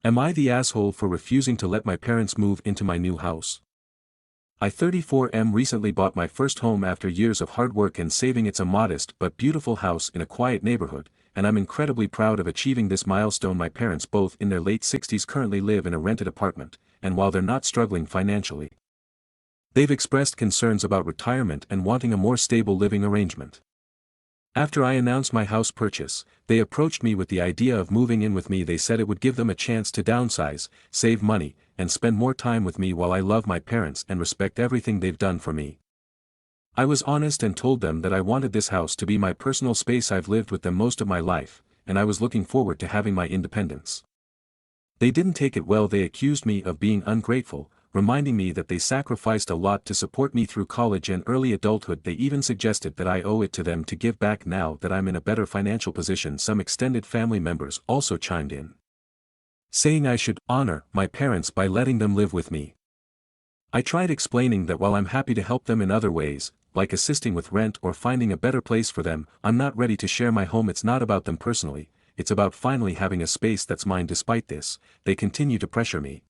Am I the asshole for refusing to let my parents move into my new house? I 34M recently bought my first home after years of hard work and saving. It's a modest but beautiful house in a quiet neighborhood, and I'm incredibly proud of achieving this milestone. My parents, both in their late 60s, currently live in a rented apartment, and while they're not struggling financially, they've expressed concerns about retirement and wanting a more stable living arrangement. After I announced my house purchase, they approached me with the idea of moving in with me. They said it would give them a chance to downsize, save money, and spend more time with me. While I love my parents and respect everything they've done for me, I was honest and told them that I wanted this house to be my personal space. I've lived with them most of my life, and I was looking forward to having my independence. They didn't take it well. They accused me of being ungrateful, reminding me that they sacrificed a lot to support me through college and early adulthood. They even suggested that I owe it to them to give back now that I'm in a better financial position. Some extended family members also chimed in, saying I should honor my parents by letting them live with me. I tried explaining that while I'm happy to help them in other ways, like assisting with rent or finding a better place for them, I'm not ready to share my home. It's not about them personally, it's about finally having a space that's mine. Despite this, they continue to pressure me.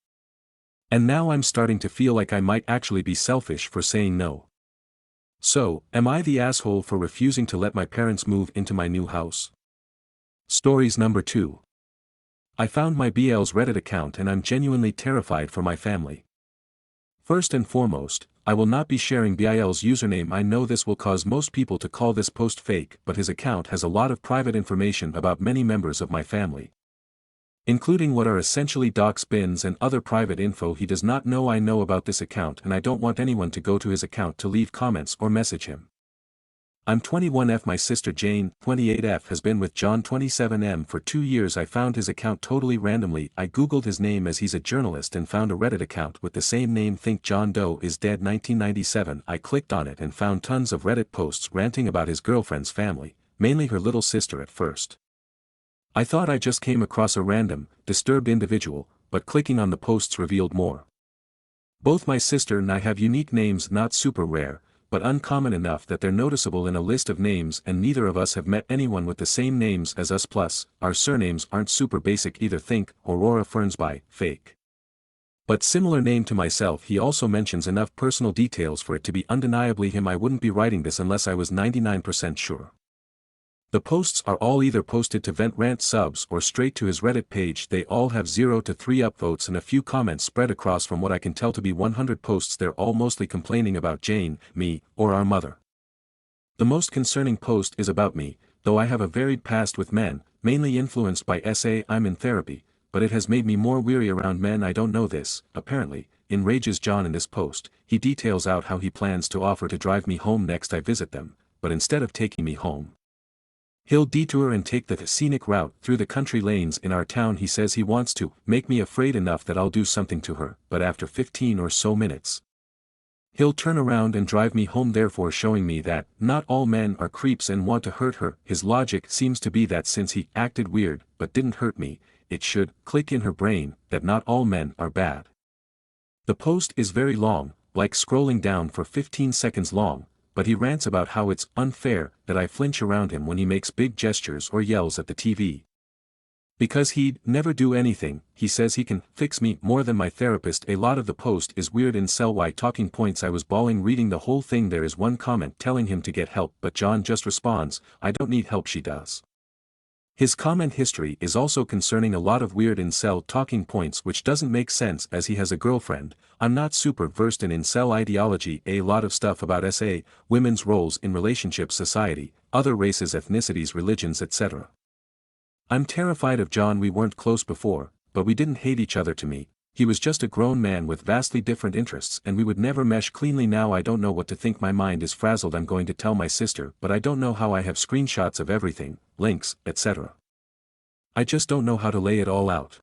And now I'm starting to feel like I might actually be selfish for saying no. So, am I the asshole for refusing to let my parents move into my new house? Stories number 2. I found my BL's Reddit account and I'm genuinely terrified for my family. First and foremost, I will not be sharing BIL's username. I know this will cause most people to call this post fake, but his account has a lot of private information about many members of my family, including what are essentially docs, bins, and other private info. He does not know I know about this account, and I don't want anyone to go to his account to leave comments or message him. I'm 21F. My sister Jane, 28F, has been with John, 27M, for 2 years. I found his account totally randomly. I googled his name as he's a journalist and found a Reddit account with the same name. Think John Doe is dead 1997. I clicked on it and found tons of Reddit posts ranting about his girlfriend's family, mainly her little sister. At first, I thought I just came across a random, disturbed individual, but clicking on the posts revealed more. Both my sister and I have unique names, not super rare, but uncommon enough that they're noticeable in a list of names, and neither of us have met anyone with the same names as us. Plus, our surnames aren't super basic either. Think Aurora Fernsby, fake, but similar name to myself. He also mentions enough personal details for it to be undeniably him. I wouldn't be writing this unless I was 99% sure. The posts are all either posted to Vent Rant subs or straight to his Reddit page. They all have 0 to 3 upvotes and a few comments spread across. From what I can tell to be 100 posts, they're all mostly complaining about Jane, me, or our mother. The most concerning post is about me, though I have a varied past with men, mainly influenced by SA. I'm in therapy, but it has made me more weary around men. I don't know this, apparently, enrages John. In this post, he details out how he plans to offer to drive me home next I visit them, but instead of taking me home, he'll detour and take the scenic route through the country lanes in our town. He says he wants to make me afraid enough that I'll do something to her, but after 15 or so minutes, he'll turn around and drive me home, therefore showing me that not all men are creeps and want to hurt her. His logic seems to be that since he acted weird but didn't hurt me, it should click in her brain that not all men are bad. The post is very long, like scrolling down for 15 seconds long, but he rants about how it's unfair that I flinch around him when he makes big gestures or yells at the TV. Because he'd never do anything, he says he can fix me more than my therapist. A lot of the post is weird incel Y talking points. I was bawling reading the whole thing. There is one comment telling him to get help, but John just responds, I don't need help, she does. His comment history is also concerning. A lot of weird incel talking points which doesn't make sense as he has a girlfriend. I'm not super versed in incel ideology. A lot of stuff about SA, women's roles in relationships, society, other races, ethnicities, religions, etc. I'm terrified of John. We weren't close before, but we didn't hate each other. To me, he was just a grown man with vastly different interests and we would never mesh cleanly. Now I don't know what to think. My mind is frazzled. I'm going to tell my sister, but I don't know how. I have screenshots of everything, links, etc. I just don't know how to lay it all out.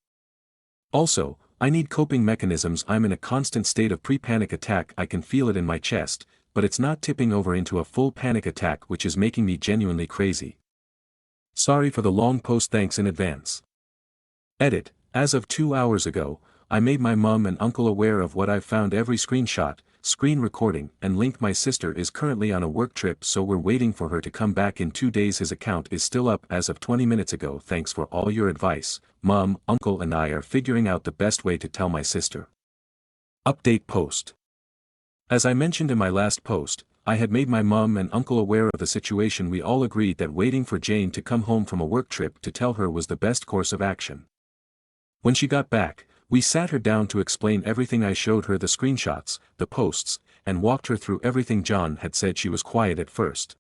Also, I need coping mechanisms. I'm in a constant state of pre-panic attack. I can feel it in my chest, but it's not tipping over into a full panic attack, which is making me genuinely crazy. Sorry for the long post. Thanks in advance. Edit. As of 2 hours ago, I made my mom and uncle aware of what I've found. Every screenshot, screen recording, and link. My sister is currently on a work trip, so we're waiting for her to come back in 2 days. His account is still up as of 20 minutes ago. Thanks for all your advice. Mom, uncle and I are figuring out the best way to tell my sister. Update post. As I mentioned in my last post, I had made my mom and uncle aware of the situation. We all agreed that waiting for Jane to come home from a work trip to tell her was the best course of action. When she got back, we sat her down to explain everything. I showed her the screenshots, the posts, and walked her through everything. John had said. She was quiet at first.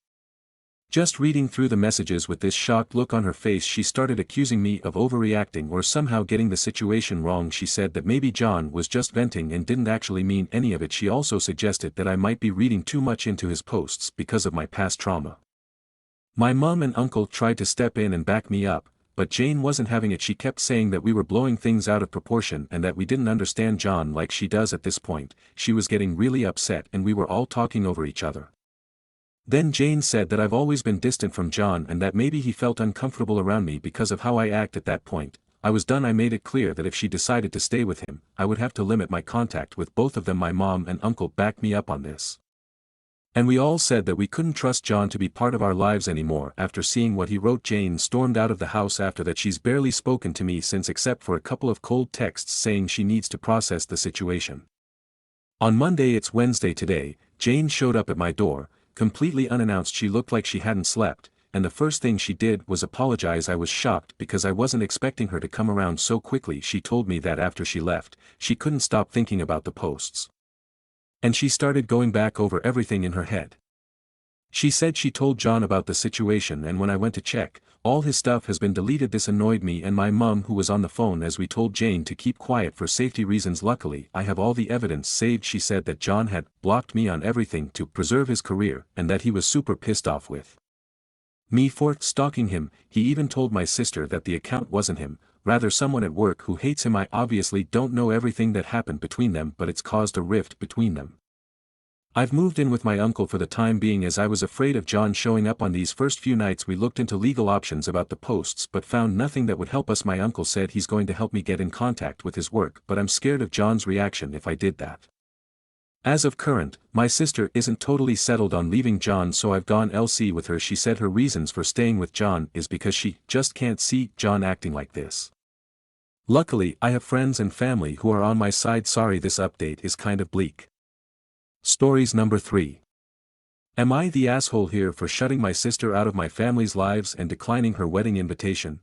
Just reading through the messages with this shocked look on her face, she started accusing me of overreacting or somehow getting the situation wrong. She said that maybe John was just venting and didn't actually mean any of it. She also suggested that I might be reading too much into his posts because of my past trauma. My mom and uncle tried to step in and back me up, but Jane wasn't having it. She kept saying that we were blowing things out of proportion and that we didn't understand John like she does. At this point, she was getting really upset and we were all talking over each other. Then Jane said that I've always been distant from John and that maybe he felt uncomfortable around me because of how I act. At that point, I was done. I made it clear that if she decided to stay with him, I would have to limit my contact with both of them. My mom and uncle backed me up on this. And we all said that we couldn't trust John to be part of our lives anymore after seeing what he wrote. Jane stormed out of the house after that. She's barely spoken to me since, except for a couple of cold texts saying she needs to process the situation. On Monday, it's Wednesday today, Jane showed up at my door, completely unannounced. She looked like she hadn't slept, and the first thing she did was apologize. I was shocked because I wasn't expecting her to come around so quickly. She told me that after she left, she couldn't stop thinking about the posts. And she started going back over everything in her head. She said she told John about the situation, and when I went to check, all his stuff has been deleted. This annoyed me and my mom, who was on the phone as we told Jane to keep quiet for safety reasons. Luckily, I have all the evidence saved. She said that John had blocked me on everything to preserve his career and that he was super pissed off with me for stalking him. He even told my sister that the account wasn't him, rather someone at work who hates him. I obviously don't know everything that happened between them, but it's caused a rift between them. I've moved in with my uncle for the time being as I was afraid of John showing up on these first few nights. We looked into legal options about the posts but found nothing that would help us. My uncle said he's going to help me get in contact with his work, but I'm scared of John's reaction if I did that. As of current, my sister isn't totally settled on leaving John, so I've gone LC with her. She said her reasons for staying with John is because she just can't see John acting like this. Luckily, I have friends and family who are on my side. Sorry, this update is kind of bleak. Stories number 3. Am I the asshole here for shutting my sister out of my family's lives and declining her wedding invitation?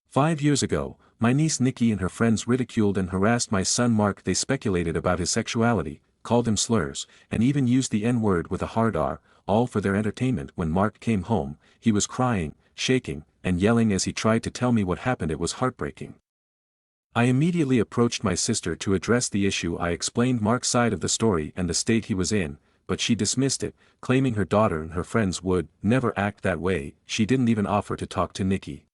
5 years ago, my niece Nikki and her friends ridiculed and harassed my son Mark. They speculated about his sexuality, called him slurs, and even used the N-word with a hard R, all for their entertainment. When Mark came home, he was crying, shaking, and yelling as he tried to tell me what happened. It was heartbreaking. I immediately approached my sister to address the issue. I explained Mark's side of the story and the state he was in, but she dismissed it, claiming her daughter and her friends would never act that way. She didn't even offer to talk to Nikki.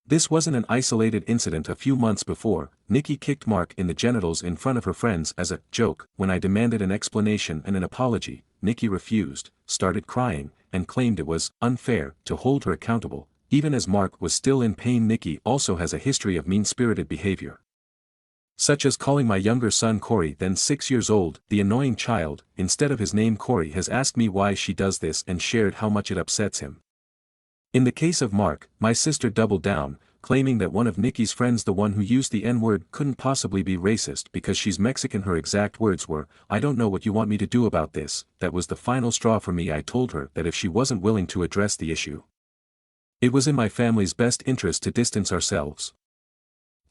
This wasn't an isolated incident. A few months before, Nikki kicked Mark in the genitals in front of her friends as a joke. When I demanded an explanation and an apology, Nikki refused, started crying, and claimed it was unfair to hold her accountable. Even as Mark was still in pain, Nikki also has a history of mean-spirited behavior, such as calling my younger son Corey, then 6 years old, the annoying child. Instead of his name Corey, has asked me why she does this and shared how much it upsets him. In the case of Mark, my sister doubled down, claiming that one of Nikki's friends, the one who used the N-word, couldn't possibly be racist because she's Mexican. Her exact words were, "I don't know what you want me to do about this." That was the final straw for me. I told her that if she wasn't willing to address the issue, it was in my family's best interest to distance ourselves.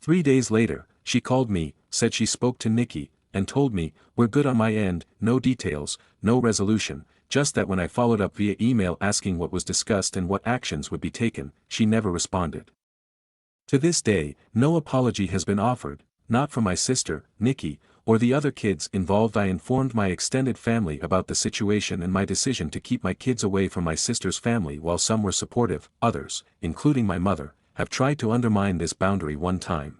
3 days later, she called me, said she spoke to Nikki, and told me, "We're good on my end, no details, no resolution," just that. When I followed up via email asking what was discussed and what actions would be taken, she never responded. To this day, no apology has been offered, not from my sister, Nikki, or the other kids involved. I informed my extended family about the situation and my decision to keep my kids away from my sister's family. While some were supportive, others, including my mother, have tried to undermine this boundary. One time,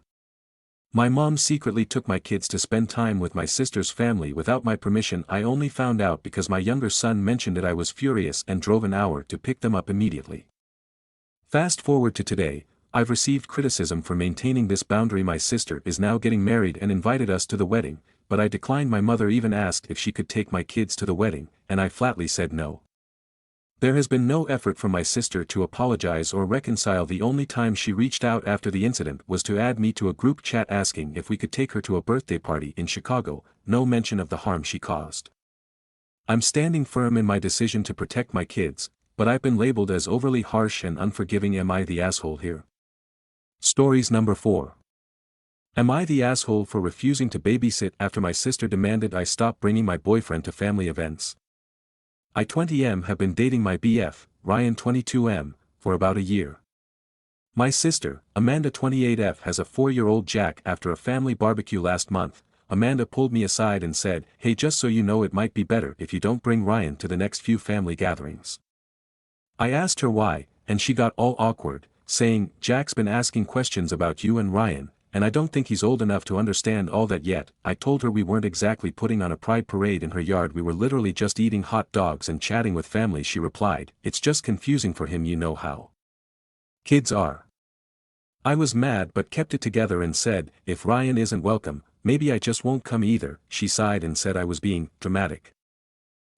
my mom secretly took my kids to spend time with my sister's family without my permission. I only found out because my younger son mentioned it. I was furious and drove an hour to pick them up immediately. Fast forward to today, I've received criticism for maintaining this boundary. My sister is now getting married and invited us to the wedding, but I declined. My mother even asked if she could take my kids to the wedding, and I flatly said no. There has been no effort from my sister to apologize or reconcile. The only time she reached out after the incident was to add me to a group chat asking if we could take her to a birthday party in Chicago, no mention of the harm she caused. I'm standing firm in my decision to protect my kids, but I've been labeled as overly harsh and unforgiving. Am I the asshole here? Stories number 4. Am I the asshole for refusing to babysit after my sister demanded I stop bringing my boyfriend to family events? I 20M have been dating my BF, Ryan 22M, for about a year. My sister, Amanda 28F has a 4-year-old Jack. After a family barbecue last month, Amanda pulled me aside and said, "Hey, just so you know, it might be better if you don't bring Ryan to the next few family gatherings." I asked her why, and she got all awkward, saying, "Jack's been asking questions about you and Ryan, and I don't think he's old enough to understand all that yet." I told her we weren't exactly putting on a pride parade in her yard, we were literally just eating hot dogs and chatting with family. She replied, "It's just confusing for him, you know how kids are." I was mad but kept it together and said, "If Ryan isn't welcome, maybe I just won't come either." She sighed and said I was being dramatic.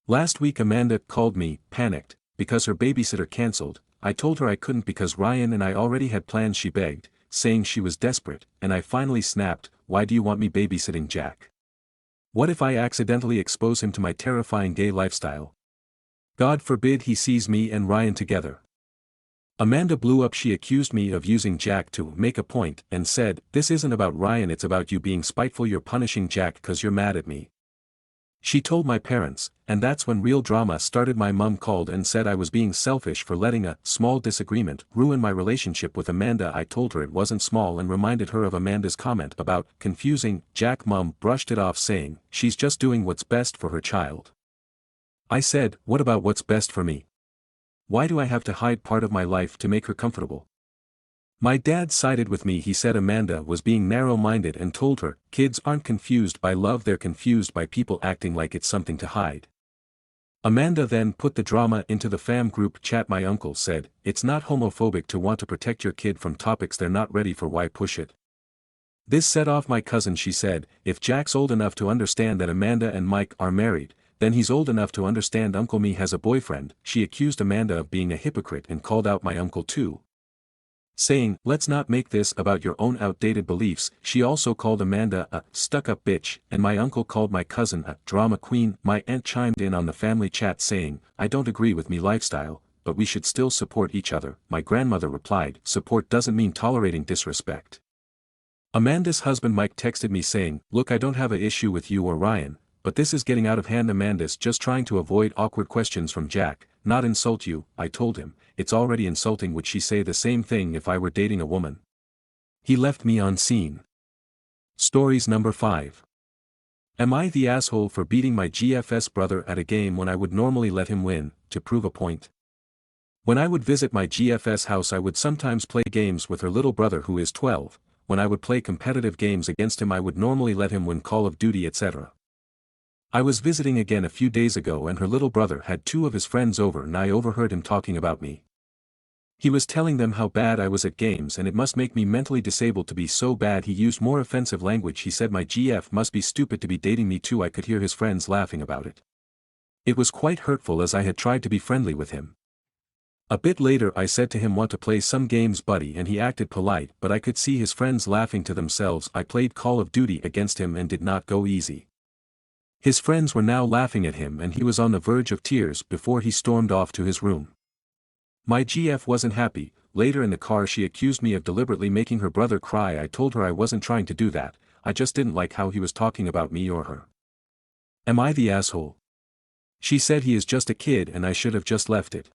Last week Amanda called me, panicked, because her babysitter cancelled. I told her I couldn't because Ryan and I already had plans. She begged, saying she was desperate, and I finally snapped, "Why do you want me babysitting Jack? What if I accidentally expose him to my terrifying gay lifestyle? God forbid he sees me and Ryan together." Amanda blew up. She accused me of using Jack to make a point and said, "This isn't about Ryan, it's about you being spiteful. You're punishing Jack cause you're mad at me." She told my parents, and that's when real drama started. My mom called and said I was being selfish for letting a small disagreement ruin my relationship with Amanda. I told her it wasn't small and reminded her of Amanda's comment about confusing Jack. Mom brushed it off, saying, "She's just doing what's best for her child." I said, "What about what's best for me? Why do I have to hide part of my life to make her comfortable?" My dad sided with me. He said Amanda was being narrow-minded and told her, "Kids aren't confused by love, they're confused by people acting like it's something to hide." Amanda then put the drama into the fam group chat. My uncle said, "It's not homophobic to want to protect your kid from topics they're not ready for. Why push it?" This set off my cousin. She said, "If Jack's old enough to understand that Amanda and Mike are married, then he's old enough to understand Uncle Me has a boyfriend." She accused Amanda of being a hypocrite and called out my uncle too, saying, "Let's not make this about your own outdated beliefs." She also called Amanda a stuck-up bitch, and my uncle called my cousin a drama queen. My aunt chimed in on the family chat saying, "I don't agree with me lifestyle, but we should still support each other." My grandmother replied, "Support doesn't mean tolerating disrespect." Amanda's husband Mike texted me saying, "Look, I don't have an issue with you or Ryan, but this is getting out of hand. Amanda's just trying to avoid awkward questions from Jack, not insult you." I told him, "It's already insulting. Would she say the same thing if I were dating a woman?" He left me on scene. Stories number 5. Am I the asshole for beating my GFS brother at a game when I would normally let him win, to prove a point? When I would visit my GFS house, I would sometimes play games with her little brother who is 12. When I would play competitive games against him, I would normally let him win Call of Duty, etc. I was visiting again a few days ago and her little brother had 2 of his friends over and I overheard him talking about me. He was telling them how bad I was at games and it must make me mentally disabled to be so bad. He used more offensive language. He said my GF must be stupid to be dating me too. I could hear his friends laughing about it. It was quite hurtful as I had tried to be friendly with him. A bit later I said to him, "Want to play some games, buddy?" and he acted polite, but I could see his friends laughing to themselves. I played Call of Duty against him and did not go easy. His friends were now laughing at him and he was on the verge of tears before he stormed off to his room. My GF wasn't happy. Later in the car she accused me of deliberately making her brother cry. I told her I wasn't trying to do that, I just didn't like how he was talking about me or her. Am I the asshole? She said he is just a kid and I should have just left it.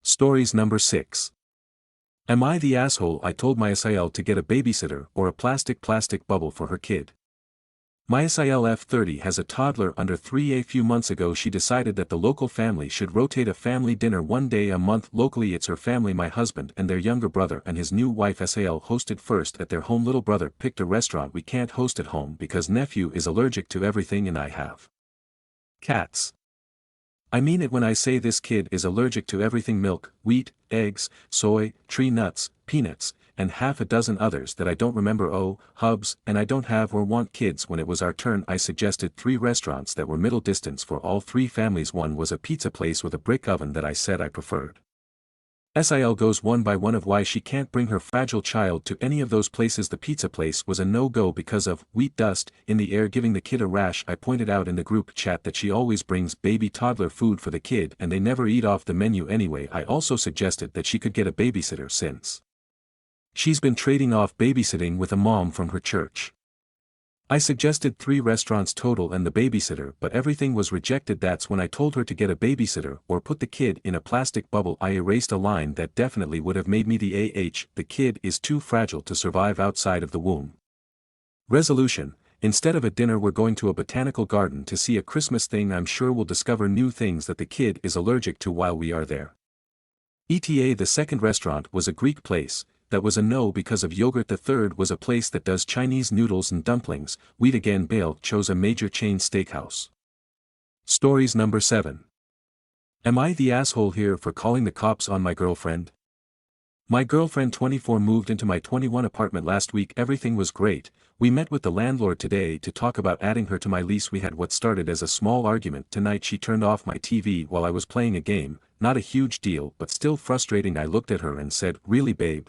Stories number 6. Am I the asshole? I told my SIL to get a babysitter or a plastic bubble for her kid. My SIL F30 has a toddler under 3. A few months ago she decided that the local family should rotate a family dinner one day a month. Locally it's her family, my husband and their younger brother and his new wife. SIL hosted first at their home. Little brother picked a restaurant. We can't host at home because nephew is allergic to everything and I have cats. I mean it when I say this kid is allergic to everything: milk, wheat, eggs, soy, tree nuts, peanuts, and half a dozen others that I don't remember. Oh, hubs, and I don't have or want kids. When it was our turn, I suggested 3 restaurants that were middle distance for all 3 families. One was a pizza place with a brick oven that I said I preferred. SIL goes one by one of why she can't bring her fragile child to any of those places. The pizza place was a no-go because of wheat dust in the air giving the kid a rash. I pointed out in the group chat that she always brings baby toddler food for the kid and they never eat off the menu anyway. I also suggested that she could get a babysitter since she's been trading off babysitting with a mom from her church. I suggested 3 restaurants total and the babysitter, but everything was rejected. That's when I told her to get a babysitter or put the kid in a plastic bubble. I erased a line that definitely would have made me the the kid is too fragile to survive outside of the womb. Resolution: instead of a dinner we're going to a botanical garden to see a Christmas thing. I'm sure we'll discover new things that the kid is allergic to while we are there. ETA: the second restaurant was a Greek place. That was a no because of yogurt. The third was a place that does Chinese noodles and dumplings. We'd again Bale chose a major chain steakhouse. Stories number 7. Am I the asshole here for calling the cops on my girlfriend? My girlfriend 24 moved into my 21 apartment last week. Everything was great. We met with the landlord today to talk about adding her to my lease. We had what started as a small argument. Tonight she turned off my TV while I was playing a game. Not a huge deal but still frustrating. I looked at her and said, "Really, babe?"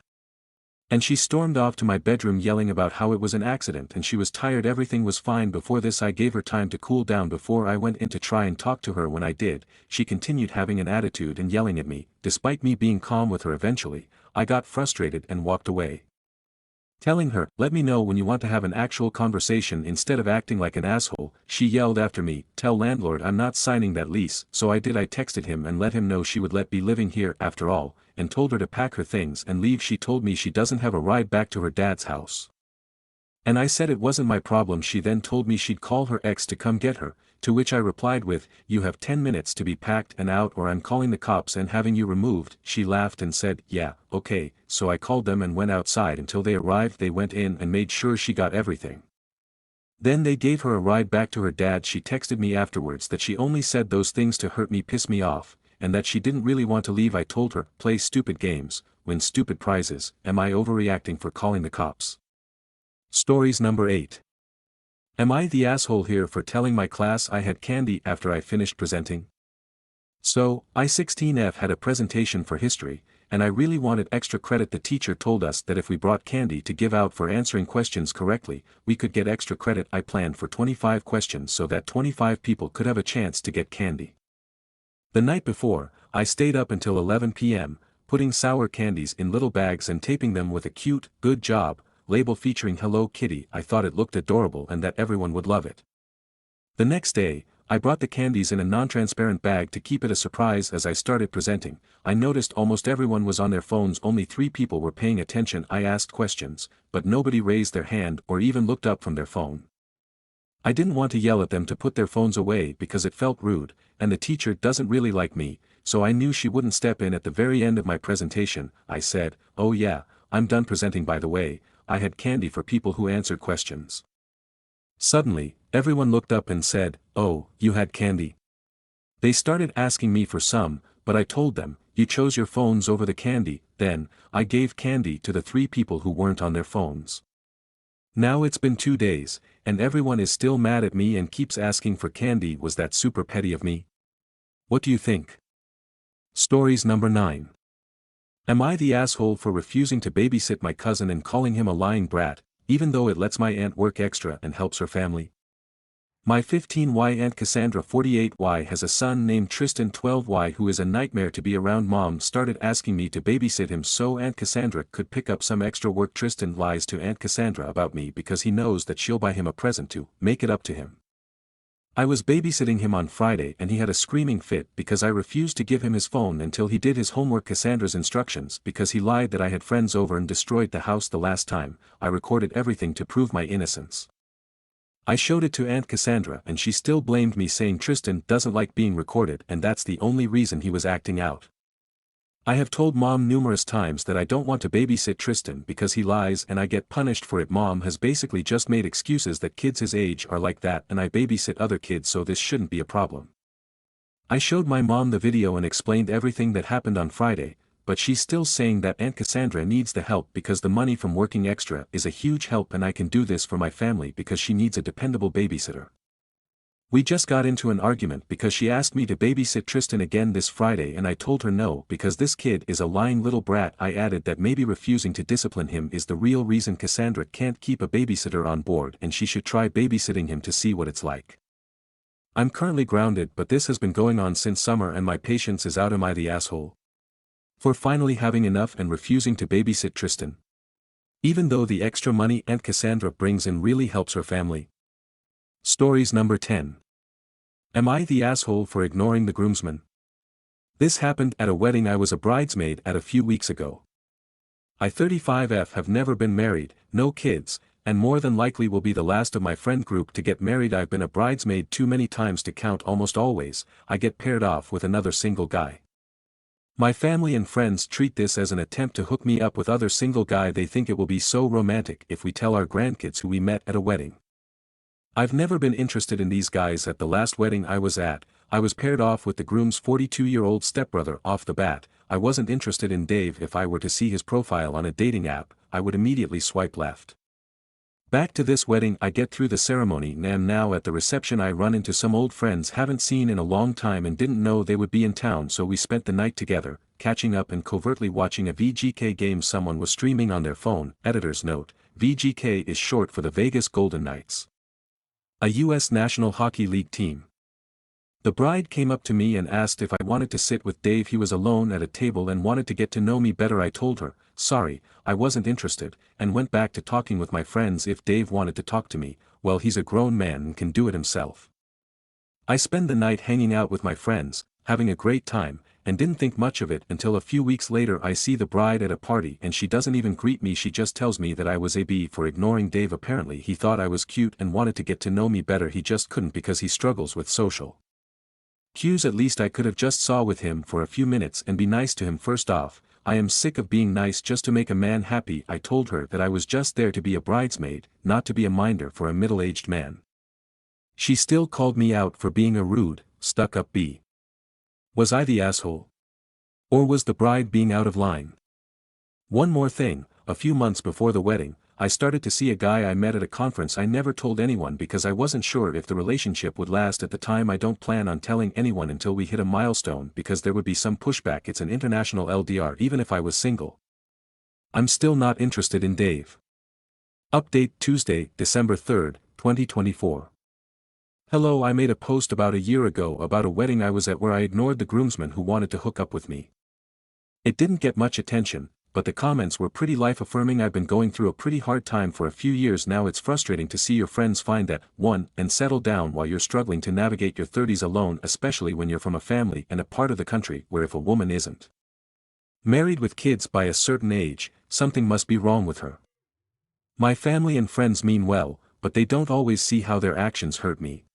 And she stormed off to my bedroom yelling about how it was an accident and she was tired. Everything was fine before this. I gave her time to cool down before I went in to try and talk to her. When I did, she continued having an attitude and yelling at me, despite me being calm with her. Eventually, I got frustrated and walked away, telling her, "Let me know when you want to have an actual conversation instead of acting like an asshole." She yelled after me, "Tell landlord I'm not signing that lease." So I did. I texted him and let him know she would let be living here after all, and told her to pack her things and leave. She told me she doesn't have a ride back to her dad's house. And I said it wasn't my problem. She then told me she'd call her ex to come get her, to which I replied with, "You have 10 minutes to be packed and out or I'm calling the cops and having you removed." She laughed and said, "Yeah, okay." So I called them and went outside until they arrived. They went in and made sure she got everything. Then they gave her a ride back to her dad. She texted me afterwards that she only said those things to hurt me, piss me off, and that she didn't really want to leave. I told her, play stupid games, win stupid prizes. Am I overreacting for calling the cops? Stories number 8. Am I the asshole here for telling my class I had candy after I finished presenting? So, I-16F had a presentation for history, and I really wanted extra credit. The teacher told us that if we brought candy to give out for answering questions correctly, we could get extra credit. I planned for 25 questions so that 25 people could have a chance to get candy. The night before, I stayed up until 11 p.m., putting sour candies in little bags and taping them with a cute, "Good job" label featuring Hello Kitty. I thought it looked adorable and that everyone would love it. The next day, I brought the candies in a non-transparent bag to keep it a surprise. As I started presenting, I noticed almost everyone was on their phones. Only 3 people were paying attention. I asked questions, but nobody raised their hand or even looked up from their phone. I didn't want to yell at them to put their phones away because it felt rude, and the teacher doesn't really like me, so I knew she wouldn't step in. At the very end of my presentation, I said, "Oh yeah, I'm done presenting. By the way, I had candy for people who answered questions." Suddenly, everyone looked up and said, "Oh, you had candy?" They started asking me for some, but I told them, "You chose your phones over the candy." Then, I gave candy to the 3 people who weren't on their phones. Now it's been 2 days, and everyone is still mad at me and keeps asking for candy. Was that super petty of me? What do you think? Stories number 9. Am I the asshole for refusing to babysit my cousin and calling him a lying brat, even though it lets my aunt work extra and helps her family? My 15Y Aunt Cassandra 48Y has a son named Tristan 12Y who is a nightmare to be around. Mom started asking me to babysit him so Aunt Cassandra could pick up some extra work. Tristan lies to Aunt Cassandra about me because he knows that she'll buy him a present to make it up to him. I was babysitting him on Friday and he had a screaming fit because I refused to give him his phone until he did his homework. Cassandra's instructions because he lied that I had friends over and destroyed the house the last time. I recorded everything to prove my innocence. I showed it to Aunt Cassandra and she still blamed me, saying Tristan doesn't like being recorded and that's the only reason he was acting out. I have told Mom numerous times that I don't want to babysit Tristan because he lies and I get punished for it. Mom has basically just made excuses that kids his age are like that and I babysit other kids, so this shouldn't be a problem. I showed my mom the video and explained everything that happened on Friday, but she's still saying that Aunt Cassandra needs the help because the money from working extra is a huge help and I can do this for my family because she needs a dependable babysitter. We just got into an argument because she asked me to babysit Tristan again this Friday and I told her no because this kid is a lying little brat. I added that maybe refusing to discipline him is the real reason Cassandra can't keep a babysitter on board and she should try babysitting him to see what it's like. I'm currently grounded, but this has been going on since summer and my patience is out. Am I the asshole for finally having enough and refusing to babysit Tristan? Even though the extra money Aunt Cassandra brings in really helps her family. Stories number 10. Am I the asshole for ignoring the groomsmen? This happened at a wedding I was a bridesmaid at a few weeks ago. I 35F have never been married, no kids, and more than likely will be the last of my friend group to get married. I've been a bridesmaid too many times to count. Almost always, I get paired off with another single guy. My family and friends treat this as an attempt to hook me up with other single guy. They think it will be so romantic if we tell our grandkids who we met at a wedding. I've never been interested in these guys. At the last wedding I was at, I was paired off with the groom's 42-year-old stepbrother. Off the bat, I wasn't interested in Dave. If I were to see his profile on a dating app, I would immediately swipe left. Back to this wedding. I get through the ceremony and now at the reception I run into some old friends haven't seen in a long time and didn't know they would be in town, so we spent the night together, catching up and covertly watching a VGK game someone was streaming on their phone. Editor's note: VGK is short for the Vegas Golden Knights, a U.S. National Hockey League team. The bride came up to me and asked if I wanted to sit with Dave. He was alone at a table and wanted to get to know me better. I told her, sorry, I wasn't interested, and went back to talking with my friends. If Dave wanted to talk to me, well, he's a grown man and can do it himself. I spend the night hanging out with my friends, having a great time, and didn't think much of it until a few weeks later I see the bride at a party and she doesn't even greet me. She just tells me that I was a B for ignoring Dave. Apparently he thought I was cute and wanted to get to know me better. He just couldn't because he struggles with social cues. At least I could have just saw with him for a few minutes and be nice to him. First off, I am sick of being nice just to make a man happy. I told her that I was just there to be a bridesmaid, not to be a minder for a middle-aged man. She still called me out for being a rude, stuck-up B. Was I the asshole? Or was the bride being out of line? One more thing, a few months before the wedding, I started to see a guy I met at a conference. I never told anyone because I wasn't sure if the relationship would last at the time. I don't plan on telling anyone until we hit a milestone because there would be some pushback. It's an international LDR. Even if I was single, I'm still not interested in Dave. Update: Tuesday, December 3rd, 2024. Hello, I made a post about a year ago about a wedding I was at where I ignored the groomsmen who wanted to hook up with me. It didn't get much attention, but the comments were pretty life-affirming. I've been going through a pretty hard time for a few years now. It's frustrating to see your friends find that, one, and settle down while you're struggling to navigate your 30s alone, especially when you're from a family and a part of the country where if a woman isn't married with kids by a certain age, something must be wrong with her. My family and friends mean well, but they don't always see how their actions hurt me.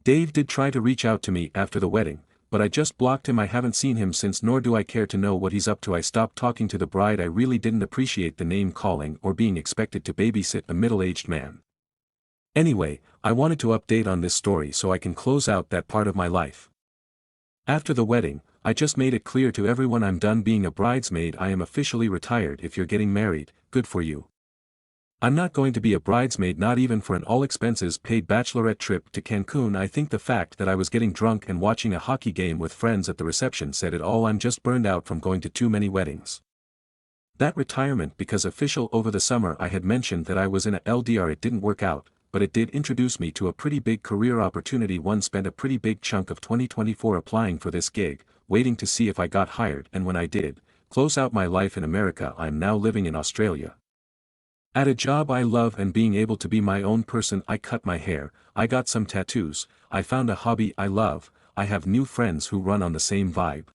Dave did try to reach out to me after the wedding, but I just blocked him. I haven't seen him since, nor do I care to know what he's up to. I stopped talking to the bride. I really didn't appreciate the name calling or being expected to babysit a middle-aged man. Anyway, I wanted to update on this story so I can close out that part of my life. After the wedding, I just made it clear to everyone I'm done being a bridesmaid. I am officially retired. If you're getting married, good for you. I'm not going to be a bridesmaid, not even for an all-expenses-paid bachelorette trip to Cancun. I think the fact that I was getting drunk and watching a hockey game with friends at the reception said it all. I'm just burned out from going to too many weddings. That retirement because official. Over the summer I had mentioned that I was in a LDR. It didn't work out, but it did introduce me to a pretty big career opportunity. One spent a pretty big chunk of 2024 applying for this gig, waiting to see if I got hired, and when I did, close out my life in America. I'm now living in Australia, at a job I love and being able to be my own person. I cut my hair, I got some tattoos, I found a hobby I love, I have new friends who run on the same vibe.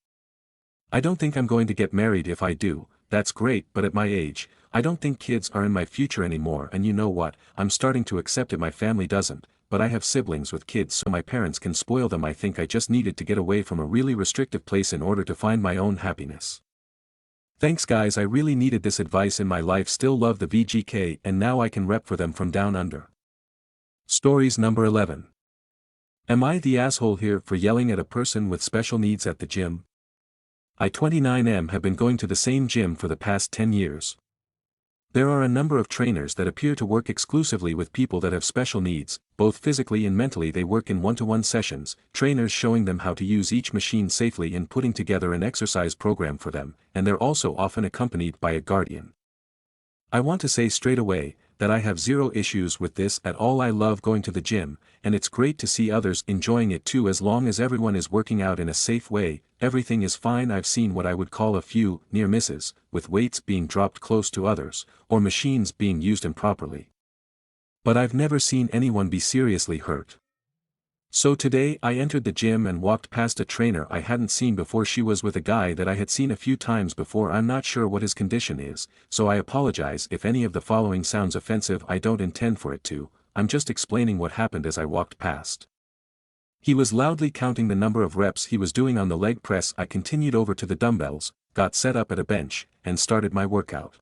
I don't think I'm going to get married. If I do, that's great, but at my age, I don't think kids are in my future anymore. And you know what, I'm starting to accept it. My family doesn't, but I have siblings with kids so my parents can spoil them. I think I just needed to get away from a really restrictive place in order to find my own happiness. Thanks guys, I really needed this advice in my life. Still love the VGK and now I can rep for them from down under. Stories number 11. Am I the asshole here for yelling at a person with special needs at the gym? I 29M have been going to the same gym for the past 10 years. There are a number of trainers that appear to work exclusively with people that have special needs, both physically and mentally. They work in one-to-one sessions, trainers showing them how to use each machine safely and putting together an exercise program for them, and they're also often accompanied by a guardian. I want to say straight away, that I have zero issues with this at all. I love going to the gym, and it's great to see others enjoying it too. As long as everyone is working out in a safe way, everything is fine. I've seen what I would call a few near misses, with weights being dropped close to others, or machines being used improperly. But I've never seen anyone be seriously hurt. So today I entered the gym and walked past a trainer I hadn't seen before. She was with a guy that I had seen a few times before. I'm not sure what his condition is, so I apologize if any of the following sounds offensive. I don't intend for it to, I'm just explaining what happened as I walked past. He was loudly counting the number of reps he was doing on the leg press. I continued over to the dumbbells, got set up at a bench, and started my workout.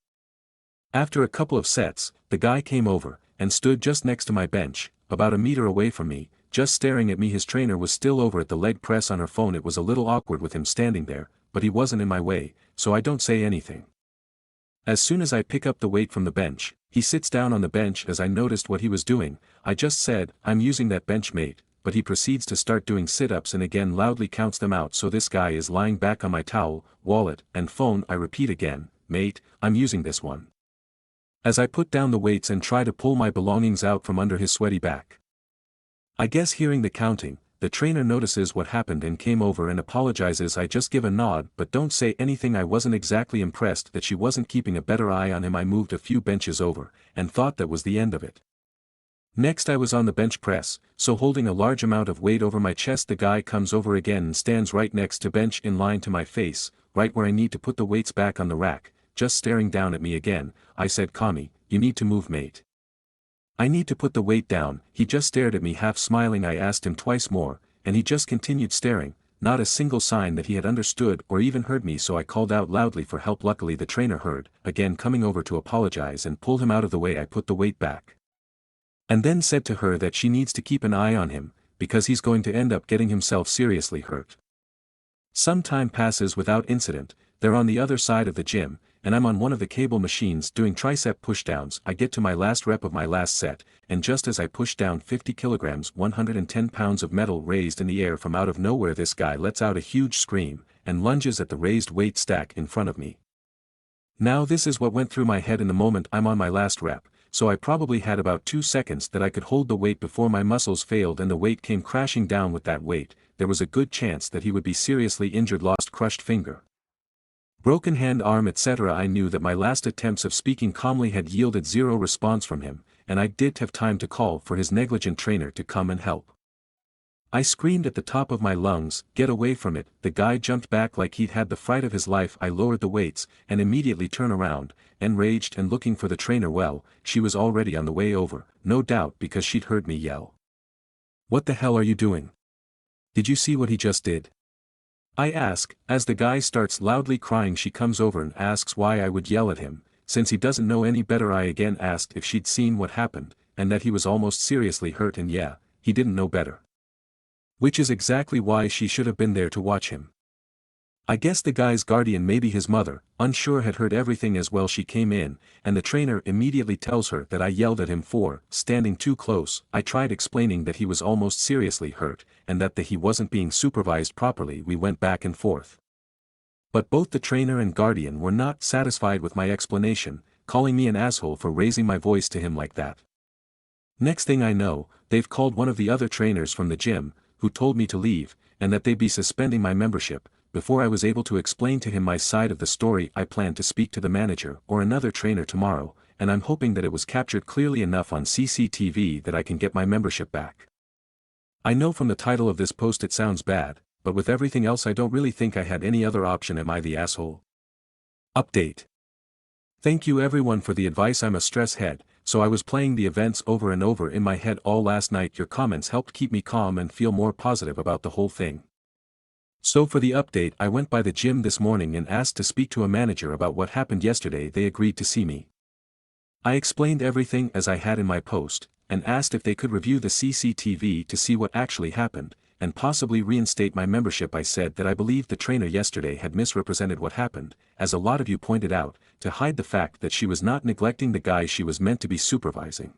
After a couple of sets, the guy came over, and stood just next to my bench, about a meter away from me, just staring at me. His trainer was still over at the leg press on her phone. It was a little awkward with him standing there, but he wasn't in my way, so I don't say anything. As soon as I pick up the weight from the bench, he sits down on the bench. As I noticed what he was doing, I just said, "I'm using that bench, mate," but he proceeds to start doing sit-ups and again loudly counts them out. So this guy is lying back on my towel, wallet, and phone. I repeat again, "Mate, I'm using this one." As I put down the weights and try to pull my belongings out from under his sweaty back. I guess hearing the counting, the trainer notices what happened and came over and apologizes. I just give a nod but don't say anything. I wasn't exactly impressed that she wasn't keeping a better eye on him. I moved a few benches over, and thought that was the end of it. Next I was on the bench press, so holding a large amount of weight over my chest. The guy comes over again and stands right next to bench in line to my face, right where I need to put the weights back on the rack, just staring down at me again. I said calmly, "You need to move, mate. I need to put the weight down." He just stared at me half smiling. I asked him twice more, and he just continued staring, not a single sign that he had understood or even heard me. So I called out loudly for help. Luckily the trainer heard, again coming over to apologize and pull him out of the way. I put the weight back. And then said to her that she needs to keep an eye on him, because he's going to end up getting himself seriously hurt. Some time passes without incident. They're on the other side of the gym, and I'm on one of the cable machines doing tricep pushdowns. I get to my last rep of my last set, and just as I push down 50 kilograms 110 pounds of metal raised in the air from out of nowhere, this guy lets out a huge scream, and lunges at the raised weight stack in front of me. Now this is what went through my head in the moment. I'm on my last rep, so I probably had about 2 seconds that I could hold the weight before my muscles failed and the weight came crashing down. With that weight, there was a good chance that he would be seriously injured. Lost crushed finger, broken hand, arm, etc. I knew that my last attempts of speaking calmly had yielded zero response from him, and I didn't have time to call for his negligent trainer to come and help. I screamed at the top of my lungs, "Get away from it!" The guy jumped back like he'd had the fright of his life. I lowered the weights, and immediately turned around, enraged and looking for the trainer. Well, she was already on the way over, no doubt because she'd heard me yell. "What the hell are you doing? Did you see what he just did?" I ask, as the guy starts loudly crying. She comes over and asks why I would yell at him, since he doesn't know any better. I again asked if she'd seen what happened, and that he was almost seriously hurt, and yeah, he didn't know better. Which is exactly why she should have been there to watch him. I guess the guy's guardian, maybe his mother, unsure, had heard everything as well. She came in, and the trainer immediately tells her that I yelled at him for standing too close. I tried explaining that he was almost seriously hurt, and that he wasn't being supervised properly. We went back and forth. But both the trainer and guardian were not satisfied with my explanation, calling me an asshole for raising my voice to him like that. Next thing I know, they've called one of the other trainers from the gym, who told me to leave, and that they'd be suspending my membership. Before I was able to explain to him my side of the story, I plan to speak to the manager or another trainer tomorrow, and I'm hoping that it was captured clearly enough on CCTV that I can get my membership back. I know from the title of this post it sounds bad, but with everything else I don't really think I had any other option. Am I the asshole? Update. Thank you everyone for the advice. I'm a stress head, so I was playing the events over and over in my head all last night. Your comments helped keep me calm and feel more positive about the whole thing. So for the update, I went by the gym this morning and asked to speak to a manager about what happened yesterday. They agreed to see me. I explained everything as I had in my post, and asked if they could review the CCTV to see what actually happened, and possibly reinstate my membership. I said that I believed the trainer yesterday had misrepresented what happened, as a lot of you pointed out, to hide the fact that she was not neglecting the guy she was meant to be supervising.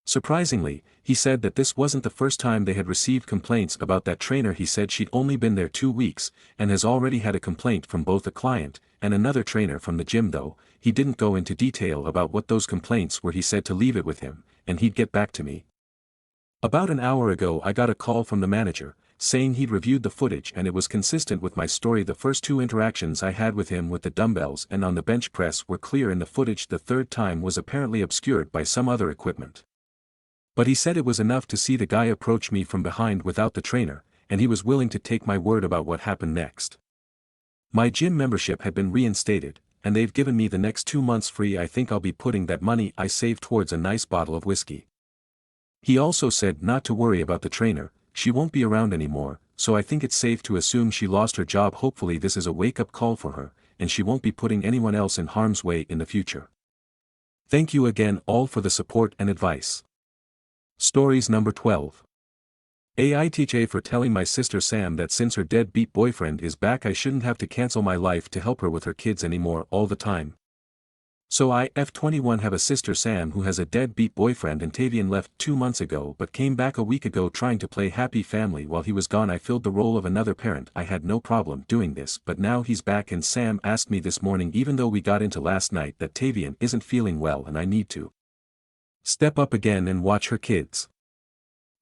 Surprisingly, he said that this wasn't the first time they had received complaints about that trainer. He said she'd only been there 2 weeks, and has already had a complaint from both a client and another trainer from the gym. Though he didn't go into detail about what those complaints were. He said to leave it with him, and he'd get back to me. About an hour ago I got a call from the manager, saying he'd reviewed the footage and it was consistent with my story. The first 2 interactions I had with him with the dumbbells and on the bench press were clear in the footage. The third time was apparently obscured by some other equipment. But he said it was enough to see the guy approach me from behind without the trainer, and he was willing to take my word about what happened next. My gym membership had been reinstated, and they've given me the next 2 months free. I think I'll be putting that money I saved towards a nice bottle of whiskey. He also said not to worry about the trainer, she won't be around anymore, so I think it's safe to assume she lost her job. Hopefully this is a wake-up call for her, and she won't be putting anyone else in harm's way in the future. Thank you again all for the support and advice. Stories number 12. Aita for telling my sister Sam that since her deadbeat boyfriend is back I shouldn't have to cancel my life to help her with her kids anymore all the time. So I, F21, have a sister Sam who has a deadbeat boyfriend, and Tavian left 2 months ago but came back a week ago trying to play happy family. While he was gone I filled the role of another parent. I had no problem doing this, but now he's back and Sam asked me this morning, even though we got into last night, that Tavian isn't feeling well and I need to step up again and watch her kids.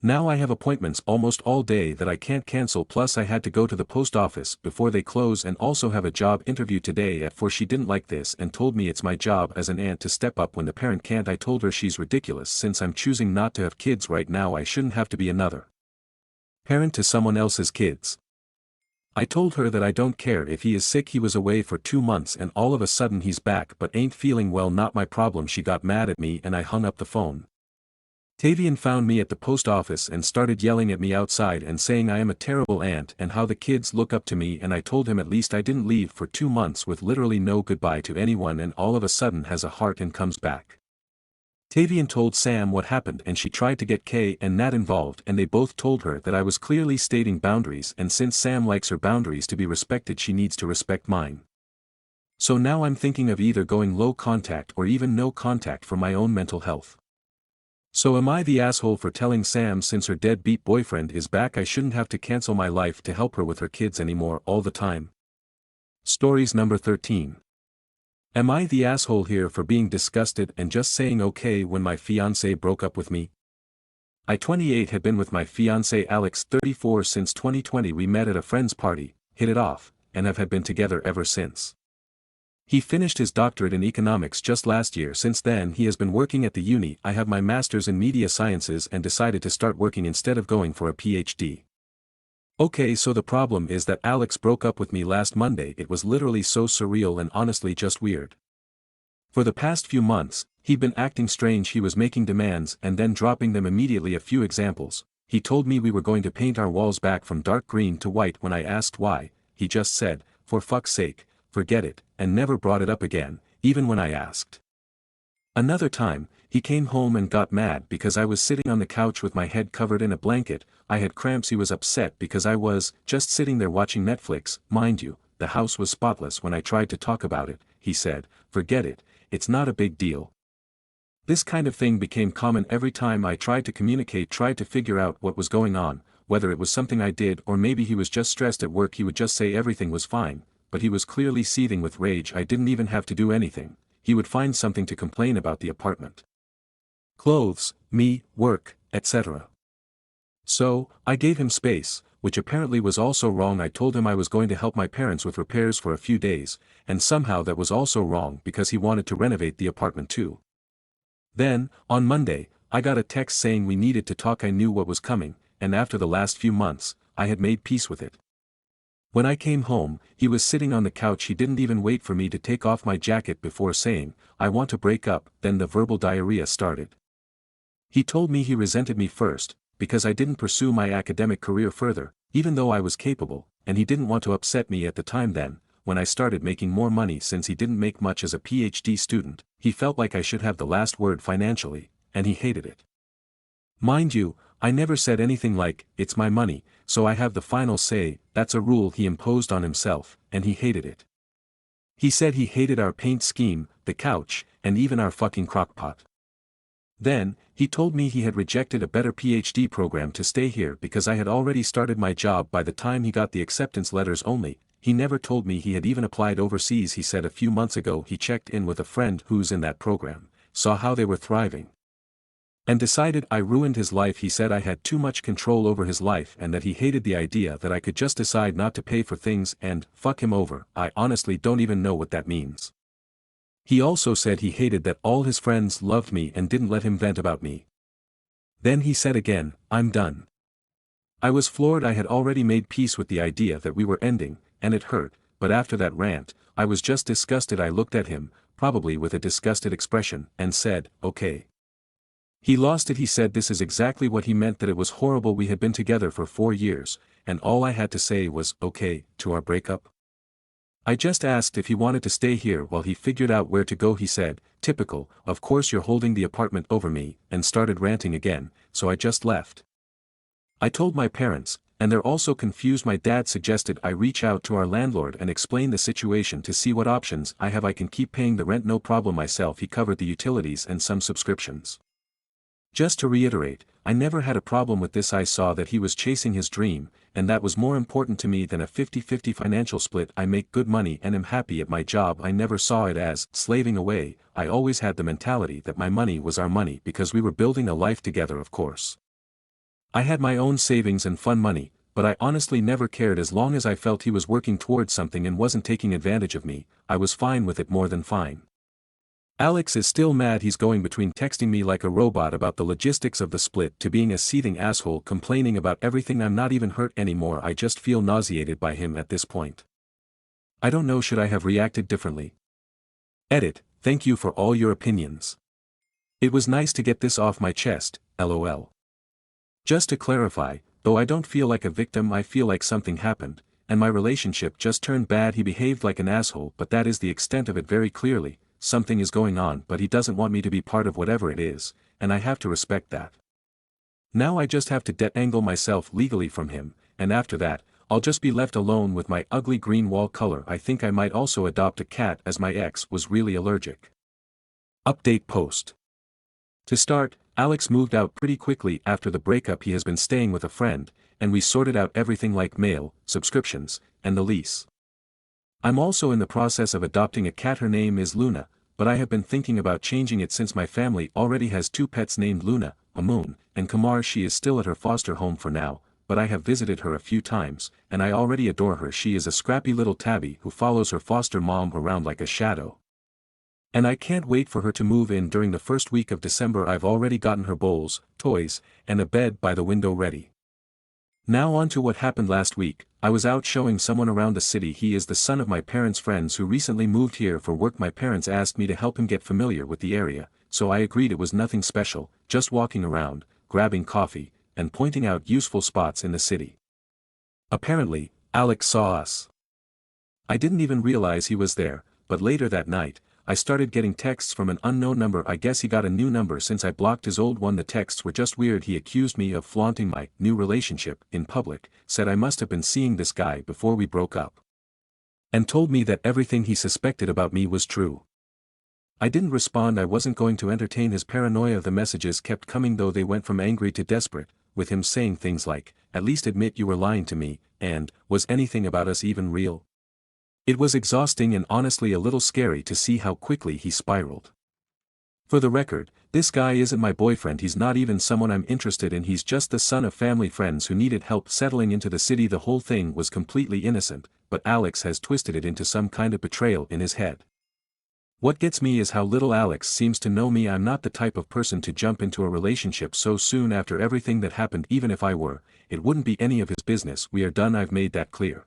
Now I have appointments almost all day that I can't cancel, plus I had to go to the post office before they close and also have a job interview today at 4. She didn't like this and told me it's my job as an aunt to step up when the parent can't. I told her she's ridiculous. Since I'm choosing not to have kids right now I shouldn't have to be another parent to someone else's kids. I told her that I don't care if he is sick. He was away for 2 months and all of a sudden he's back but ain't feeling well. Not my problem. She got mad at me and I hung up the phone. Tavian found me at the post office and started yelling at me outside and saying I am a terrible aunt and how the kids look up to me, and I told him at least I didn't leave for 2 months with literally no goodbye to anyone and all of a sudden has a heart and comes back. Tavian told Sam what happened and she tried to get Kay and Nat involved, and they both told her that I was clearly stating boundaries, and since Sam likes her boundaries to be respected she needs to respect mine. So now I'm thinking of either going low contact or even no contact for my own mental health. So am I the asshole for telling Sam since her deadbeat boyfriend is back I shouldn't have to cancel my life to help her with her kids anymore all the time? Stories number 13. Am I the asshole here for being disgusted and just saying okay when my fiancé broke up with me? I, 28, had been with my fiancé Alex, 34, since 2020. We met at a friend's party, hit it off, and have been together ever since. He finished his doctorate in economics just last year. Since then he has been working at the uni. I have my master's in media sciences and decided to start working instead of going for a PhD. Okay, so the problem is that Alex broke up with me last Monday. It was literally so surreal and honestly just weird. For the past few months, he'd been acting strange. He was making demands and then dropping them immediately. A few examples: he told me we were going to paint our walls back from dark green to white. When I asked why, he just said, "For fuck's sake, forget it," and never brought it up again, even when I asked. Another time, he came home and got mad because I was sitting on the couch with my head covered in a blanket. I had cramps. He was upset because I was just sitting there watching Netflix. Mind you, the house was spotless. When I tried to talk about it, he said, "Forget it, it's not a big deal." This kind of thing became common every time I tried to communicate, tried to figure out what was going on, whether it was something I did or maybe he was just stressed at work. He would just say everything was fine, but he was clearly seething with rage. I didn't even have to do anything. He would find something to complain about: the apartment, clothes, me, work, etc. So, I gave him space, which apparently was also wrong. I told him I was going to help my parents with repairs for a few days, and somehow that was also wrong because he wanted to renovate the apartment too. Then, on Monday, I got a text saying we needed to talk. I knew what was coming, and after the last few months, I had made peace with it. When I came home, he was sitting on the couch. He didn't even wait for me to take off my jacket before saying, "I want to break up." Then the verbal diarrhea started. He told me he resented me first, because I didn't pursue my academic career further, even though I was capable, and he didn't want to upset me at the time. Then, when I started making more money, since he didn't make much as a PhD student, he felt like I should have the last word financially, and he hated it. Mind you, I never said anything like, "It's my money, so I have the final say." That's a rule he imposed on himself, and he hated it. He said he hated our paint scheme, the couch, and even our fucking crockpot. Then, he told me he had rejected a better PhD program to stay here because I had already started my job by the time he got the acceptance letters only. He never told me he had even applied overseas. He said a few months ago he checked in with a friend who's in that program, saw how they were thriving, and decided I ruined his life. He said I had too much control over his life and that he hated the idea that I could just decide not to pay for things and fuck him over. I honestly don't even know what that means. He also said he hated that all his friends loved me and didn't let him vent about me. Then he said again, "I'm done." I was floored. I had already made peace with the idea that we were ending, and it hurt, but after that rant, I was just disgusted. I looked at him, probably with a disgusted expression, and said, "Okay." He lost it. He said this is exactly what he meant, that it was horrible. We had been together for 4 years, and all I had to say was, "Okay," to our breakup. I just asked if he wanted to stay here while he figured out where to go. He said, "Typical, of course you're holding the apartment over me," and started ranting again, so I just left. I told my parents, and they're also confused. My dad suggested I reach out to our landlord and explain the situation to see what options I have. I can keep paying the rent, no problem myself. He covered the utilities and some subscriptions. Just to reiterate, I never had a problem with this. I saw that he was chasing his dream, and that was more important to me than a 50-50 financial split. I make good money and am happy at my job. I never saw it as slaving away. I always had the mentality that my money was our money because we were building a life together. Of course, I had my own savings and fun money, but I honestly never cared as long as I felt he was working towards something and wasn't taking advantage of me. I was fine with it, more than fine. Alex is still mad. He's going between texting me like a robot about the logistics of the split to being a seething asshole complaining about everything. I'm not even hurt anymore. I just feel nauseated by him at this point. I don't know, should I have reacted differently? Edit, thank you for all your opinions. It was nice to get this off my chest, lol. Just to clarify, though I don't feel like a victim, I feel like something happened, and my relationship just turned bad. He behaved like an asshole, but that is the extent of it. Very clearly, something is going on, but he doesn't want me to be part of whatever it is, and I have to respect that. Now I just have to detangle myself legally from him, and after that, I'll just be left alone with my ugly green wall color. I think I might also adopt a cat as my ex was really allergic. Update post. To start, Alex moved out pretty quickly after the breakup. He has been staying with a friend, and we sorted out everything like mail, subscriptions, and the lease. I'm also in the process of adopting a cat. Her name is Luna, but I have been thinking about changing it since my family already has 2 pets named Luna, Amun, and Kamar. She is still at her foster home for now, but I have visited her a few times, and I already adore her. She is a scrappy little tabby who follows her foster mom around like a shadow. And I can't wait for her to move in during the first week of December. I've already gotten her bowls, toys, and a bed by the window ready. Now on to what happened last week. I was out showing someone around the city. He is the son of my parents' friends who recently moved here for work. My parents asked me to help him get familiar with the area, so I agreed. It was nothing special, just walking around, grabbing coffee, and pointing out useful spots in the city. Apparently, Alex saw us. I didn't even realize he was there, but later that night, I started getting texts from an unknown number. I guess he got a new number since I blocked his old one. The texts were just weird. He accused me of flaunting my new relationship in public, said I must have been seeing this guy before we broke up, and told me that everything he suspected about me was true. I didn't respond. I wasn't going to entertain his paranoia. The messages kept coming though. They went from angry to desperate, with him saying things like, "At least admit you were lying to me," and, "Was anything about us even real?" It was exhausting and honestly a little scary to see how quickly he spiraled. For the record, this guy isn't my boyfriend. He's not even someone I'm interested in. He's just the son of family friends who needed help settling into the city. The whole thing was completely innocent, but Alex has twisted it into some kind of betrayal in his head. What gets me is how little Alex seems to know me. I'm not the type of person to jump into a relationship so soon after everything that happened. Even if I were, it wouldn't be any of his business. We are done. I've made that clear.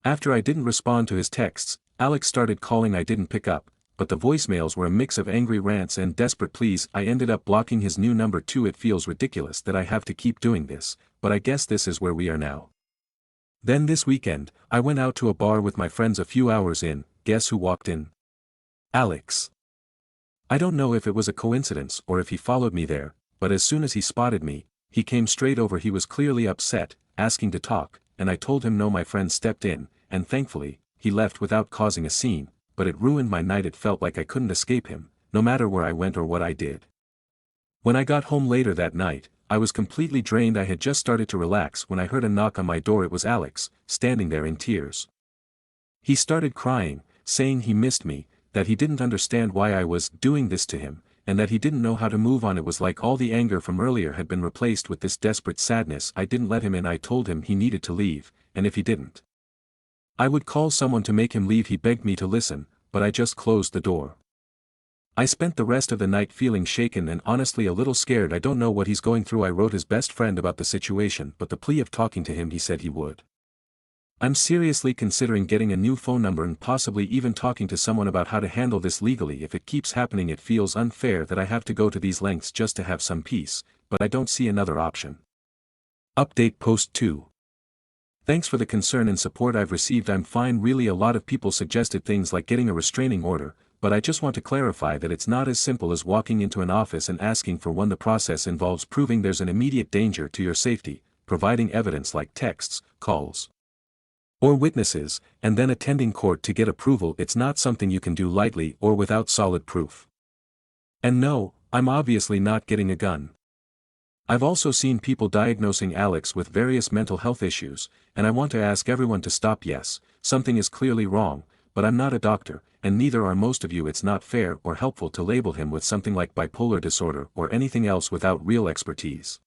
After I didn't respond to his texts, Alex started calling. I didn't pick up, but the voicemails were a mix of angry rants and desperate pleas. I ended up blocking his new number too. It feels ridiculous that I have to keep doing this, but I guess this is where we are now. Then this weekend, I went out to a bar with my friends. A few hours in, guess who walked in? Alex. I don't know if it was a coincidence or if he followed me there, but as soon as he spotted me, he came straight over. He was clearly upset, asking to talk, and I told him no. My friend stepped in, and thankfully, he left without causing a scene, but it ruined my night. It felt like I couldn't escape him, no matter where I went or what I did. When I got home later that night, I was completely drained. I had just started to relax when I heard a knock on my door. It was Alex, standing there in tears. He started crying, saying he missed me, that he didn't understand why I was doing this to him, and that he didn't know how to move on. It was like all the anger from earlier had been replaced with this desperate sadness. I didn't let him in. I told him he needed to leave, and if he didn't, I would call someone to make him leave. He begged me to listen, but I just closed the door. I spent the rest of the night feeling shaken and honestly a little scared. I don't know what he's going through. I wrote his best friend about the situation, but the plea of talking to him, he said he would. I'm seriously considering getting a new phone number and possibly even talking to someone about how to handle this legally. If it keeps happening, it feels unfair that I have to go to these lengths just to have some peace, but I don't see another option. Update post 2. Thanks for the concern and support I've received. I'm fine. Really, a lot of people suggested things like getting a restraining order, but I just want to clarify that it's not as simple as walking into an office and asking for one. The process involves proving there's an immediate danger to your safety, providing evidence like texts, calls, or witnesses, and then attending court to get approval. It's not something you can do lightly or without solid proof. And no, I'm obviously not getting a gun. I've also seen people diagnosing Alex with various mental health issues, and I want to ask everyone to stop. Yes, something is clearly wrong, but I'm not a doctor, and neither are most of you. It's not fair or helpful to label him with something like bipolar disorder or anything else without real expertise.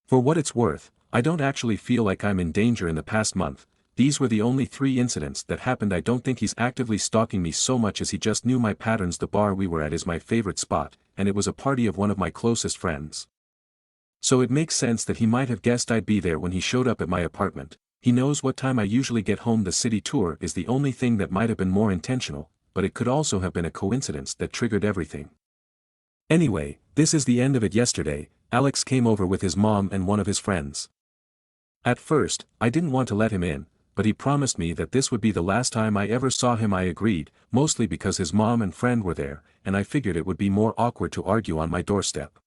For what it's worth, I don't actually feel like I'm in danger. In the past month, these were the only 3 incidents that happened. I don't think he's actively stalking me so much as he just knew my patterns. The bar we were at is my favorite spot, and it was a party of one of my closest friends. So it makes sense that he might have guessed I'd be there when he showed up at my apartment. He knows what time I usually get home. The city tour is the only thing that might have been more intentional, but it could also have been a coincidence that triggered everything. Anyway, this is the end of it. Yesterday, Alex came over with his mom and one of his friends. At first, I didn't want to let him in, but he promised me that this would be the last time I ever saw him. I agreed, mostly because his mom and friend were there, and I figured it would be more awkward to argue on my doorstep.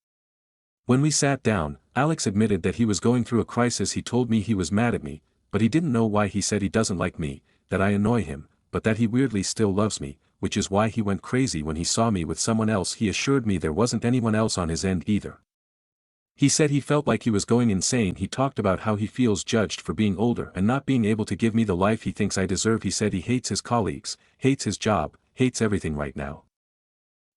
When we sat down, Alex admitted that he was going through a crisis. He told me he was mad at me, but he didn't know why. He said he doesn't like me, that I annoy him, but that he weirdly still loves me, which is why he went crazy when he saw me with someone else. He assured me there wasn't anyone else on his end either. He said he felt like he was going insane. He talked about how he feels judged for being older and not being able to give me the life he thinks I deserve. He said he hates his colleagues, hates his job, hates everything right now,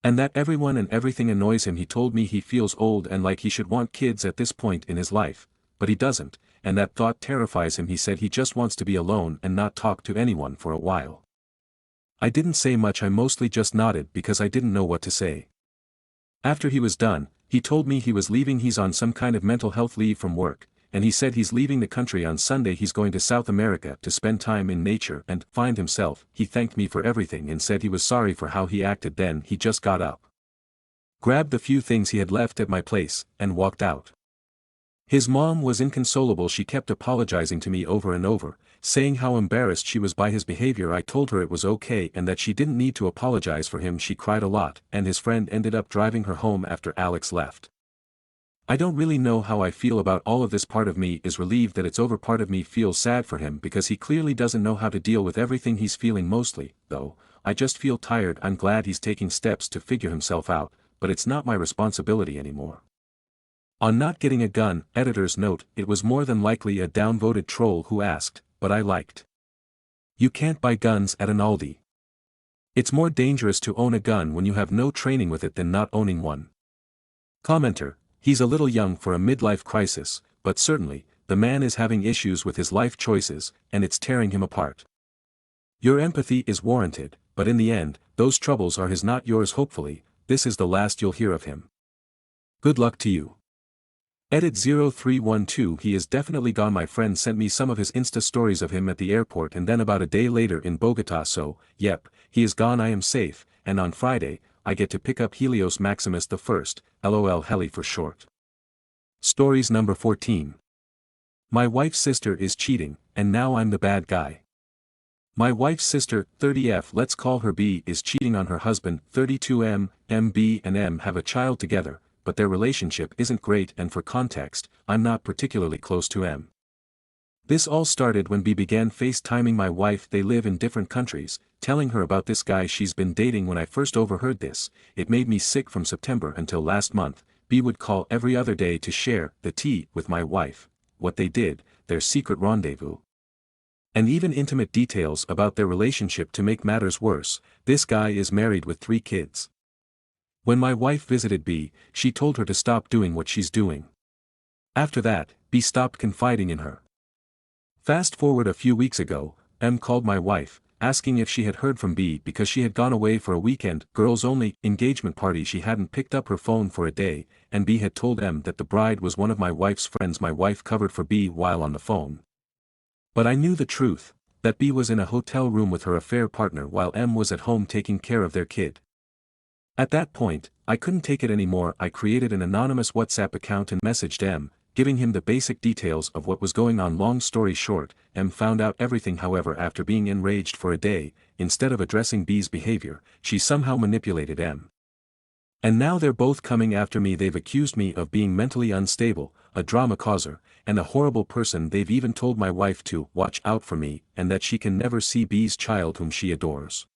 and that everyone and everything annoys him. He told me he feels old and like he should want kids at this point in his life, but he doesn't, and that thought terrifies him. He said he just wants to be alone and not talk to anyone for a while. I didn't say much. I mostly just nodded because I didn't know what to say. After he was done, he told me he was leaving. He's on some kind of mental health leave from work, and he said he's leaving the country on Sunday. He's going to South America to spend time in nature and find himself. He thanked me for everything and said he was sorry for how he acted. Then he just got up, grabbed the few things he had left at my place, and walked out. His mom was inconsolable. She kept apologizing to me over and over, saying how embarrassed she was by his behavior. I told her it was okay and that she didn't need to apologize for him. She cried a lot, and his friend ended up driving her home after Alex left. I don't really know how I feel about all of this. Part of me is relieved that it's over. Part of me feels sad for him because he clearly doesn't know how to deal with everything he's feeling. Mostly, though, I just feel tired. I'm glad he's taking steps to figure himself out, but it's not my responsibility anymore. On not getting a gun, editor's note, it was more than likely a downvoted troll who asked, but I liked. You can't buy guns at an Aldi. It's more dangerous to own a gun when you have no training with it than not owning one. Commenter, he's a little young for a midlife crisis, but certainly, the man is having issues with his life choices, and it's tearing him apart. Your empathy is warranted, but in the end, those troubles are his, not yours. Hopefully, this is the last you'll hear of him. Good luck to you. Edit 0312. He is definitely gone. My friend sent me some of his Insta stories of him at the airport and then about a day later in Bogota. So, yep, he is gone. I am safe, and on Friday, I get to pick up Helios Maximus I, LOL Heli for short. Stories number 14. My wife's sister is cheating, and now I'm the bad guy. My wife's sister, 30F, let's call her B, is cheating on her husband, 32M. B and M have a child together, but their relationship isn't great, and for context, I'm not particularly close to M. This all started when B began FaceTiming my wife. They live in different countries, telling her about this guy she's been dating. When I first overheard this, it made me sick. From September until last month, B would call every other day to share the tea with my wife, what they did, their secret rendezvous, and even intimate details about their relationship. To make matters worse, this guy is married with 3 kids. When my wife visited B, she told her to stop doing what she's doing. After that, B stopped confiding in her. Fast forward a few weeks ago, M called my wife, asking if she had heard from B because she had gone away for a weekend, girls-only, engagement party. She hadn't picked up her phone for a day, and B had told M that the bride was one of my wife's friends. My wife covered for B while on the phone. But I knew the truth, that B was in a hotel room with her affair partner while M was at home taking care of their kid. At that point, I couldn't take it anymore. I created an anonymous WhatsApp account and messaged M, giving him the basic details of what was going on. Long story short, M found out everything. However, after being enraged for a day, instead of addressing B's behavior, she somehow manipulated M. And now they're both coming after me. They've accused me of being mentally unstable, a drama causer, and a horrible person. They've even told my wife to watch out for me, and that she can never see B's child whom she adores.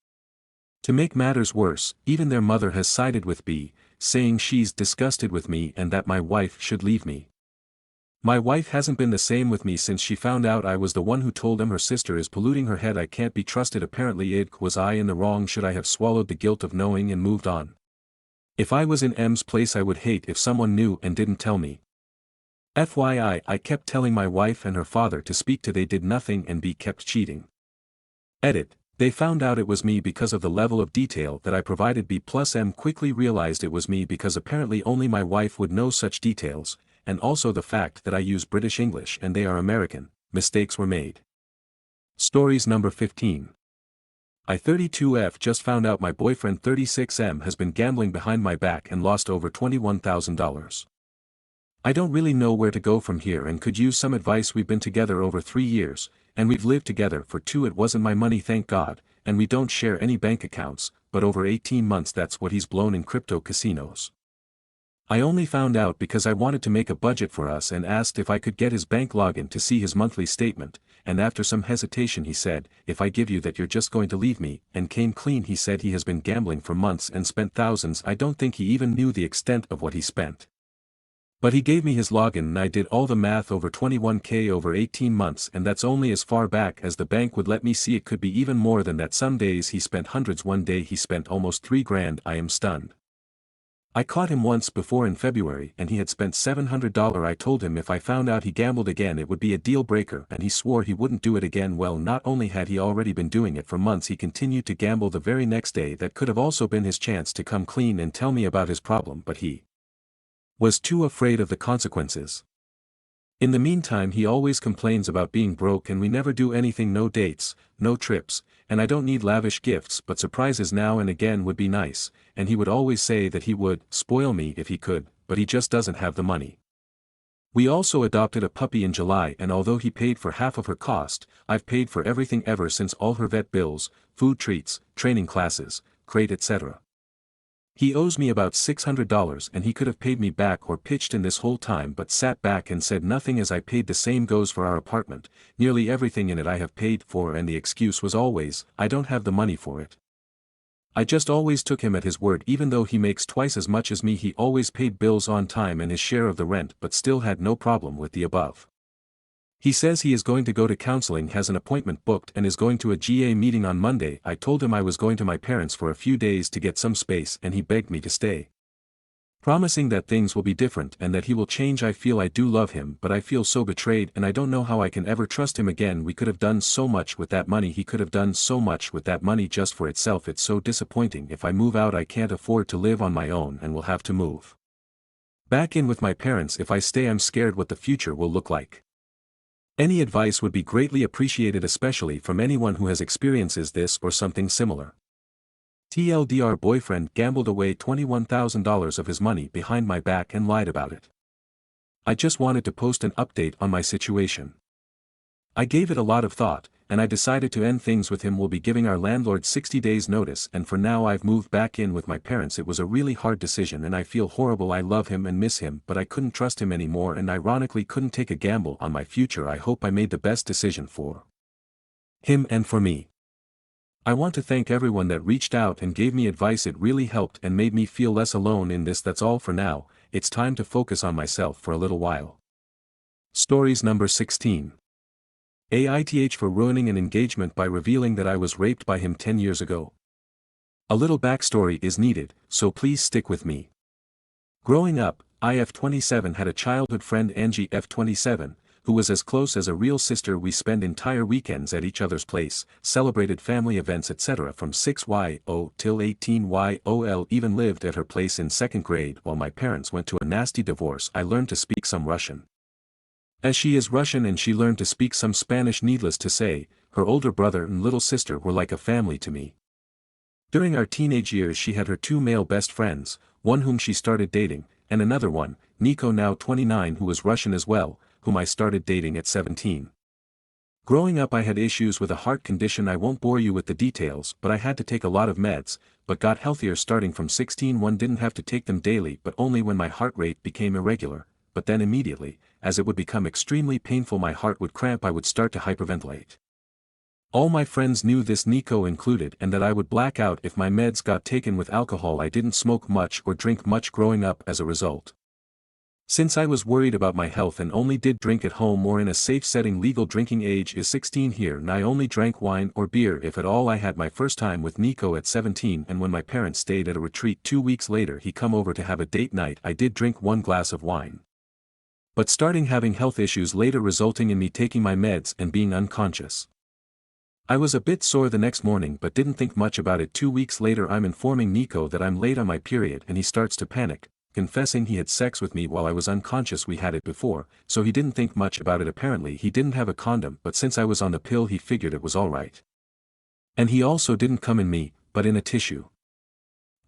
To make matters worse, even their mother has sided with B, saying she's disgusted with me and that my wife should leave me. My wife hasn't been the same with me since she found out I was the one who told them her sister is polluting her head. I can't be trusted. Apparently was I in the wrong? Should I have swallowed the guilt of knowing and moved on? If I was in M's place, I would hate if someone knew and didn't tell me. FYI, I kept telling my wife and her father to speak to. They did nothing, and B kept cheating. Edit. They found out it was me because of the level of detail that I provided. B plus M quickly realized it was me because apparently only my wife would know such details, and also the fact that I use British English and they are American. Mistakes were made. Stories number 15. I 32F just found out my boyfriend 36M has been gambling behind my back and lost over $21,000. I don't really know where to go from here and could use some advice. We've been together over 3 years, and we've lived together for 2. It wasn't my money, thank God, and we don't share any bank accounts, but over 18 months that's what he's blown in crypto casinos. I only found out because I wanted to make a budget for us and asked if I could get his bank login to see his monthly statement, and after some hesitation he said, "If I give you that you're just going to leave me," and came clean. He said he has been gambling for months and spent thousands. I don't think he even knew the extent of what he spent. But he gave me his login and I did all the math. Over 21K over 18 months, and that's only as far back as the bank would let me see. It could be even more than that. Some days he spent hundreds. One day he spent almost 3 grand. I am stunned. I caught him once before in February and he had spent $700. I told him if I found out he gambled again it would be a deal breaker, and he swore he wouldn't do it again. Well, not only had he already been doing it for months, he continued to gamble the very next day. That could have also been his chance to come clean and tell me about his problem, but he was too afraid of the consequences. In the meantime, he always complains about being broke and we never do anything. No dates, no trips, and I don't need lavish gifts, but surprises now and again would be nice, and he would always say that he would spoil me if he could, but he just doesn't have the money. We also adopted a puppy in July, and although he paid for half of her cost, I've paid for everything ever since: all her vet bills, food treats, training classes, crate, etc. He owes me about $600 and he could have paid me back or pitched in this whole time, but sat back and said nothing as I paid. The same goes for our apartment. Nearly everything in it I have paid for, and the excuse was always, I don't have the money for it. I just always took him at his word. Even though he makes twice as much as me, he always paid bills on time and his share of the rent, but still had no problem with the above. He says he is going to go to counseling, has an appointment booked, and is going to a GA meeting on Monday. I told him I was going to my parents for a few days to get some space and he begged me to stay, promising that things will be different and that he will change. I feel I do love him, but I feel so betrayed and I don't know how I can ever trust him again. We could have done so much with that money. He could have done so much with that money just for itself. It's so disappointing. If I move out, I can't afford to live on my own and will have to move back in with my parents. If I stay, I'm scared what the future will look like. Any advice would be greatly appreciated, especially from anyone who has experiences this or something similar. TLDR: boyfriend gambled away $21,000 of his money behind my back and lied about it. I just wanted to post an update on my situation. I gave it a lot of thought, and I decided to end things with him. We'll be giving our landlord 60 days notice, and for now I've moved back in with my parents. It was a really hard decision and I feel horrible. I love him and miss him, but I couldn't trust him anymore and ironically couldn't take a gamble on my future. I hope I made the best decision for him and for me. I want to thank everyone that reached out and gave me advice. It really helped and made me feel less alone in this. That's all for now. It's time to focus on myself for a little while. Stories number 16. Aita for ruining an engagement by revealing that I was raped by him 10 years ago. A little backstory is needed, so please stick with me. Growing up, IF27 had a childhood friend, Angie F27, who was as close as a real sister. We spent entire weekends at each other's place, celebrated family events etc. from 6YO till 18YOL. Even lived at her place in 2nd grade. While my parents went to a nasty divorce, I learned to speak some Russian. As she is Russian and she learned to speak some Spanish. Needless to say, her older brother and little sister were like a family to me. During our teenage years she had her 2 male best friends, one whom she started dating, and another one, Nico now 29, who was Russian as well, whom I started dating at 17. Growing up I had issues with a heart condition. I won't bore you with the details, but I had to take a lot of meds, but got healthier starting from 16. One didn't have to take them daily but only when my heart rate became irregular, but then immediately, as it would become extremely painful, my heart would cramp, I would start to hyperventilate. All my friends knew this, Nico included, and that I would black out if my meds got taken with alcohol. I didn't smoke much or drink much growing up as a result. Since I was worried about my health and only did drink at home or in a safe setting. Legal drinking age is 16 here, and I only drank wine or beer if at all. I had my first time with Nico at 17, and when my parents stayed at a retreat 2 weeks later he come over to have a date night. I did drink 1 glass of wine. But starting having health issues later, resulting in me taking my meds and being unconscious. I was a bit sore the next morning but didn't think much about it. 2 weeks later I'm informing Nico that I'm late on my period and he starts to panic, confessing he had sex with me while I was unconscious. We had it before, so he didn't think much about it. Apparently he didn't have a condom, but since I was on the pill he figured it was alright. And he also didn't come in me, but in a tissue.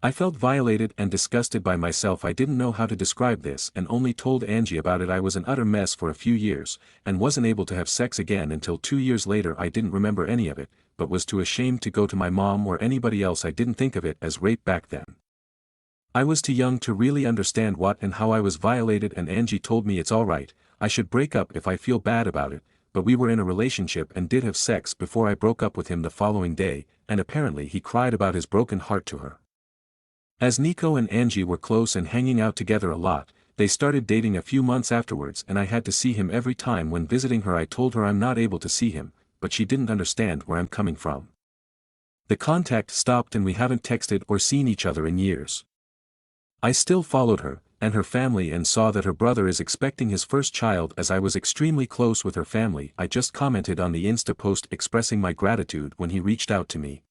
I felt violated and disgusted by myself. I didn't know how to describe this and only told Angie about it. I was an utter mess for a few years, and wasn't able to have sex again until 2 years later. I didn't remember any of it, but was too ashamed to go to my mom or anybody else. I didn't think of it as rape back then. I was too young to really understand what and how I was violated, and Angie told me it's alright, I should break up if I feel bad about it, but we were in a relationship and did have sex before I broke up with him the following day, and apparently he cried about his broken heart to her. As Nico and Angie were close and hanging out together a lot, they started dating a few months afterwards, and I had to see him every time when visiting her. I told her I'm not able to see him, but she didn't understand where I'm coming from. The contact stopped and we haven't texted or seen each other in years. I still followed her, and her family, and saw that her brother is expecting his first child. As I was extremely close with her family, I just commented on the Insta post expressing my gratitude when he reached out to me.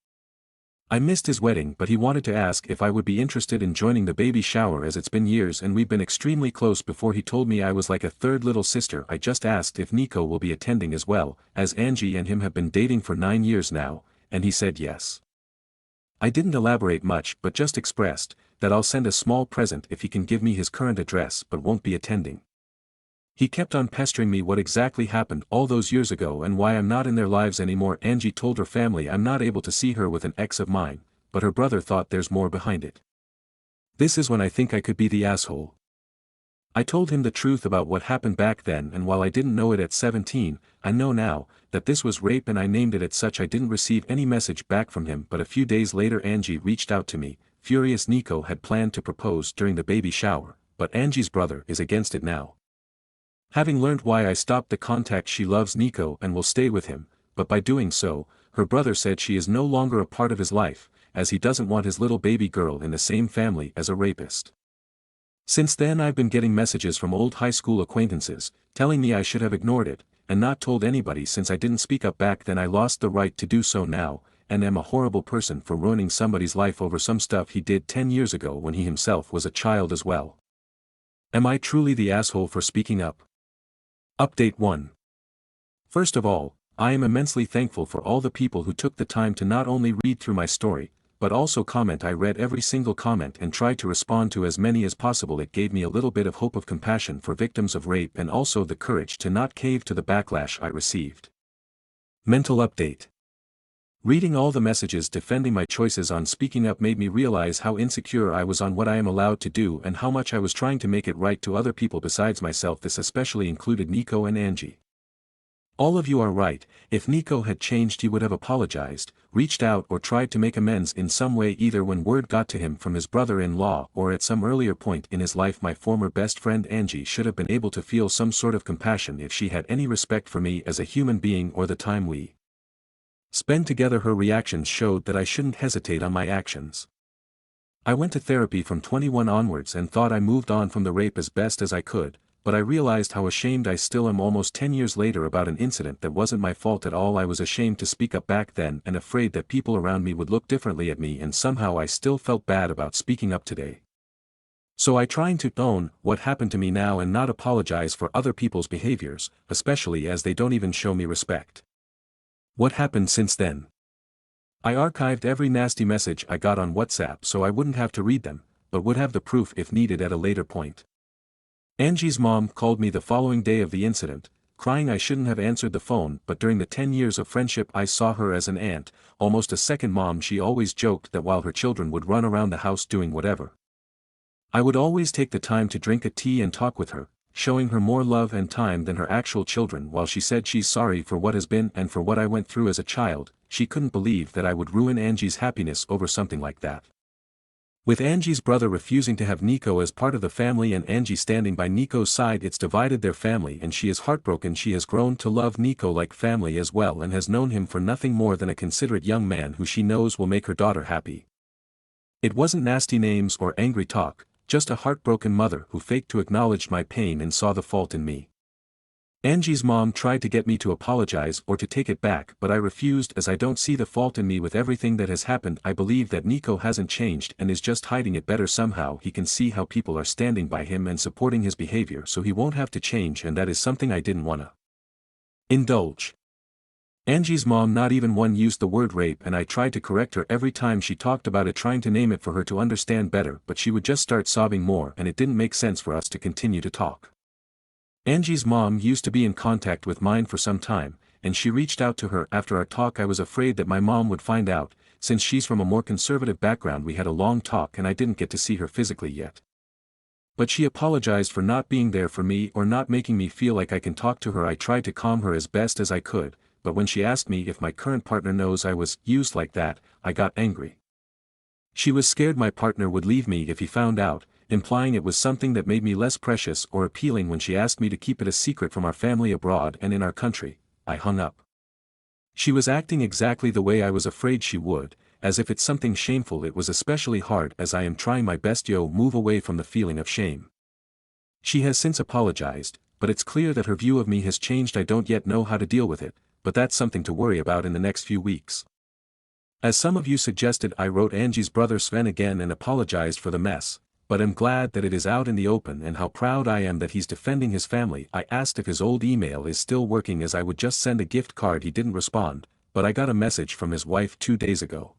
I missed his wedding, but he wanted to ask if I would be interested in joining the baby shower, as it's been years and we've been extremely close. Before he told me I was like a third little sister. I just asked if Nico will be attending as well, as Angie and him have been dating for 9 years now, and he said yes. I didn't elaborate much but just expressed that I'll send a small present if he can give me his current address, but won't be attending. He kept on pestering me what exactly happened all those years ago and why I'm not in their lives anymore. Angie told her family I'm not able to see her with an ex of mine, but her brother thought there's more behind it. This is when I think I could be the asshole. I told him the truth about what happened back then, and while I didn't know it at 17, I know now that this was rape, and I named it as such. I didn't receive any message back from him, but a few days later Angie reached out to me, furious. Nico had planned to propose during the baby shower, but Angie's brother is against it now. Having learned why I stopped the contact, she loves Nico and will stay with him, but by doing so, her brother said she is no longer a part of his life, as he doesn't want his little baby girl in the same family as a rapist. Since then I've been getting messages from old high school acquaintances, telling me I should have ignored it, and not told anybody since I didn't speak up back then. I lost the right to do so now, and am a horrible person for ruining somebody's life over some stuff he did 10 years ago when he himself was a child as well. Am I truly the asshole for speaking up? Update 1. First of all, I am immensely thankful for all the people who took the time to not only read through my story, but also comment. I read every single comment and tried to respond to as many as possible. It gave me a little bit of hope of compassion for victims of rape and also the courage to not cave to the backlash I received. Mental update. Reading all the messages defending my choices on speaking up made me realize how insecure I was on what I am allowed to do and how much I was trying to make it right to other people besides myself. This especially included Nico and Angie. All of you are right. If Nico had changed, he would have apologized, reached out or tried to make amends in some way, either when word got to him from his brother-in-law or at some earlier point in his life. My former best friend Angie should have been able to feel some sort of compassion if she had any respect for me as a human being or the time we spend together. Her reactions showed that I shouldn't hesitate on my actions. I went to therapy from 21 onwards and thought I moved on from the rape as best as I could, but I realized how ashamed I still am almost 10 years later about an incident that wasn't my fault at all. I was ashamed to speak up back then and afraid that people around me would look differently at me, and somehow I still felt bad about speaking up today. So I trying to own what happened to me now and not apologize for other people's behaviors, especially as they don't even show me respect. What happened since then? I archived every nasty message I got on WhatsApp so I wouldn't have to read them, but would have the proof if needed at a later point. Angie's mom called me the following day of the incident, crying I shouldn't have answered the phone, but during the 10 years of friendship I saw her as an aunt, almost a second mom. She always joked that while her children would run around the house doing whatever, I would always take the time to drink a tea and talk with her, showing her more love and time than her actual children. While she said she's sorry for what has been and for what I went through as a child, she couldn't believe that I would ruin Angie's happiness over something like that. With Angie's brother refusing to have Nico as part of the family and Angie standing by Nico's side, it's divided their family and she is heartbroken. She has grown to love Nico like family as well and has known him for nothing more than a considerate young man who she knows will make her daughter happy. It wasn't nasty names or angry talk, just a heartbroken mother who faked to acknowledge my pain and saw the fault in me. Angie's mom tried to get me to apologize or to take it back, but I refused as I don't see the fault in me with everything that has happened. I believe that Nico hasn't changed and is just hiding it better somehow. He can see how people are standing by him and supporting his behavior, so he won't have to change, and that is something I didn't wanna indulge. Angie's mom not even one used the word rape, and I tried to correct her every time she talked about it, trying to name it for her to understand better, but she would just start sobbing more and it didn't make sense for us to continue to talk. Angie's mom used to be in contact with mine for some time, and she reached out to her after our talk. I was afraid that my mom would find out, since she's from a more conservative background. We had a long talk and I didn't get to see her physically yet. But she apologized for not being there for me or not making me feel like I can talk to her. I tried to calm her as best as I could, but when she asked me if my current partner knows I was used like that, I got angry. She was scared my partner would leave me if he found out, implying it was something that made me less precious or appealing. When she asked me to keep it a secret from our family abroad and in our country, I hung up. She was acting exactly the way I was afraid she would, as if it's something shameful. It was especially hard as I am trying my best to move away from the feeling of shame. She has since apologized, but it's clear that her view of me has changed. I don't yet know how to deal with it, but that's something to worry about in the next few weeks. As some of you suggested, I wrote Angie's brother Sven again and apologized for the mess, but I'm glad that it is out in the open and how proud I am that he's defending his family. I asked if his old email is still working, as I would just send a gift card. He didn't respond, but I got a message from his wife 2 days ago.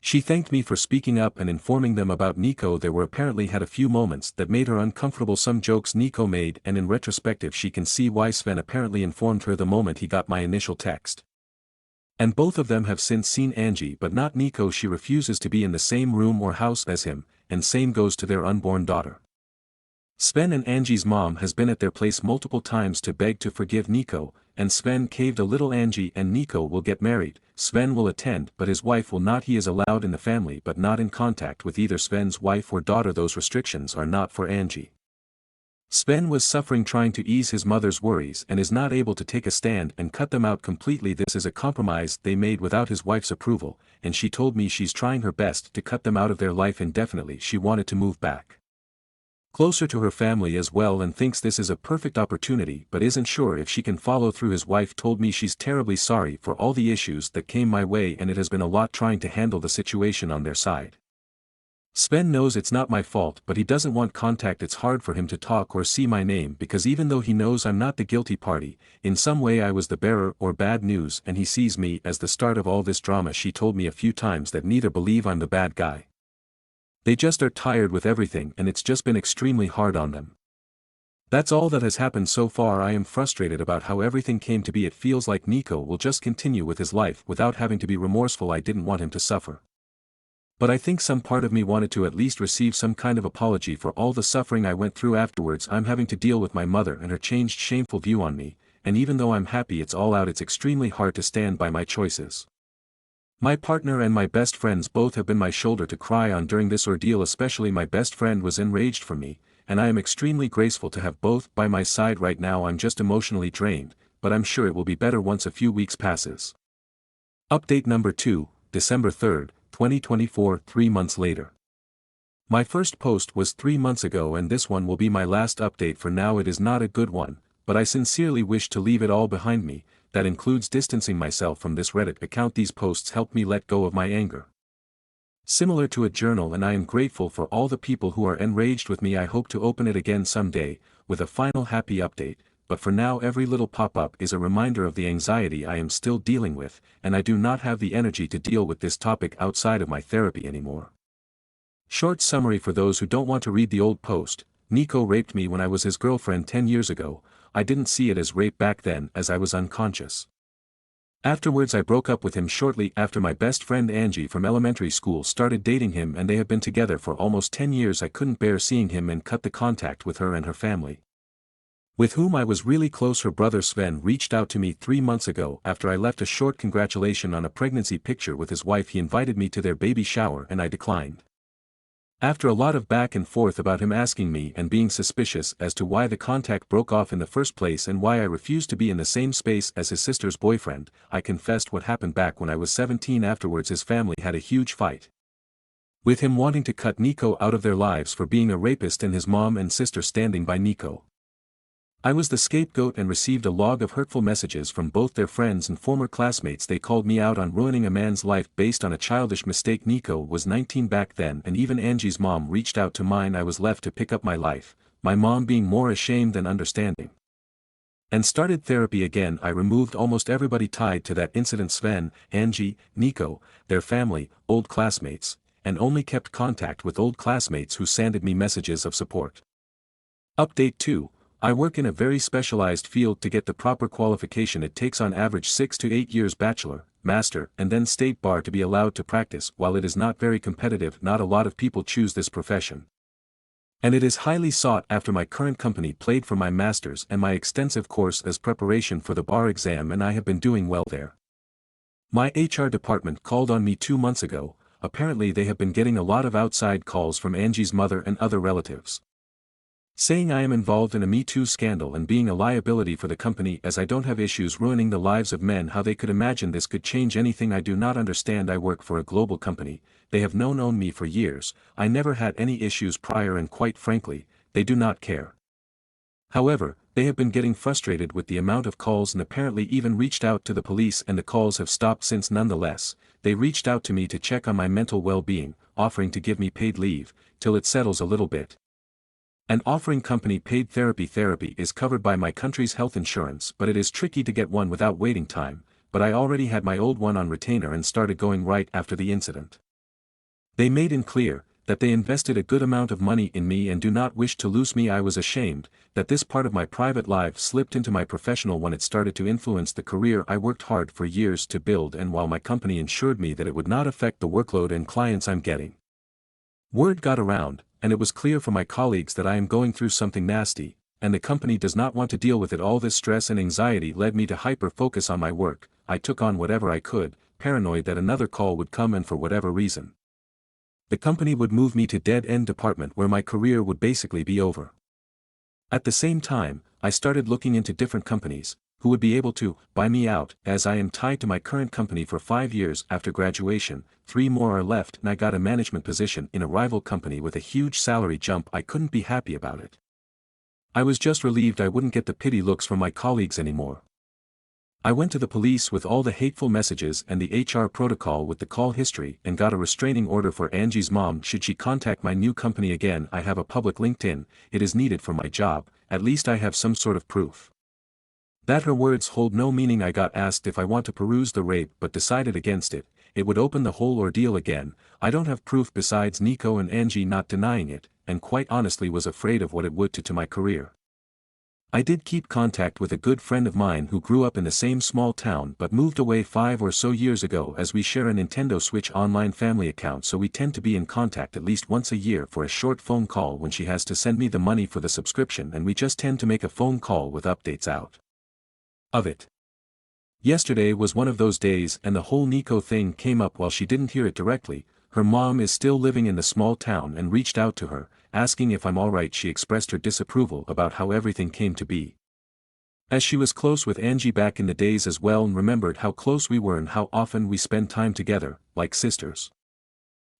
She thanked me for speaking up and informing them about Nico. There were apparently had a few moments that made her uncomfortable, some jokes Nico made, and in retrospective she can see why. Sven apparently informed her the moment he got my initial text. And both of them have since seen Angie but not Nico. She refuses to be in the same room or house as him, and same goes to their unborn daughter. Sven and Angie's mom has been at their place multiple times to beg to forgive Nico, and Sven caved a little. Angie and Nico will get married. Sven will attend but his wife will not. He is allowed in the family but not in contact with either Sven's wife or daughter. Those restrictions are not for Angie. Sven was suffering trying to ease his mother's worries and is not able to take a stand and cut them out completely. This is a compromise they made without his wife's approval, and she told me she's trying her best to cut them out of their life indefinitely. She wanted to move back closer to her family as well and thinks this is a perfect opportunity but isn't sure if she can follow through. His wife told me she's terribly sorry for all the issues that came my way and it has been a lot trying to handle the situation on their side. Sven knows it's not my fault but he doesn't want contact. It's hard for him to talk or see my name because even though he knows I'm not the guilty party, in some way I was the bearer or bad news and he sees me as the start of all this drama. She told me a few times that neither believe I'm the bad guy. They just are tired with everything and it's just been extremely hard on them. That's all that has happened so far. I am frustrated about how everything came to be. It feels like Nico will just continue with his life without having to be remorseful. I didn't want him to suffer. But I think some part of me wanted to at least receive some kind of apology for all the suffering I went through afterwards. I'm having to deal with my mother and her changed shameful view on me, and even though I'm happy it's all out, it's extremely hard to stand by my choices. My partner and my best friends both have been my shoulder to cry on during this ordeal. Especially my best friend was enraged for me, and I am extremely grateful to have both by my side right now. I'm just emotionally drained, but I'm sure it will be better once a few weeks passes. Update number 2, December 3rd, 2024. 3 months later. My first post was 3 months ago and this one will be my last update for now. It is not a good one, but I sincerely wish to leave it all behind me. That includes distancing myself from this Reddit account. These posts helped me let go of my anger. Similar to a journal, and I am grateful for all the people who are enraged with me. I hope to open it again someday, with a final happy update, but for now every little pop-up is a reminder of the anxiety I am still dealing with, and I do not have the energy to deal with this topic outside of my therapy anymore. Short summary for those who don't want to read the old post: Nico raped me when I was his girlfriend 10 years ago. I didn't see it as rape back then as I was unconscious. Afterwards I broke up with him shortly after. My best friend Angie from elementary school started dating him and they have been together for almost 10 years. I couldn't bear seeing him and cut the contact with her and her family, with whom I was really close. Her brother Sven reached out to me 3 months ago after I left a short congratulation on a pregnancy picture with his wife. He invited me to their baby shower and I declined. After a lot of back and forth about him asking me and being suspicious as to why the contact broke off in the first place and why I refused to be in the same space as his sister's boyfriend, I confessed what happened back when I was 17. Afterwards his family had a huge fight, with him wanting to cut Nico out of their lives for being a rapist and his mom and sister standing by Nico. I was the scapegoat and received a log of hurtful messages from both their friends and former classmates. They called me out on ruining a man's life based on a childish mistake. Nico was 19 back then, and even Angie's mom reached out to mine. I was left to pick up my life, my mom being more ashamed than understanding, and started therapy again. I removed almost everybody tied to that incident: Sven, Angie, Nico, their family, old classmates, and only kept contact with old classmates who sended me messages of support. Update 2. I work in a very specialized field. To get the proper qualification it takes on average 6 to 8 years, bachelor, master, and then state bar to be allowed to practice. While it is not very competitive, not a lot of people choose this profession, and it is highly sought after. My current company paid for my master's and my extensive course as preparation for the bar exam, and I have been doing well there. My HR department called on me 2 months ago. Apparently they have been getting a lot of outside calls from Angie's mother and other relatives, saying I am involved in a Me Too scandal and being a liability for the company as I don't have issues ruining the lives of men. How they could imagine this could change anything I do not understand. I work for a global company. They have known me for years. I never had any issues prior, and quite frankly, they do not care. However, they have been getting frustrated with the amount of calls and apparently even reached out to the police, and the calls have stopped since. Nonetheless, they reached out to me to check on my mental well-being, offering to give me paid leave till it settles a little bit, and offering company paid therapy. Therapy is covered by my country's health insurance, but it is tricky to get one without waiting time. But I already had my old one on retainer and started going right after the incident. They made it clear that they invested a good amount of money in me and do not wish to lose me. I was ashamed that this part of my private life slipped into my professional one. It started to influence the career I worked hard for years to build, and while my company ensured me that it would not affect the workload and clients I'm getting, word got around, and it was clear for my colleagues that I am going through something nasty, and the company does not want to deal with it. All this stress and anxiety led me to hyper-focus on my work. I took on whatever I could, paranoid that another call would come and for whatever reason, the company would move me to dead-end department where my career would basically be over. At the same time, I started looking into different companies who would be able to buy me out, as I am tied to my current company for 5 years after graduation. 3 more are left and I got a management position in a rival company with a huge salary jump. I couldn't be happy about it. I was just relieved I wouldn't get the pity looks from my colleagues anymore. I went to the police with all the hateful messages and the HR protocol with the call history and got a restraining order for Angie's mom should she contact my new company again. I have a public LinkedIn. It is needed for my job. At least I have some sort of proof that her words hold no meaning. I got asked if I want to peruse the rape but decided against it. It would open the whole ordeal again. I don't have proof besides Nico and Angie not denying it, and quite honestly was afraid of what it would do to my career. I did keep contact with a good friend of mine who grew up in the same small town but moved away 5 or so years ago, as we share a Nintendo Switch online family account, so we tend to be in contact at least once a year for a short phone call when she has to send me the money for the subscription, and we just tend to make a phone call with updates out of it. Yesterday was one of those days, and the whole Nico thing came up while she didn't hear it directly. Her mom is still living in the small town and reached out to her, asking if I'm alright. She expressed her disapproval about how everything came to be, as she was close with Angie back in the days as well, and remembered how close we were and how often we spend time together, like sisters.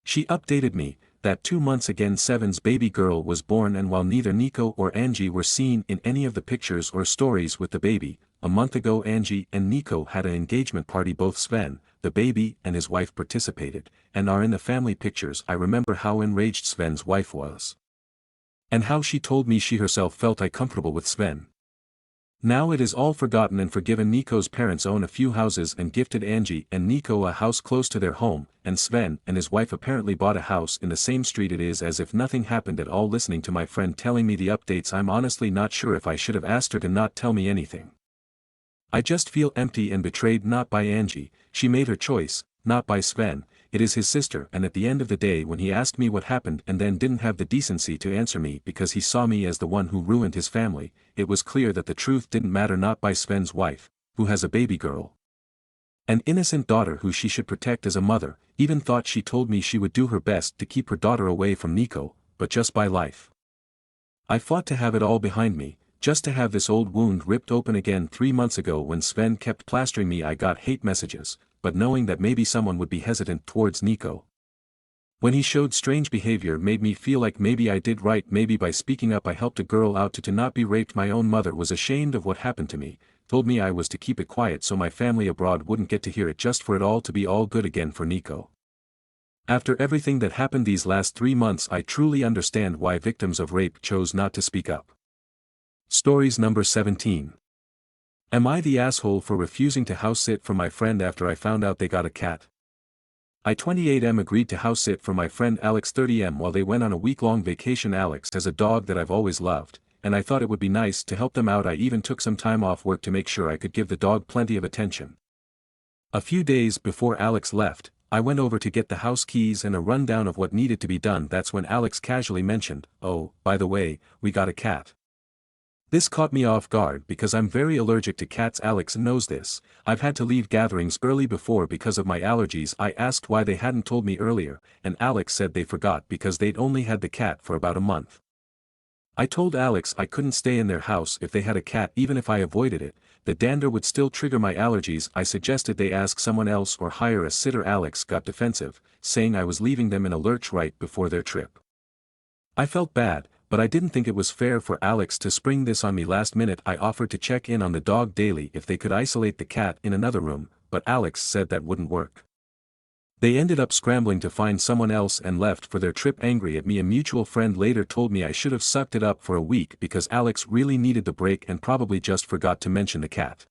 She updated me that 2 months again Seven's baby girl was born, and while neither Nico or Angie were seen in any of the pictures or stories with the baby, a month ago Angie and Nico had an engagement party. Both Sven, the baby, and his wife participated, and are in the family pictures. I remember how enraged Sven's wife was, and how she told me she herself felt uncomfortable with Sven. Now it is all forgotten and forgiven. Nico's parents own a few houses and gifted Angie and Nico a house close to their home, and Sven and his wife apparently bought a house in the same street. It is as if nothing happened at all. Listening to my friend telling me the updates, I'm honestly not sure if I should have asked her to not tell me anything. I just feel empty and betrayed, not by Angie. She made her choice, not by Sven. It is his sister, and at the end of the day, when he asked me what happened and then didn't have the decency to answer me because he saw me as the one who ruined his family, it was clear that the truth didn't matter. Not by Sven's wife, who has a baby girl, an innocent daughter who she should protect as a mother, even thought she told me she would do her best to keep her daughter away from Nico, but just by life. I fought to have it all behind me, just to have this old wound ripped open again. 3 months ago when Sven kept plastering me, I got hate messages, but knowing that maybe someone would be hesitant towards Nico when he showed strange behavior made me feel like maybe I did right. Maybe by speaking up I helped a girl out to not be raped. My own mother was ashamed of what happened to me, told me I was to keep it quiet so my family abroad wouldn't get to hear it, just for it all to be all good again for Nico. After everything that happened these last 3 months, I truly understand why victims of rape chose not to speak up. Stories number 17. Am I the asshole for refusing to house sit for my friend after I found out they got a cat? I 28M agreed to house sit for my friend Alex 30M while they went on a week-long vacation. Alex has a dog that I've always loved, and I thought it would be nice to help them out. I even took some time off work to make sure I could give the dog plenty of attention. A few days before Alex left, I went over to get the house keys and a rundown of what needed to be done. That's when Alex casually mentioned, "Oh, by the way, we got a cat." This caught me off guard because I'm very allergic to cats. Alex knows this. I've had to leave gatherings early before because of my allergies. I asked why they hadn't told me earlier, and Alex said they forgot because they'd only had the cat for about a month. I told Alex I couldn't stay in their house if they had a cat. Even if I avoided it, the dander would still trigger my allergies. I suggested they ask someone else or hire a sitter. Alex got defensive, saying I was leaving them in a lurch right before their trip. I felt bad, but I didn't think it was fair for Alex to spring this on me last minute. I offered to check in on the dog daily if they could isolate the cat in another room, but Alex said that wouldn't work. They ended up scrambling to find someone else and left for their trip angry at me. A mutual friend later told me I should have sucked it up for a week because Alex really needed the break and probably just forgot to mention the cat.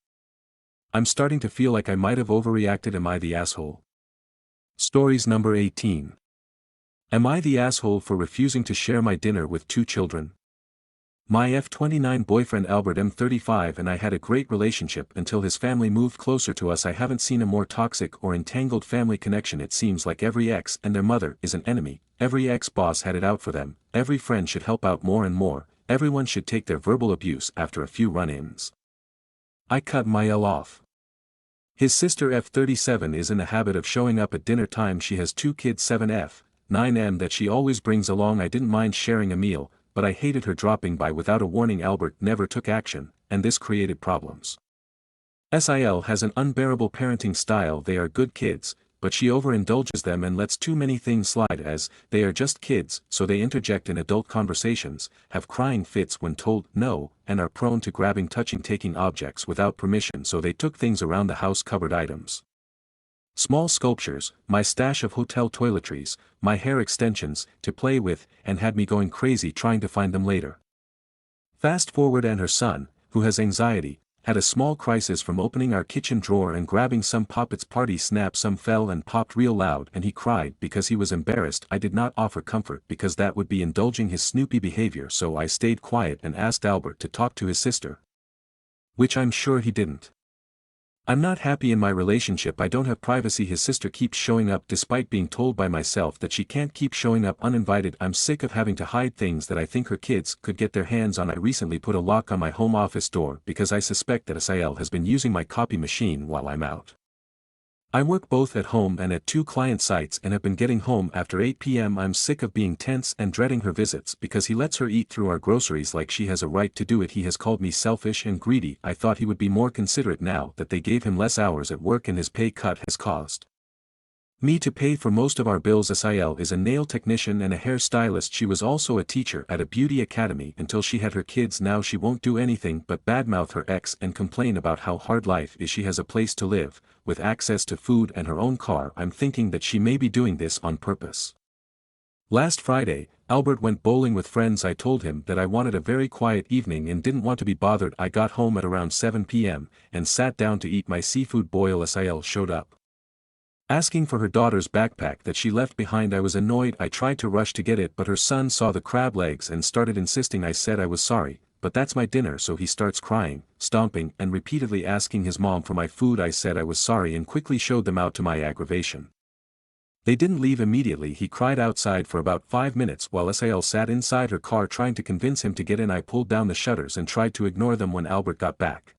I'm starting to feel like I might have overreacted. Am I the asshole? Stories number 18. Am I the asshole for refusing to share my dinner with 2 children? My F29 boyfriend Albert M35 and I had a great relationship until his family moved closer to us. I haven't seen a more toxic or entangled family connection. It seems like every ex and their mother is an enemy, every ex-boss had it out for them, every friend should help out more and more, everyone should take their verbal abuse after a few run-ins. I cut my L off. His sister F37 is in the habit of showing up at dinner time. She has 2 kids 7F, 9M that she always brings along. I didn't mind sharing a meal, but I hated her dropping by without a warning. Albert never took action, and this created problems. SIL has an unbearable parenting style. They are good kids, but she overindulges them and lets too many things slide as they are just kids, so they interject in adult conversations, have crying fits when told no, and are prone to grabbing, touching, taking objects without permission. So they took things around the house, covered items, small sculptures, my stash of hotel toiletries, my hair extensions, to play with, and had me going crazy trying to find them later. Fast forward and her son, who has anxiety, had a small crisis from opening our kitchen drawer and grabbing some Poppets party snap. Some fell and popped real loud and he cried because he was embarrassed. I did not offer comfort because that would be indulging his snoopy behavior, so I stayed quiet and asked Albert to talk to his sister. Which I'm sure he didn't. I'm not happy in my relationship. I don't have privacy. His sister keeps showing up despite being told by myself that she can't keep showing up uninvited. I'm sick of having to hide things that I think her kids could get their hands on. I recently put a lock on my home office door because I suspect that SIL has been using my copy machine while I'm out. I work both at home and at 2 client sites and have been getting home after 8 p.m. I'm sick of being tense and dreading her visits because he lets her eat through our groceries like she has a right to do it. He has called me selfish and greedy. I thought he would be more considerate now that they gave him less hours at work and his pay cut has caused me to pay for most of our bills. SIL is a nail technician and a hair stylist. She was also a teacher at a beauty academy until she had her kids. Now she won't do anything but badmouth her ex and complain about how hard life is. She has a place to live, with access to food and her own car. I'm thinking that she may be doing this on purpose. Last Friday, Albert went bowling with friends. I told him that I wanted a very quiet evening and didn't want to be bothered. I got home at around 7 p.m. and sat down to eat my seafood boil. SIL showed up asking for her daughter's backpack that she left behind. I was annoyed. I tried to rush to get it, but her son saw the crab legs and started insisting. I said I was sorry, but that's my dinner. So he starts crying, stomping, and repeatedly asking his mom for my food. I said I was sorry and quickly showed them out to my aggravation. They didn't leave immediately. He cried outside for about 5 minutes while SIL sat inside her car trying to convince him to get in. I pulled down the shutters and tried to ignore them when Albert got back.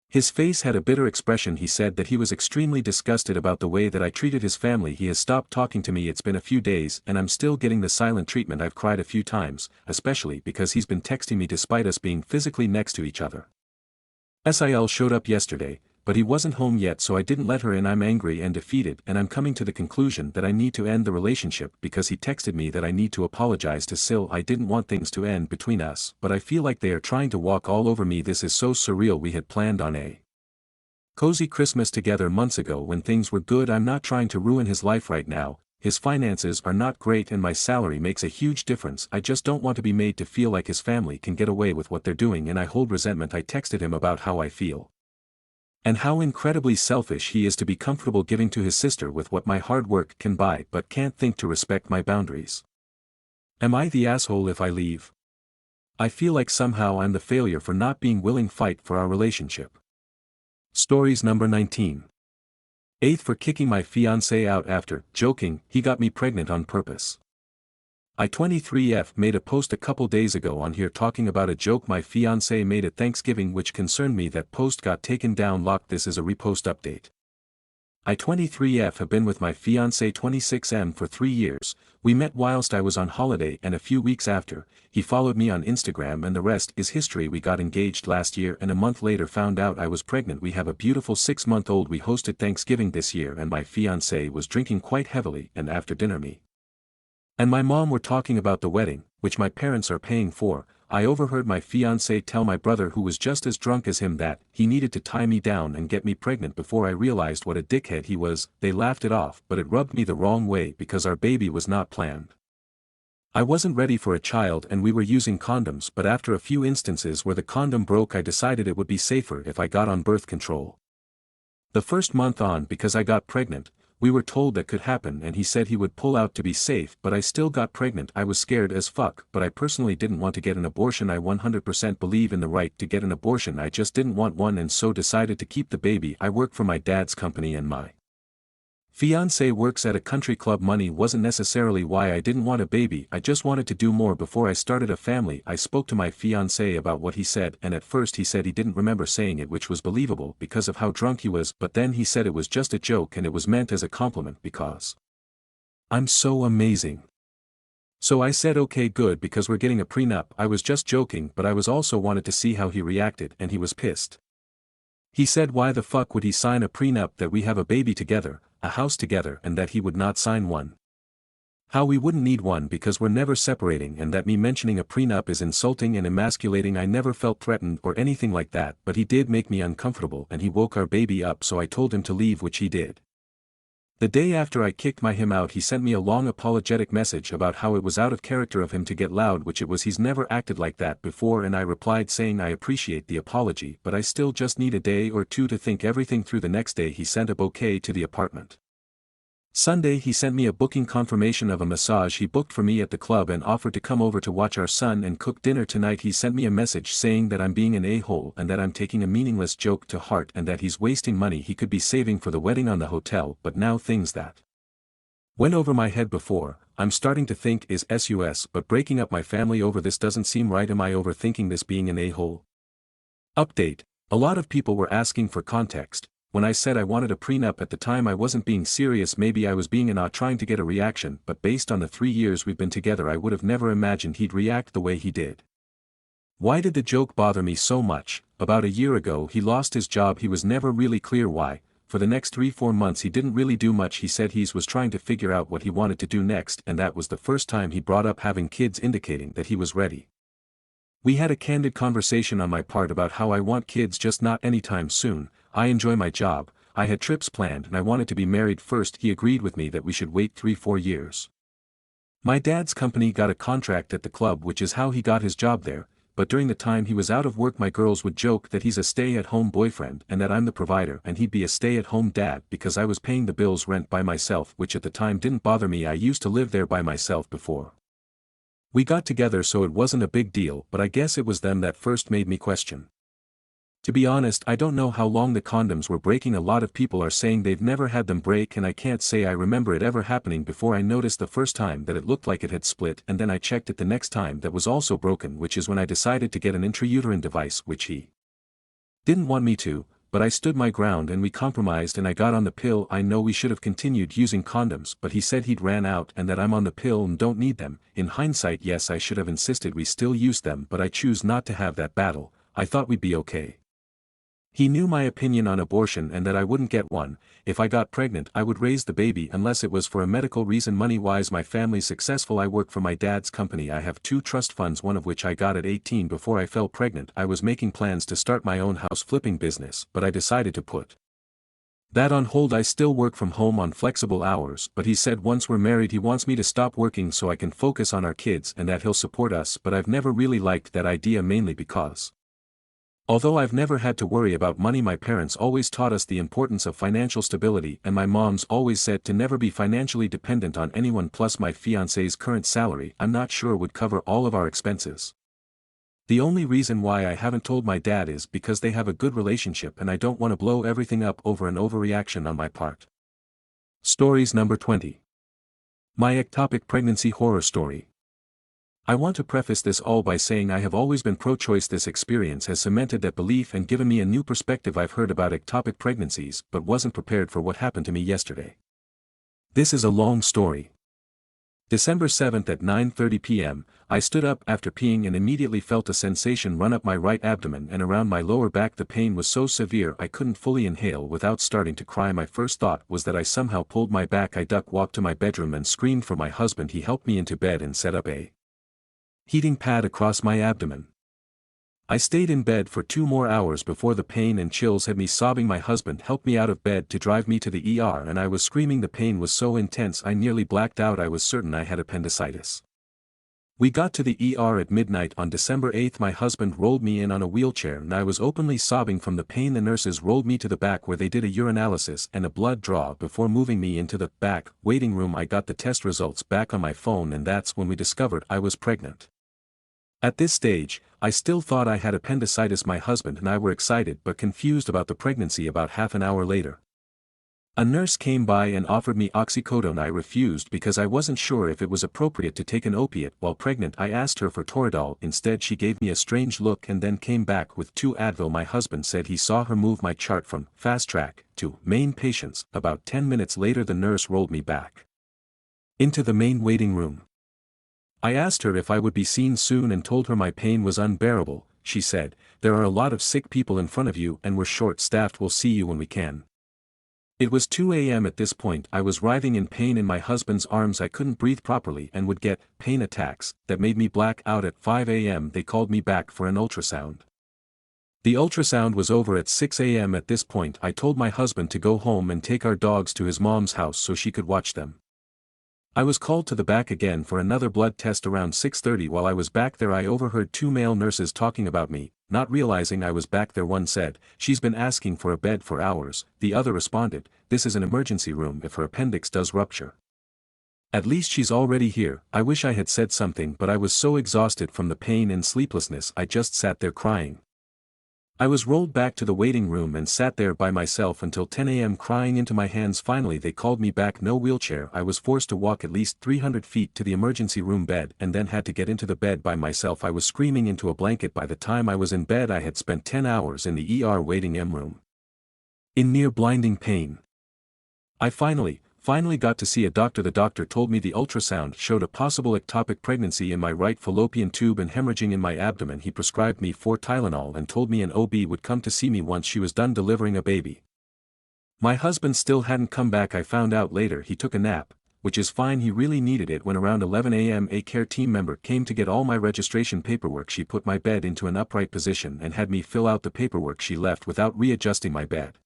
His face had a bitter expression. He said that he was extremely disgusted about the way that I treated his family. He has stopped talking to me. It's been a few days and I'm still getting the silent treatment. I've cried a few times, especially because he's been texting me despite us being physically next to each other. SIL showed up yesterday, but he wasn't home yet, so I didn't let her in. I'm angry and defeated and I'm coming to the conclusion that I need to end the relationship because he texted me that I need to apologize to Sil. I didn't want things to end between us, but I feel like they are trying to walk all over me. This is so surreal. We had planned on a cozy Christmas together months ago when things were good. I'm not trying to ruin his life right now. His finances are not great and my salary makes a huge difference. I just don't want to be made to feel like his family can get away with what they're doing and I hold resentment. I texted him about how I feel and how incredibly selfish he is to be comfortable giving to his sister with what my hard work can buy but can't think to respect my boundaries. Am I the asshole if I leave? I feel like somehow I'm the failure for not being willing to fight for our relationship. Stories number 19. 8th for kicking my fiancé out after joking he got me pregnant on purpose. I 23F made a post a couple days ago on here talking about a joke my fiancé made at Thanksgiving which concerned me. That post got taken down. Locked. This is a repost update. I 23F have been with my fiancé 26M for 3 years. We met whilst I was on holiday and a few weeks after, he followed me on Instagram and the rest is history. We got engaged last year and a month later found out I was pregnant. We have a beautiful 6-month-old. We hosted Thanksgiving this year and my fiancé was drinking quite heavily and after dinner me and my mom were talking about the wedding, which my parents are paying for. I overheard my fiancé tell my brother who was just as drunk as him that he needed to tie me down and get me pregnant. Before I realized what a dickhead he was. They laughed it off, but it rubbed me the wrong way because our baby was not planned. I wasn't ready for a child and we were using condoms, but after a few instances where the condom broke I decided it would be safer if I got on birth control. The first month on because I got pregnant, we were told that could happen and he said he would pull out to be safe, but I still got pregnant. I was scared as fuck, but I personally didn't want to get an abortion. I 100% believe in the right to get an abortion. I just didn't want one and so decided to keep the baby. I work for my dad's company and my fiancé works at a country club. Money wasn't necessarily why I didn't want a baby. I just wanted to do more before I started a family. I spoke to my fiancé about what he said and at first he said he didn't remember saying it, which was believable because of how drunk he was, but then he said it was just a joke and it was meant as a compliment because I'm so amazing. So I said okay good because we're getting a prenup. I was just joking, but I was also wanted to see how he reacted and he was pissed. He said why the fuck would he sign a prenup that we have a baby together, a house together, and that he would not sign one. How we wouldn't need one because we're never separating and that me mentioning a prenup is insulting and emasculating. I never felt threatened or anything like that, but he did make me uncomfortable and he woke our baby up, so I told him to leave, which he did. The day after I kicked him out, he sent me a long apologetic message about how it was out of character of him to get loud, which it was. He's never acted like that before, and I replied saying I appreciate the apology but I still just need a day or two to think everything through. The next day he sent a bouquet to the apartment. Sunday he sent me a booking confirmation of a massage he booked for me at the club and offered to come over to watch our son and cook dinner tonight. He sent me a message saying that I'm being an a-hole and that I'm taking a meaningless joke to heart and that he's wasting money he could be saving for the wedding on the hotel. But now things that went over my head before, I'm starting to think is sus, but breaking up my family over this doesn't seem right. Am I overthinking this? Being an a-hole? Update. A lot of people were asking for context. When I said I wanted a prenup at the time I wasn't being serious. Maybe I was being an trying to get a reaction, but based on the 3 years we've been together I would have never imagined he'd react the way he did. Why did the joke bother me so much? About a year ago he lost his job. He was never really clear why. For the next 3-4 months he didn't really do much. He said he was trying to figure out what he wanted to do next, and that was the first time he brought up having kids, indicating that he was ready. We had a candid conversation on my part about how I want kids, just not anytime soon. I enjoy my job, I had trips planned and I wanted to be married first. He agreed with me that we should wait 3-4 years. My dad's company got a contract at the club, which is how he got his job there, but during the time he was out of work my girls would joke that he's a stay-at-home boyfriend and that I'm the provider and he'd be a stay-at-home dad because I was paying the bills, rent by myself, which at the time didn't bother me. I used to live there by myself before we got together, so it wasn't a big deal, but I guess it was them that first made me question. To be honest, I don't know how long the condoms were breaking. A lot of people are saying they've never had them break, and I can't say I remember it ever happening before. I noticed the first time that it looked like it had split, and then I checked it the next time that was also broken, which is when I decided to get an intrauterine device, which he didn't want me to, but I stood my ground and we compromised and I got on the pill. I know we should have continued using condoms, but he said he'd ran out and that I'm on the pill and don't need them. In hindsight, yes, I should have insisted we still use them, but I choose not to have that battle. I thought we'd be okay. He knew my opinion on abortion and that I wouldn't get one. If I got pregnant I would raise the baby unless it was for a medical reason. Money-wise my family's successful. I work for my dad's company. I have 2 trust funds, one of which I got at 18 before I fell pregnant. I was making plans to start my own house flipping business, but I decided to put that on hold. I still work from home on flexible hours, but he said once we're married he wants me to stop working so I can focus on our kids and that he'll support us, but I've never really liked that idea, mainly because although I've never had to worry about money, my parents always taught us the importance of financial stability, and my mom's always said to never be financially dependent on anyone. Plus my fiancé's current salary I'm not sure would cover all of our expenses. The only reason why I haven't told my dad is because they have a good relationship and I don't want to blow everything up over an overreaction on my part. Stories number 20. My ectopic pregnancy horror story. I want to preface this all by saying I have always been pro-choice. This experience has cemented that belief and given me a new perspective. I've heard about ectopic pregnancies but wasn't prepared for what happened to me yesterday. This is a long story. December 7th at 9:30 p.m., I stood up after peeing and immediately felt a sensation run up my right abdomen and around my lower back. The pain was so severe I couldn't fully inhale without starting to cry. My first thought was that I somehow pulled my back. I duck walked to my bedroom and screamed for my husband. He helped me into bed and set up a heating pad across my abdomen. I stayed in bed for 2 more hours before the pain and chills had me sobbing. My husband helped me out of bed to drive me to the ER and I was screaming. The pain was so intense I nearly blacked out. I was certain I had appendicitis. We got to the ER at midnight on December 8th. My husband rolled me in on a wheelchair and I was openly sobbing from the pain. The nurses rolled me to the back where they did a urinalysis and a blood draw before moving me into the back waiting room. I got the test results back on my phone and that's when we discovered I was pregnant. At this stage, I still thought I had appendicitis. My husband and I were excited but confused about the pregnancy. About half an hour later, a nurse came by and offered me oxycodone. I refused because I wasn't sure if it was appropriate to take an opiate while pregnant. I asked her for Toradol. Instead she gave me a strange look and then came back with 2 Advil. My husband said he saw her move my chart from fast track to main patients. About 10 minutes later the nurse rolled me back into the main waiting room. I asked her if I would be seen soon and told her my pain was unbearable. She said, "There are a lot of sick people in front of you and we're short-staffed. We'll see you when we can." It was 2 a.m. at this point. I was writhing in pain in my husband's arms. I couldn't breathe properly and would get pain attacks that made me black out. At 5 a.m. they called me back for an ultrasound. The ultrasound was over at 6 a.m. At this point I told my husband to go home and take our dogs to his mom's house so she could watch them. I was called to the back again for another blood test around 6:30. While I was back there I overheard two male nurses talking about me. Not realizing I was back there, one said, "She's been asking for a bed for hours," the other responded, "This is an emergency room if her appendix does rupture. At least she's already here." I wish I had said something, but I was so exhausted from the pain and sleeplessness I just sat there crying. I was rolled back to the waiting room and sat there by myself until 10 a.m. crying into my hands. Finally they called me back. No wheelchair. I was forced to walk at least 300 feet to the emergency room bed and then had to get into the bed by myself. I was screaming into a blanket. By the time I was in bed I had spent 10 hours in the ER waiting room. In near blinding pain. I finally got to see a doctor. The doctor told me the ultrasound showed a possible ectopic pregnancy in my right fallopian tube and hemorrhaging in my abdomen. He prescribed me 4 Tylenol and told me an OB would come to see me once she was done delivering a baby. My husband still hadn't come back. I found out later he took a nap, which is fine, he really needed it. When around 11 a.m. a care team member came to get all my registration paperwork, she put my bed into an upright position and had me fill out the paperwork. She left without readjusting my bed.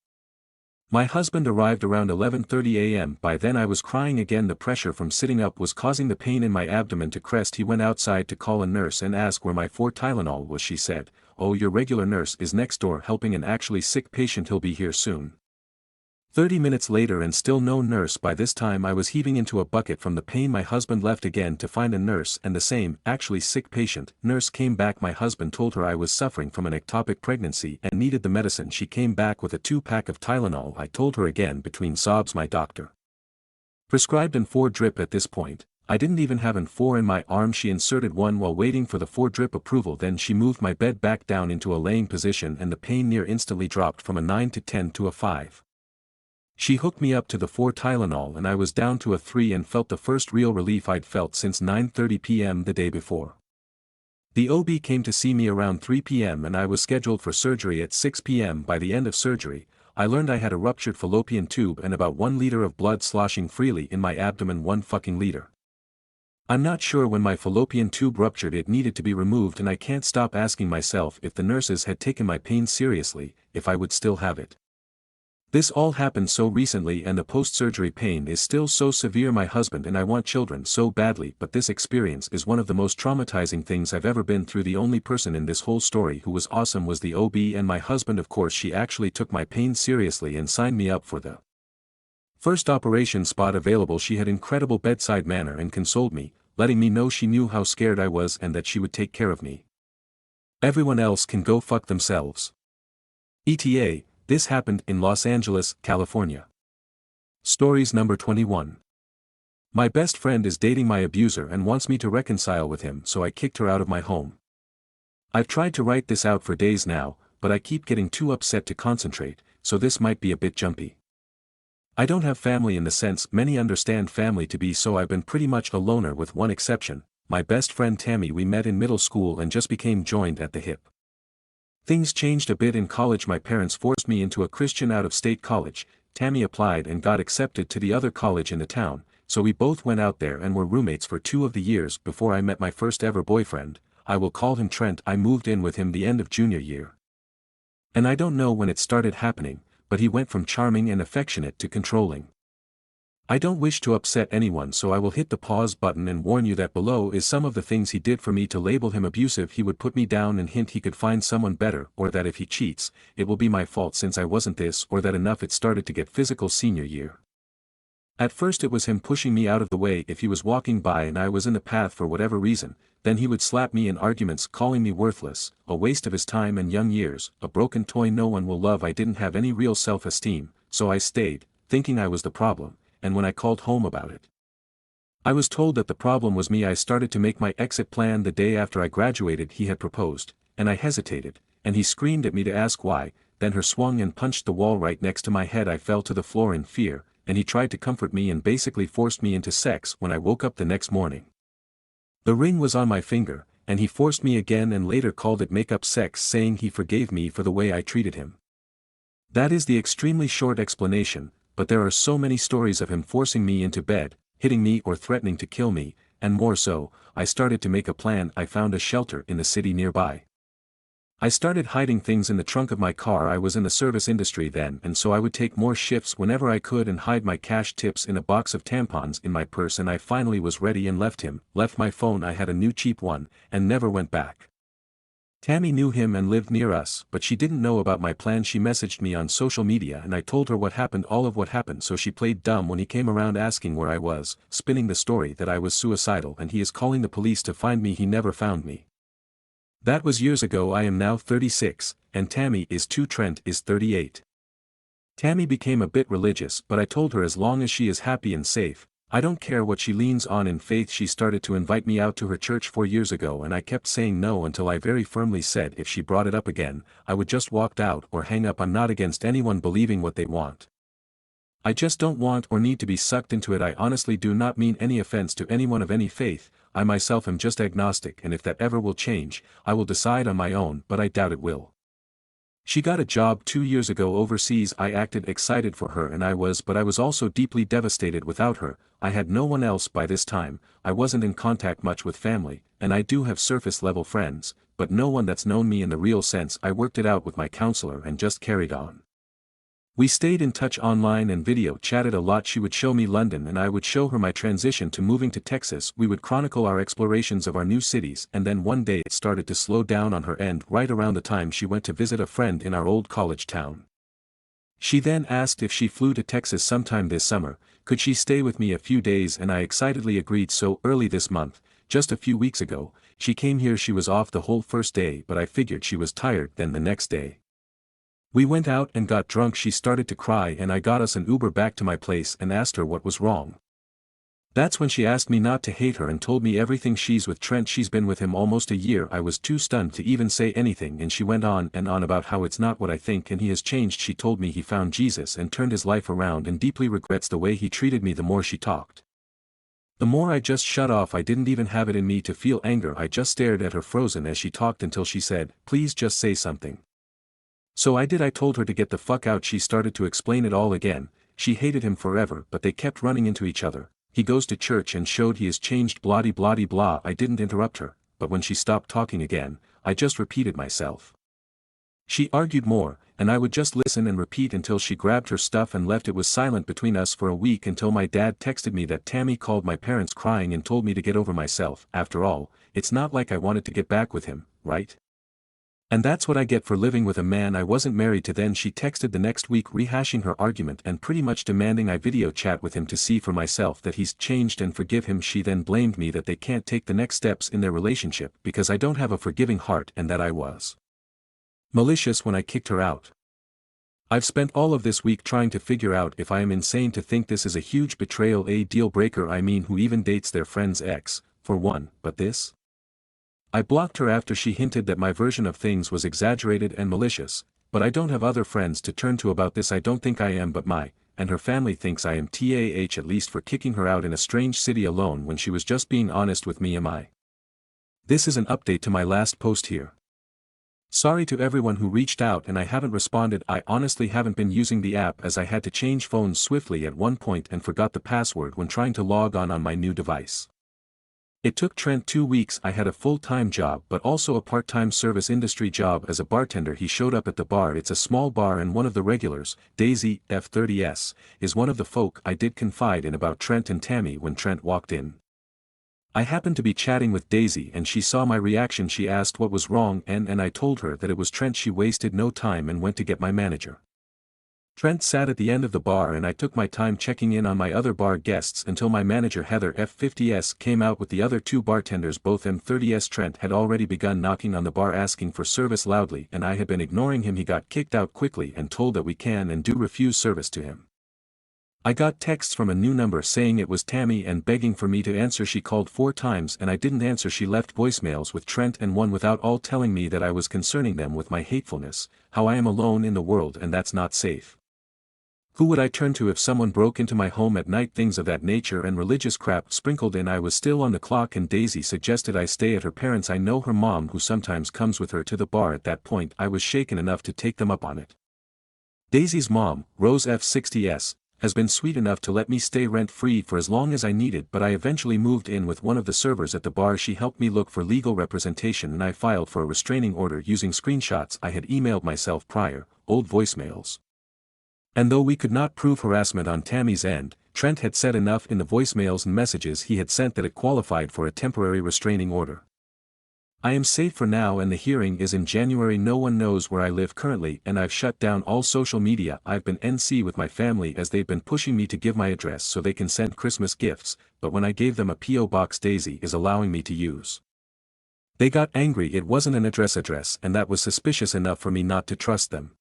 My husband arrived around 11:30 a.m. By then I was crying again. The pressure from sitting up was causing the pain in my abdomen to crest. He went outside to call a nurse and ask where my 4 Tylenol was. She said, "Oh, your regular nurse is next door helping an actually sick patient. He'll be here soon." 30 minutes later and still no nurse. By this time I was heaving into a bucket from the pain. My husband left again to find a nurse and the same, actually sick patient. Nurse came back. My husband told her I was suffering from an ectopic pregnancy and needed the medicine. She came back with a 2-pack of Tylenol. I told her again between sobs my doctor prescribed an 4 drip. At this point, I didn't even have an 4 in my arm. She inserted 1 while waiting for the 4 drip approval. Then she moved my bed back down into a laying position and the pain near instantly dropped from a 9 to 10 to a 5. She hooked me up to the 4 Tylenol and I was down to a 3 and felt the first real relief I'd felt since 9:30 p.m. the day before. The OB came to see me around 3 p.m. and I was scheduled for surgery at 6 p.m. By the end of surgery, I learned I had a ruptured fallopian tube and about 1 liter of blood sloshing freely in my abdomen. 1 fucking liter. I'm not sure when my fallopian tube ruptured it needed to be removed, and I can't stop asking myself if the nurses had taken my pain seriously, if I would still have it. This all happened so recently and the post-surgery pain is still so severe. My husband and I want children so badly, but this experience is one of the most traumatizing things I've ever been through. The only person in this whole story who was awesome was the OB and my husband. Of course she actually took my pain seriously and signed me up for the first operation spot available. She had incredible bedside manner and consoled me, letting me know she knew how scared I was and that she would take care of me. Everyone else can go fuck themselves. ETA. This happened in Los Angeles, California. Stories number 21. My best friend is dating my abuser and wants me to reconcile with him, so I kicked her out of my home. I've tried to write this out for days now, but I keep getting too upset to concentrate, so this might be a bit jumpy. I don't have family in the sense many understand family to be, so I've been pretty much a loner with one exception, my best friend Tammy. We met in middle school and just became joined at the hip. Things changed a bit in college. My parents forced me into a Christian out-of-state college. Tammy applied and got accepted to the other college in the town, so we both went out there and were roommates for 2 of the years before I met my first ever boyfriend. I will call him Trent. I moved in with him the end of junior year. And I don't know when it started happening, but he went from charming and affectionate to controlling. I don't wish to upset anyone, so I will hit the pause button and warn you that below is some of the things he did for me. To label him abusive, he would put me down and hint he could find someone better, or that if he cheats, it will be my fault since I wasn't this or that enough. It started to get physical senior year. At first it was him pushing me out of the way if he was walking by and I was in the path for whatever reason. Then he would slap me in arguments, calling me worthless, a waste of his time and young years, a broken toy no one will love. I didn't have any real self-esteem, so I stayed, thinking I was the problem. And when I called home about it, I was told that the problem was me. I started to make my exit plan. The day after I graduated he had proposed, and I hesitated, and he screamed at me to ask why. Then her swung and punched the wall right next to my head. I fell to the floor in fear, and he tried to comfort me and basically forced me into sex. When I woke up the next morning, the ring was on my finger, and he forced me again and later called it make-up sex, saying he forgave me for the way I treated him. That is the extremely short explanation. But there are so many stories of him forcing me into bed, hitting me or threatening to kill me, and more. So, I started to make a plan. I found a shelter in the city nearby. I started hiding things in the trunk of my car. I was in the service industry then, and so I would take more shifts whenever I could and hide my cash tips in a box of tampons in my purse, and I finally was ready and left my phone. I had a new cheap one, and never went back. Tammy knew him and lived near us, but she didn't know about my plan. She messaged me on social media and I told her what happened, all of what happened, so she played dumb when he came around asking where I was, spinning the story that I was suicidal and he is calling the police to find me. He never found me. That was years ago. I am now 36, and Tammy is too. Trent is 38. Tammy became a bit religious, but I told her as long as she is happy and safe, I don't care what she leans on in faith. She started to invite me out to her church 4 years ago and I kept saying no until I very firmly said if she brought it up again, I would just walk out or hang up. I'm not against anyone believing what they want. I just don't want or need to be sucked into it. I honestly do not mean any offense to anyone of any faith. I myself am just agnostic, and if that ever will change, I will decide on my own, but I doubt it will. She got a job 2 years ago overseas. I acted excited for her but I was also deeply devastated without her. I had no one else by this time. I wasn't in contact much with family, and I do have surface level friends, but no one that's known me in the real sense. I worked it out with my counselor and just carried on. We stayed in touch online and video chatted a lot. She would show me London and I would show her my transition to moving to Texas. We would chronicle our explorations of our new cities, and then one day it started to slow down on her end right around the time she went to visit a friend in our old college town. She then asked if she flew to Texas sometime this summer, could she stay with me a few days, and I excitedly agreed. So early this month, just a few weeks ago, she came here. She was off the whole first day, but I figured she was tired. Then the next day, we went out and got drunk. She started to cry and I got us an Uber back to my place and asked her what was wrong. That's when she asked me not to hate her and told me everything. She's with Trent. She's been with him almost a year. I was too stunned to even say anything, and she went on and on about how it's not what I think and he has changed. She told me he found Jesus and turned his life around and deeply regrets the way he treated me. The more she talked, the more I just shut off. I didn't even have it in me to feel anger. I just stared at her frozen as she talked until she said, "Please just say something." So I did. I told her to get the fuck out. She started to explain it all again. She hated him forever, but they kept running into each other. He goes to church and showed he is changed, blah blah blah. I didn't interrupt her, but when she stopped talking again, I just repeated myself. She argued more, and I would just listen and repeat until she grabbed her stuff and left. It was silent between us for a week until my dad texted me that Tammy called my parents crying and told me to get over myself. After all, it's not like I wanted to get back with him, right? And that's what I get for living with a man I wasn't married to. Then she texted the next week rehashing her argument and pretty much demanding I video chat with him to see for myself that he's changed and forgive him. She then blamed me that they can't take the next steps in their relationship because I don't have a forgiving heart and that I was malicious when I kicked her out. I've spent all of this week trying to figure out if I am insane to think this is a huge betrayal, a deal breaker. I mean, who even dates their friend's ex, for one, but this? I blocked her after she hinted that my version of things was exaggerated and malicious, but I don't have other friends to turn to about this. I don't think I am, but and her family thinks I am, at least for kicking her out in a strange city alone when she was just being honest with me. Am I? This is an update to my last post here. Sorry to everyone who reached out and I haven't responded. I honestly haven't been using the app as I had to change phones swiftly at one point and forgot the password when trying to log on my new device. It took Trent 2 weeks. I had a full-time job but also a part-time service industry job as a bartender. He showed up at the bar. It's a small bar and one of the regulars, Daisy, F30S, is one of the folk I did confide in about Trent and Tammy when Trent walked in. I happened to be chatting with Daisy and she saw my reaction. She asked what was wrong and I told her that it was Trent. She wasted no time and went to get my manager. Trent sat at the end of the bar and I took my time checking in on my other bar guests until my manager Heather F50S came out with the other 2 bartenders, both M30S. Trent had already begun knocking on the bar asking for service loudly and I had been ignoring him. He got kicked out quickly and told that we can and do refuse service to him. I got texts from a new number saying it was Tammy and begging for me to answer. She called 4 times and I didn't answer. She left voicemails with Trent and one without, all telling me that I was concerning them with my hatefulness, how I am alone in the world and that's not safe. Who would I turn to if someone broke into my home at night? Things of that nature and religious crap sprinkled in. I was still on the clock and Daisy suggested I stay at her parents'. I know her mom who sometimes comes with her to the bar. At that point I was shaken enough to take them up on it. Daisy's mom, Rose F60S, has been sweet enough to let me stay rent-free for as long as I needed, but I eventually moved in with one of the servers at the bar. She helped me look for legal representation and I filed for a restraining order using screenshots I had emailed myself prior, old voicemails. And though we could not prove harassment on Tammy's end, Trent had said enough in the voicemails and messages he had sent that it qualified for a temporary restraining order. I am safe for now and the hearing is in January. No one knows where I live currently and I've shut down all social media. I've been NC with my family as they've been pushing me to give my address so they can send Christmas gifts, but when I gave them a P.O. box Daisy is allowing me to use. They got angry. It wasn't an address and that was suspicious enough for me not to trust them.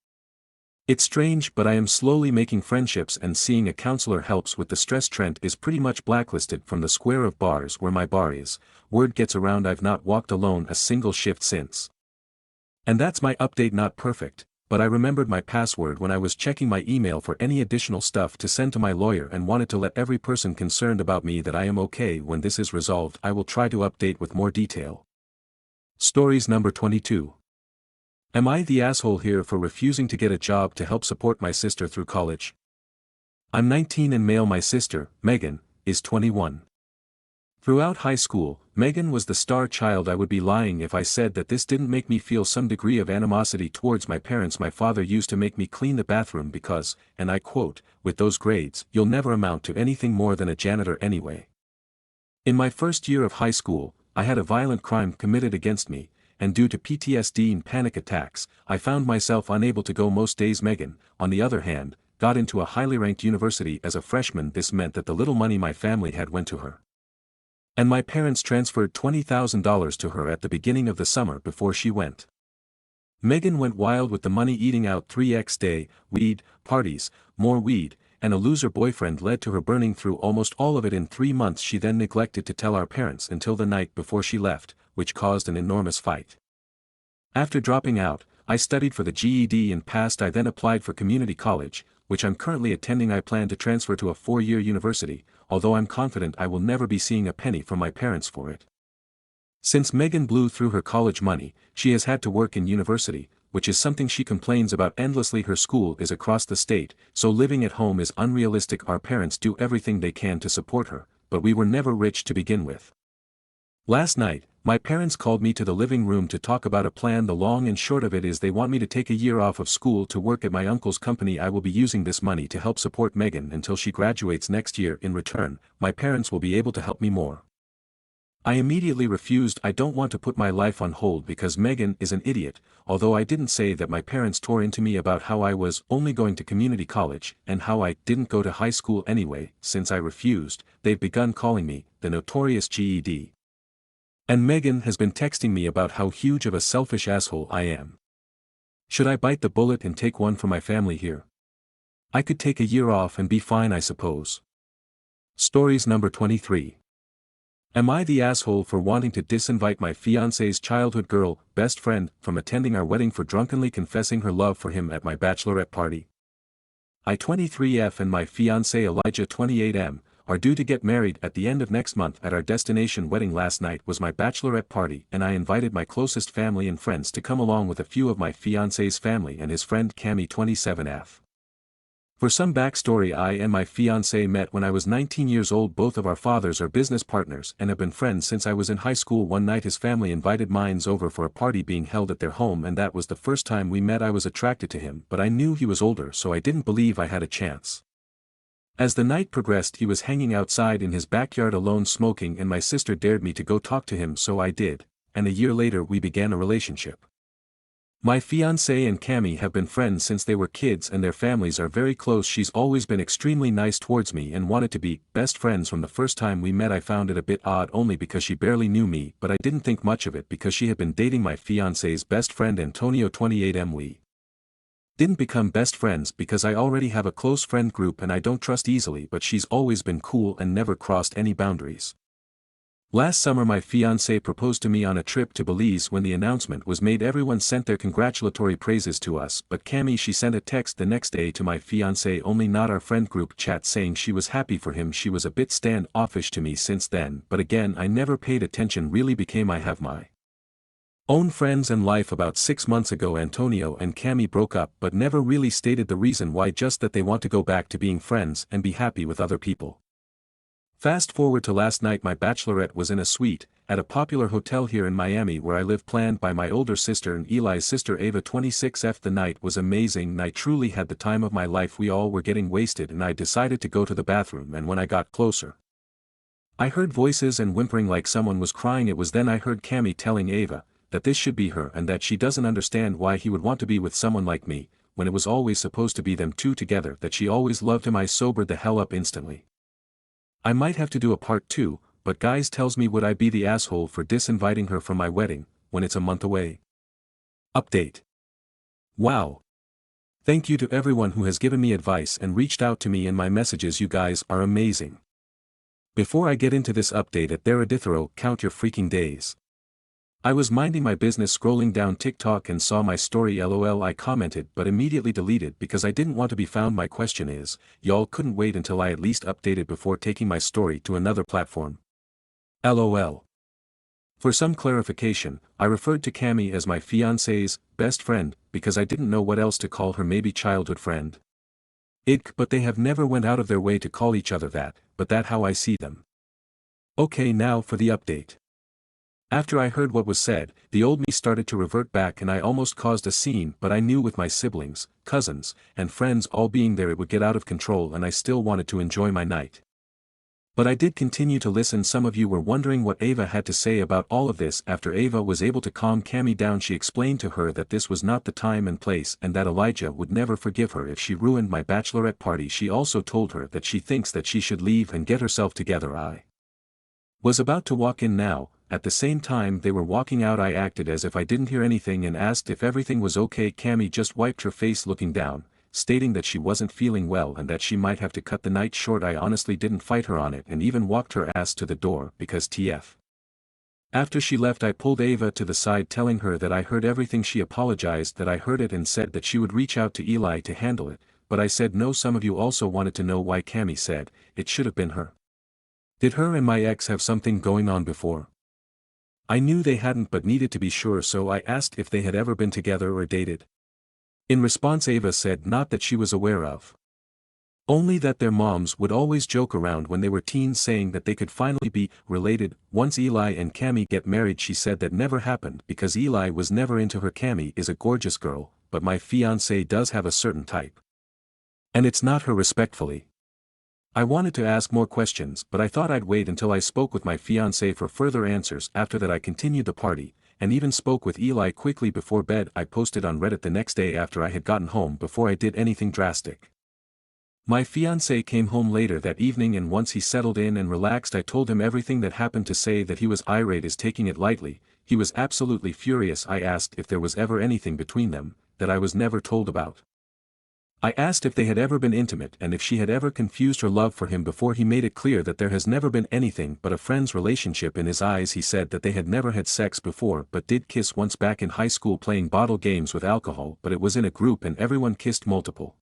It's strange, but I am slowly making friendships and seeing a counselor helps with the stress. Trent is pretty much blacklisted from the square of bars where my bar is. Word gets around I've not walked alone a single shift since. And that's my update. Not perfect, but I remembered my password when I was checking my email for any additional stuff to send to my lawyer and wanted to let every person concerned about me that I am okay. When this is resolved I will try to update with more detail. Stories number 22. Am I the asshole here for refusing to get a job to help support my sister through college? I'm 19 and male. My sister, Megan, is 21. Throughout high school, Megan was the star child. I would be lying if I said that this didn't make me feel some degree of animosity towards my parents. My father used to make me clean the bathroom because, and I quote, "With those grades, you'll never amount to anything more than a janitor anyway." In my first year of high school, I had a violent crime committed against me, and due to PTSD and panic attacks, I found myself unable to go most days. Megan, on the other hand, got into a highly ranked university as a freshman. This meant that the little money my family had went to her. And my parents transferred $20,000 to her at the beginning of the summer before she went. Megan went wild with the money, eating out 3x day, weed, parties, more weed, and a loser boyfriend led to her burning through almost all of it in 3 months. She then neglected to tell our parents until the night before she left, which caused an enormous fight. After dropping out, I studied for the GED and passed. I then applied for community college, which I'm currently attending. I plan to transfer to a 4-year university, although I'm confident I will never be seeing a penny from my parents for it. Since Megan blew through her college money, she has had to work in university, which is something she complains about endlessly. Her school is across the state, so living at home is unrealistic. Our parents do everything they can to support her, but we were never rich to begin with. Last night, my parents called me to the living room to talk about a plan. The long and short of it is they want me to take a year off of school to work at my uncle's company. I will be using this money to help support Megan until she graduates next year. In return, my parents will be able to help me more. I immediately refused. I don't want to put my life on hold because Megan is an idiot, although I didn't say that. My parents tore into me about how I was only going to community college and how I didn't go to high school anyway. Since I refused, they've begun calling me the notorious GED. And Megan has been texting me about how huge of a selfish asshole I am. Should I bite the bullet and take one for my family here? I could take a year off and be fine, I suppose. Stories number 23. Am I the asshole for wanting to disinvite my fiancé's childhood girl, best friend, from attending our wedding for drunkenly confessing her love for him at my bachelorette party? I 23F and my fiancé Elijah 28M, are due to get married at the end of next month at our destination wedding. Last night was my bachelorette party and I invited my closest family and friends to come along with a few of my fiancé's family and his friend Cami 27F. For some backstory, I and my fiancé met when I was 19 years old. Both of our fathers are business partners and have been friends since I was in high school. One night his family invited mine over for a party being held at their home, and that was the first time we met. I was attracted to him, but I knew he was older, so I didn't believe I had a chance. As the night progressed, he was hanging outside in his backyard alone smoking, and my sister dared me to go talk to him, so I did, and a year later we began a relationship. My fiancée and Cami have been friends since they were kids and their families are very close. She's always been extremely nice towards me and wanted to be best friends from the first time we met. I found it a bit odd only because she barely knew me, but I didn't think much of it because she had been dating my fiancé's best friend Antonio 28M. We didn't become best friends because I already have a close friend group and I don't trust easily, but she's always been cool and never crossed any boundaries. Last summer my fiancé proposed to me on a trip to Belize. When the announcement was made, everyone sent their congratulatory praises to us, but Cami, she sent a text the next day to my fiancé only, not our friend group chat, saying she was happy for him. She was a bit stand-offish to me since then, but again I never paid attention. Really became I have my Own friends and life. About 6 months ago Antonio and Cami broke up but never really stated the reason why, just that they want to go back to being friends and be happy with other people. Fast forward to last night, my bachelorette was in a suite, at a popular hotel here in Miami where I live, planned by my older sister and Eli's sister Ava 26F. The night was amazing and I truly had the time of my life. We all were getting wasted and I decided to go to the bathroom, and when I got closer, I heard voices and whimpering like someone was crying. It was then I heard Cami telling Ava that this should be her and that she doesn't understand why he would want to be with someone like me, when it was always supposed to be them two together, that she always loved him. I sobered the hell up instantly. I might have to do a part 2, but guys tells me, would I be the asshole for disinviting her from my wedding, when it's a month away? Update. Wow. Thank you to everyone who has given me advice and reached out to me in my messages. You guys are amazing. Before I get into this update, at Reddit, count your freaking days. I was minding my business scrolling down TikTok and saw my story. LOL, I commented but immediately deleted because I didn't want to be found. My question is, y'all couldn't wait until I at least updated before taking my story to another platform? LOL. For some clarification, I referred to Cami as my fiancé's best friend because I didn't know what else to call her, maybe childhood friend. But they have never went out of their way to call each other that, but that's how I see them. Okay, now for the update. After I heard what was said, the old me started to revert back and I almost caused a scene, but I knew with my siblings, cousins, and friends all being there it would get out of control and I still wanted to enjoy my night. But I did continue to listen. Some of you were wondering what Ava had to say about all of this. After Ava was able to calm Cami down, she explained to her that this was not the time and place and that Elijah would never forgive her if she ruined my bachelorette party. She also told her that she thinks that she should leave and get herself together. I was about to walk in now. At the same time they were walking out, I acted as if I didn't hear anything and asked if everything was okay. Cami just wiped her face looking down, stating that she wasn't feeling well and that she might have to cut the night short. I honestly didn't fight her on it and even walked her ass to the door because TF. After she left I pulled Ava to the side telling her that I heard everything. She apologized that I heard it and said that she would reach out to Eli to handle it, but I said no. Some of you also wanted to know why. Cami said, it should have been her. Did her and my ex have something going on before? I knew they hadn't but needed to be sure, so I asked if they had ever been together or dated. In response Ava said not that she was aware of. Only that their moms would always joke around when they were teens saying that they could finally be related once Eli and Cami get married. She said that never happened because Eli was never into her. Cami is a gorgeous girl, but my fiancé does have a certain type. And it's not her, respectfully. I wanted to ask more questions but I thought I'd wait until I spoke with my fiancé for further answers. After that I continued the party, and even spoke with Eli quickly before bed. I posted on Reddit the next day after I had gotten home before I did anything drastic. My fiancé came home later that evening and once he settled in and relaxed I told him everything that happened. To say that he was irate is taking it lightly. He was absolutely furious. I asked if there was ever anything between them that I was never told about. I asked if they had ever been intimate and if she had ever confused her love for him before. He made it clear that there has never been anything but a friend's relationship. In his eyes he said that they had never had sex before but did kiss once back in high school playing bottle games with alcohol, but it was in a group and everyone kissed multiple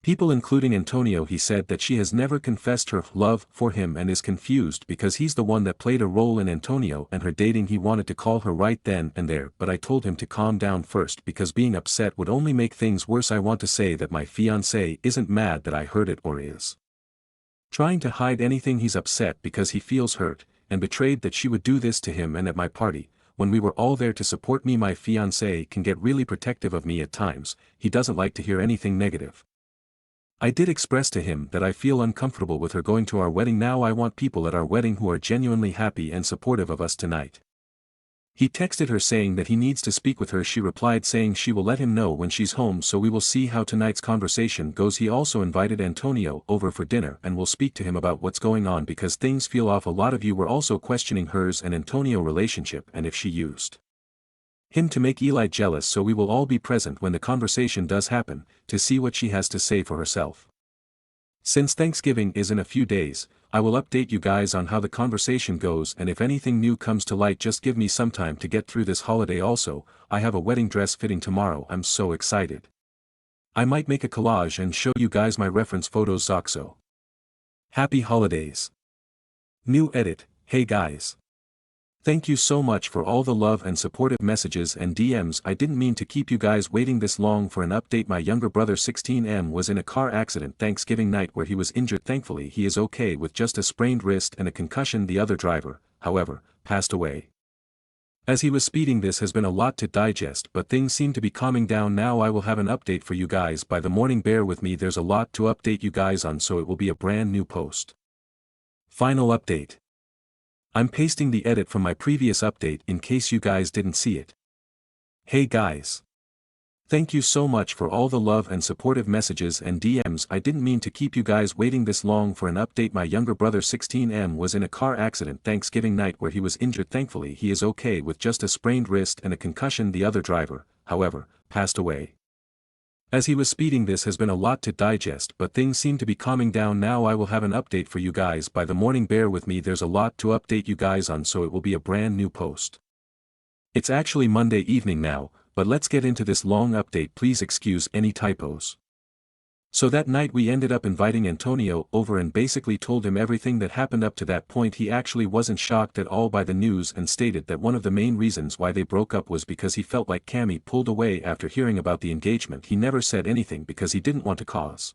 people including Antonio. He said that she has never confessed her love for him and is confused because he's the one that played a role in Antonio and her dating. He wanted to call her right then and there but I told him to calm down first because being upset would only make things worse. I want to say that my fiancé isn't mad that I heard it or is trying to hide anything. He's upset because he feels hurt and betrayed that she would do this to him and at my party, when we were all there to support me. My fiancé can get really protective of me at times. He doesn't like to hear anything negative. I did express to him that I feel uncomfortable with her going to our wedding. Now I want people at our wedding who are genuinely happy and supportive of us tonight. He texted her saying that he needs to speak with her. She replied saying she will let him know when she's home, so we will see how tonight's conversation goes. He also invited Antonio over for dinner and will speak to him about what's going on because things feel off. A lot of you were also questioning hers and Antonio relationship and if she used him to make Eli jealous, so we will all be present when the conversation does happen, to see what she has to say for herself. Since Thanksgiving is in a few days, I will update you guys on how the conversation goes, and if anything new comes to light just give me some time to get through this holiday. Also, I have a wedding dress fitting tomorrow. I'm so excited. I might make a collage and show you guys my reference photos. Zoxo. Happy holidays. New edit. Hey guys. Thank you so much for all the love and supportive messages and DMs. I didn't mean to keep you guys waiting this long for an update. My younger brother 16M was in a car accident Thanksgiving night where he was injured. Thankfully he is okay with just a sprained wrist and a concussion. The other driver, however, passed away. As he was speeding. This has been a lot to digest, but things seem to be calming down now. I will have an update for you guys by the morning. Bear with me, there's a lot to update you guys on, so it will be a brand new post. Final update. I'm pasting the edit from my previous update in case you guys didn't see it. Hey guys. Thank you so much for all the love and supportive messages and DMs. I didn't mean to keep you guys waiting this long for an update. My younger brother 16M was in a car accident Thanksgiving night where he was injured. Thankfully he is okay with just a sprained wrist and a concussion. The other driver, however, passed away. As he was speeding. This has been a lot to digest, but things seem to be calming down now. I will have an update for you guys by the morning. Bear with me, there's a lot to update you guys on, so it will be a brand new post. It's actually Monday evening now, but let's get into this long update. Please excuse any typos. So that night we ended up inviting Antonio over and basically told him everything that happened up to that point. He actually wasn't shocked at all by the news and stated that one of the main reasons why they broke up was because he felt like Cammy pulled away after hearing about the engagement. He never said anything because he didn't want to cause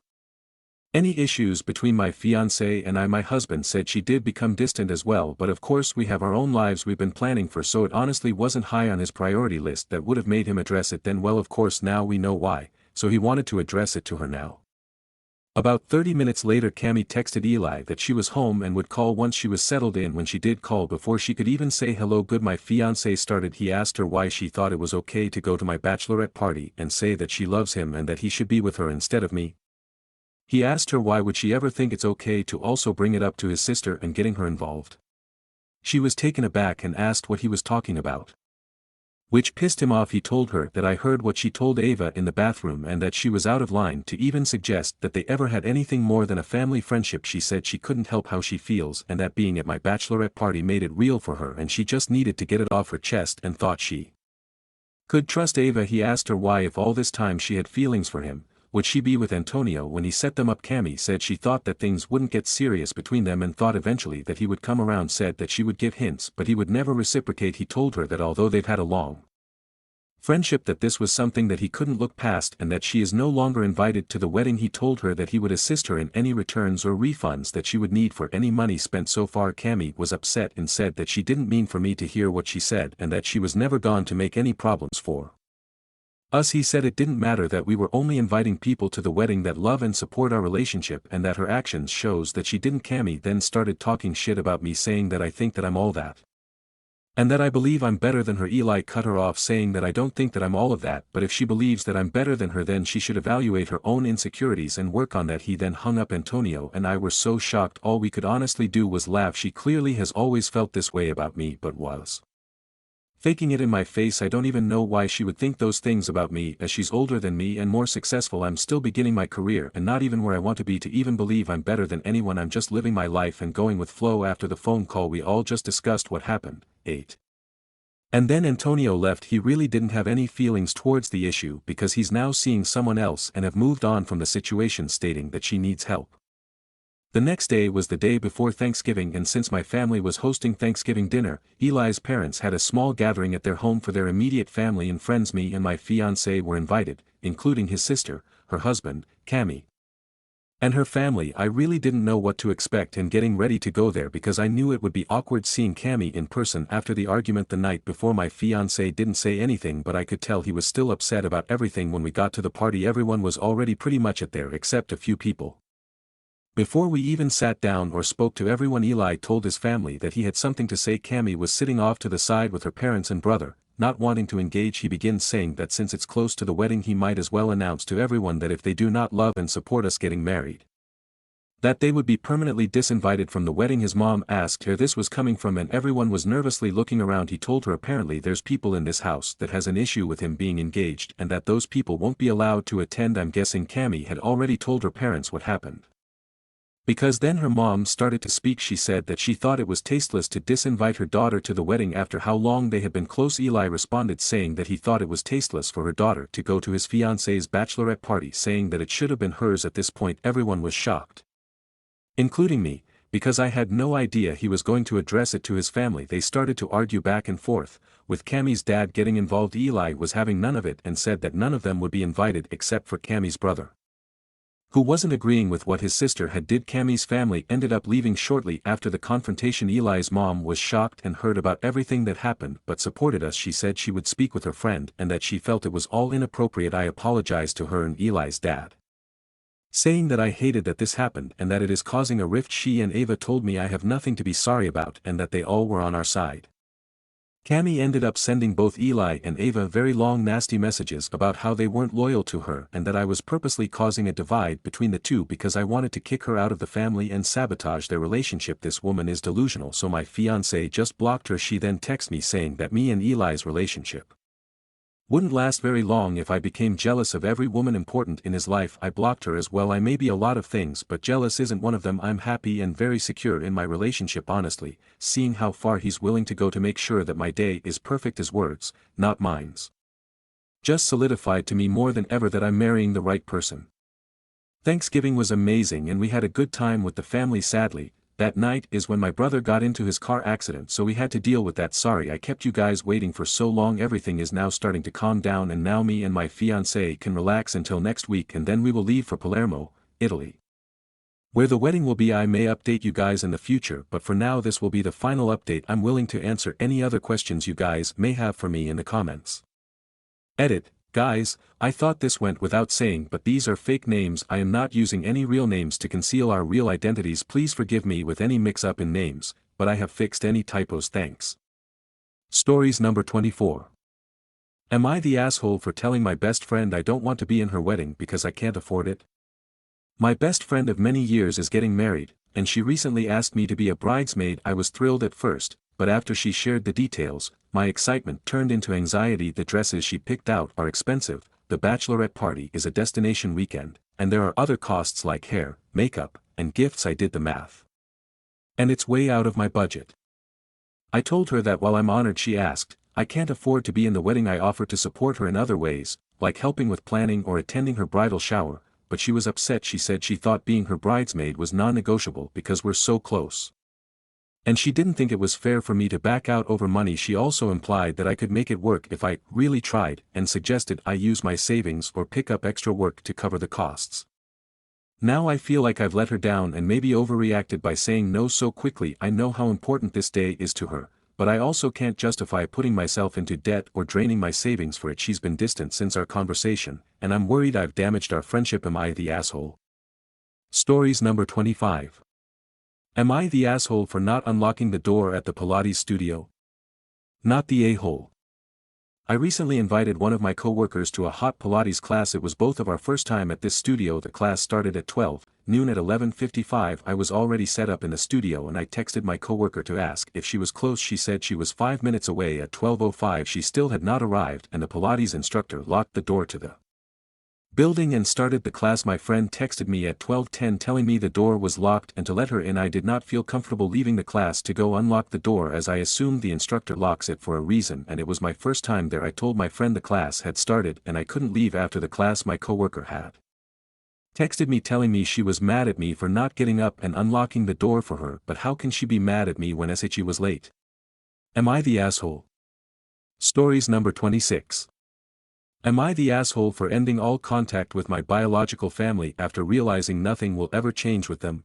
any issues between my fiancé and I. My husband said she did become distant as well, but of course we have our own lives we've been planning for, so it honestly wasn't high on his priority list that would have made him address it then. Well, of course now we know why, so he wanted to address it to her now. About 30 minutes later Cammy texted Eli that she was home and would call once she was settled in. When she did call, before she could even say hello good my fiancé started. He asked her why she thought it was okay to go to my bachelorette party and say that she loves him and that he should be with her instead of me. He asked her why would she ever think it's okay to also bring it up to his sister and getting her involved. She was taken aback and asked what he was talking about, which pissed him off. He told her that I heard what she told Ava in the bathroom and that she was out of line to even suggest that they ever had anything more than a family friendship. She said she couldn't help how she feels and that being at my bachelorette party made it real for her and she just needed to get it off her chest and thought she could trust Ava. He asked her why, if all this time she had feelings for him, would she be with Antonio when he set them up. Cammy said she thought that things wouldn't get serious between them and thought eventually that he would come around. Said that she would give hints but he would never reciprocate. He told her that although they've had a long friendship that this was something that he couldn't look past and that she is no longer invited to the wedding. He told her that he would assist her in any returns or refunds that she would need for any money spent so far. Cammy was upset and said that she didn't mean for me to hear what she said and that she was never gone to make any problems for us. He said it didn't matter, that we were only inviting people to the wedding that love and support our relationship and that her actions shows that she didn't. Cammy then started talking shit about me, saying that I think that I'm all that and that I believe I'm better than her. Eli cut her off saying that I don't think that I'm all of that, but if she believes that I'm better than her then she should evaluate her own insecurities and work on that. He then hung up. Antonio and I were so shocked, all we could honestly do was laugh. She clearly has always felt this way about me but was faking it in my face. I don't even know why she would think those things about me, as she's older than me and more successful. I'm still beginning my career and not even where I want to be to even believe I'm better than anyone. I'm just living my life and going with flow. After the phone call we all just discussed what happened. 8. And then Antonio left. He really didn't have any feelings towards the issue because he's now seeing someone else and have moved on from the situation, stating that she needs help. The next day was the day before Thanksgiving, and since my family was hosting Thanksgiving dinner, Eli's parents had a small gathering at their home for their immediate family and friends. Me and my fiancé were invited, including his sister, her husband, Cammy, and her family. I really didn't know what to expect and getting ready to go there because I knew it would be awkward seeing Cammy in person after the argument the night before. My fiancé didn't say anything but I could tell he was still upset about everything. When we got to the party everyone was already pretty much at there except a few people. Before we even sat down or spoke to everyone, Eli told his family that he had something to say. Cammy was sitting off to the side with her parents and brother, not wanting to engage. He begins saying that since it's close to the wedding he might as well announce to everyone that if they do not love and support us getting married, that they would be permanently disinvited from the wedding. His mom asked where this was coming from and everyone was nervously looking around. He told her apparently there's people in this house that has an issue with him being engaged and that those people won't be allowed to attend. I'm guessing Cammy had already told her parents what happened, because then her mom started to speak. She said that she thought it was tasteless to disinvite her daughter to the wedding after how long they had been close. Eli responded saying that he thought it was tasteless for her daughter to go to his fiancé's bachelorette party, saying that it should have been hers. At this point everyone was shocked, including me, because I had no idea he was going to address it to his family. They started to argue back and forth, with Cammie's dad getting involved. Eli was having none of it and said that none of them would be invited except for Cammie's brother, who wasn't agreeing with what his sister had did. Cammie's family ended up leaving shortly after the confrontation. Eli's mom was shocked and heard about everything that happened but supported us. She said she would speak with her friend and that she felt it was all inappropriate. I apologized to her and Eli's dad, saying that I hated that this happened and that it is causing a rift. She and Ava told me I have nothing to be sorry about and that they all were on our side. Cammie ended up sending both Eli and Ava very long nasty messages about how they weren't loyal to her and that I was purposely causing a divide between the two because I wanted to kick her out of the family and sabotage their relationship. This woman is delusional, so my fiancé just blocked her. She then texted me saying that me and Eli's relationship wouldn't last very long if I became jealous of every woman important in his life. I blocked her as well. I may be a lot of things, but jealous isn't one of them. I'm happy and very secure in my relationship. Honestly, seeing how far he's willing to go to make sure that my day is perfect, his words, not mine's, just solidified to me more than ever that I'm marrying the right person. Thanksgiving was amazing and we had a good time with the family. Sadly, that night is when my brother got into his car accident, so we had to deal with that. Sorry I kept you guys waiting for so long. Everything is now starting to calm down and now me and my fiancé can relax until next week, and then we will leave for Palermo, Italy, where the wedding will be. I may update you guys in the future, but for now this will be the final update. I'm willing to answer any other questions you guys may have for me in the comments. Edit. Guys, I thought this went without saying, but these are fake names. I am not using any real names to conceal our real identities. Please forgive me with any mix-up in names, but I have fixed any typos. Thanks. Stories number 24. Am I the asshole for telling my best friend I don't want to be in her wedding because I can't afford it? My best friend of many years is getting married, and she recently asked me to be a bridesmaid. I was thrilled at first, but after she shared the details, my excitement turned into anxiety. The dresses she picked out are expensive, the bachelorette party is a destination weekend, and there are other costs like hair, makeup, and gifts. I did the math, and it's way out of my budget. I told her that while I'm honored she asked, I can't afford to be in the wedding. I offered to support her in other ways, like helping with planning or attending her bridal shower, but she was upset. She said she thought being her bridesmaid was non-negotiable because we're so close, and she didn't think it was fair for me to back out over money. She also implied that I could make it work if I really tried, and suggested I use my savings or pick up extra work to cover the costs. Now I feel like I've let her down and maybe overreacted by saying no so quickly. I know how important this day is to her, but I also can't justify putting myself into debt or draining my savings for it. She's been distant since our conversation, and I'm worried I've damaged our friendship. Am I the asshole? Stories number 25. Am I the asshole for not unlocking the door at the Pilates studio? Not the a-hole. I recently invited one of my co-workers to a hot Pilates class. It was both of our first time at this studio. The class started at 12 noon. At 11:55 I was already set up in the studio and I texted my co-worker to ask if she was close. She said she was 5 minutes away. At 12:05 she still had not arrived and the Pilates instructor locked the door to the building and started the class. My friend texted me at 12:10 telling me the door was locked and to let her in. I did not feel comfortable leaving the class to go unlock the door as I assumed the instructor locks it for a reason, and it was my first time there. I told my friend the class had started and I couldn't leave after the class. My coworker had texted me telling me she was mad at me for not getting up and unlocking the door for her, but how can she be mad at me when she was late? Am I the asshole? Stories number 26. Am I the asshole for ending all contact with my biological family after realizing nothing will ever change with them?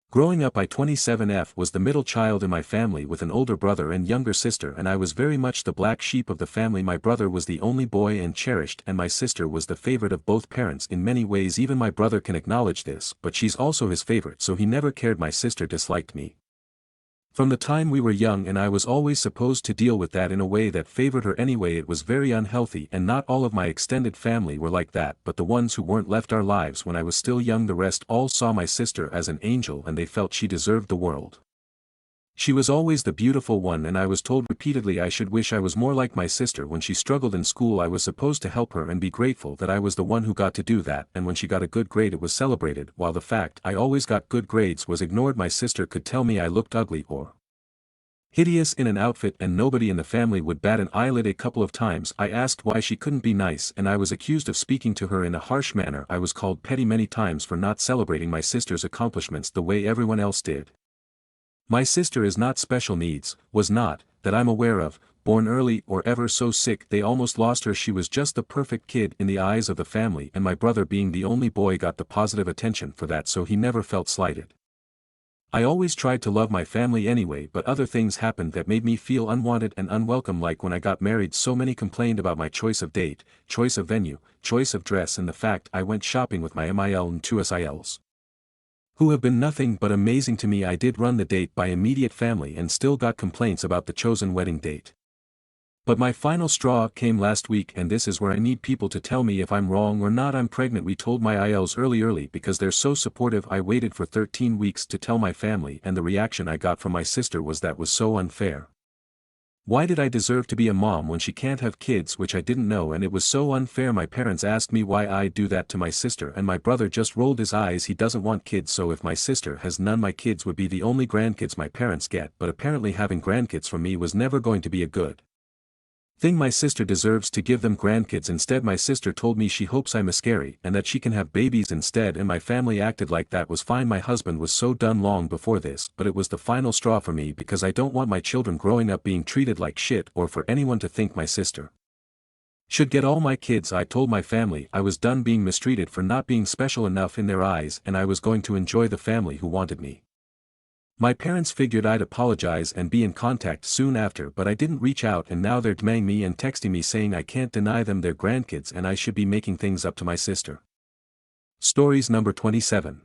Growing up, I 27F was the middle child in my family with an older brother and younger sister, and I was very much the black sheep of the family. My brother was the only boy and cherished, and my sister was the favorite of both parents in many ways. Even my brother can acknowledge this, but she's also his favorite, so he never cared. My sister disliked me from the time we were young, and I was always supposed to deal with that in a way that favored her anyway. It was very unhealthy, and not all of my extended family were like that, but the ones who weren't left our lives when I was still young. The rest all saw my sister as an angel and they felt she deserved the world. She was always the beautiful one, and I was told repeatedly I should wish I was more like my sister. When she struggled in school I was supposed to help her and be grateful that I was the one who got to do that, and when she got a good grade it was celebrated, while the fact I always got good grades was ignored. My sister could tell me I looked ugly or Hideous in an outfit, and nobody in the family would bat an eyelid. A couple of times I asked why she couldn't be nice, and I was accused of speaking to her in a harsh manner. I was called petty many times for not celebrating my sister's accomplishments the way everyone else did. My sister is not special needs, was not, that I'm aware of, born early or ever so sick they almost lost her. She was just the perfect kid in the eyes of the family, and my brother, being the only boy, got the positive attention for that, so he never felt slighted. I always tried to love my family anyway, but other things happened that made me feel unwanted and unwelcome, like when I got married. So many complained about my choice of date, choice of venue, choice of dress, and the fact I went shopping with my MIL and 2SILs, who have been nothing but amazing to me. I did run the date by immediate family and still got complaints about the chosen wedding date. But my final straw came last week, and this is where I need people to tell me if I'm wrong or not. I'm pregnant. We told my ILs early because they're so supportive. I waited for 13 weeks to tell my family, and the reaction I got from my sister was that was so unfair. Why did I deserve to be a mom when she can't have kids? Which I didn't know, and it was so unfair. My parents asked me why I do that to my sister, and my brother just rolled his eyes. He doesn't want kids, so if my sister has none, my kids would be the only grandkids my parents get. But apparently having grandkids for me was never going to be a good thing. My sister deserves to give them grandkids instead. My sister told me she hopes I miscarry and that she can have babies instead, and my family acted like that was fine. My husband was so done long before this, but it was the final straw for me because I don't want my children growing up being treated like shit, or for anyone to think my sister should get all my kids. I told my family I was done being mistreated for not being special enough in their eyes, and I was going to enjoy the family who wanted me. My parents figured I'd apologize and be in contact soon after, but I didn't reach out, and now they're DMing me and texting me saying I can't deny them their grandkids and I should be making things up to my sister. Stories number 27.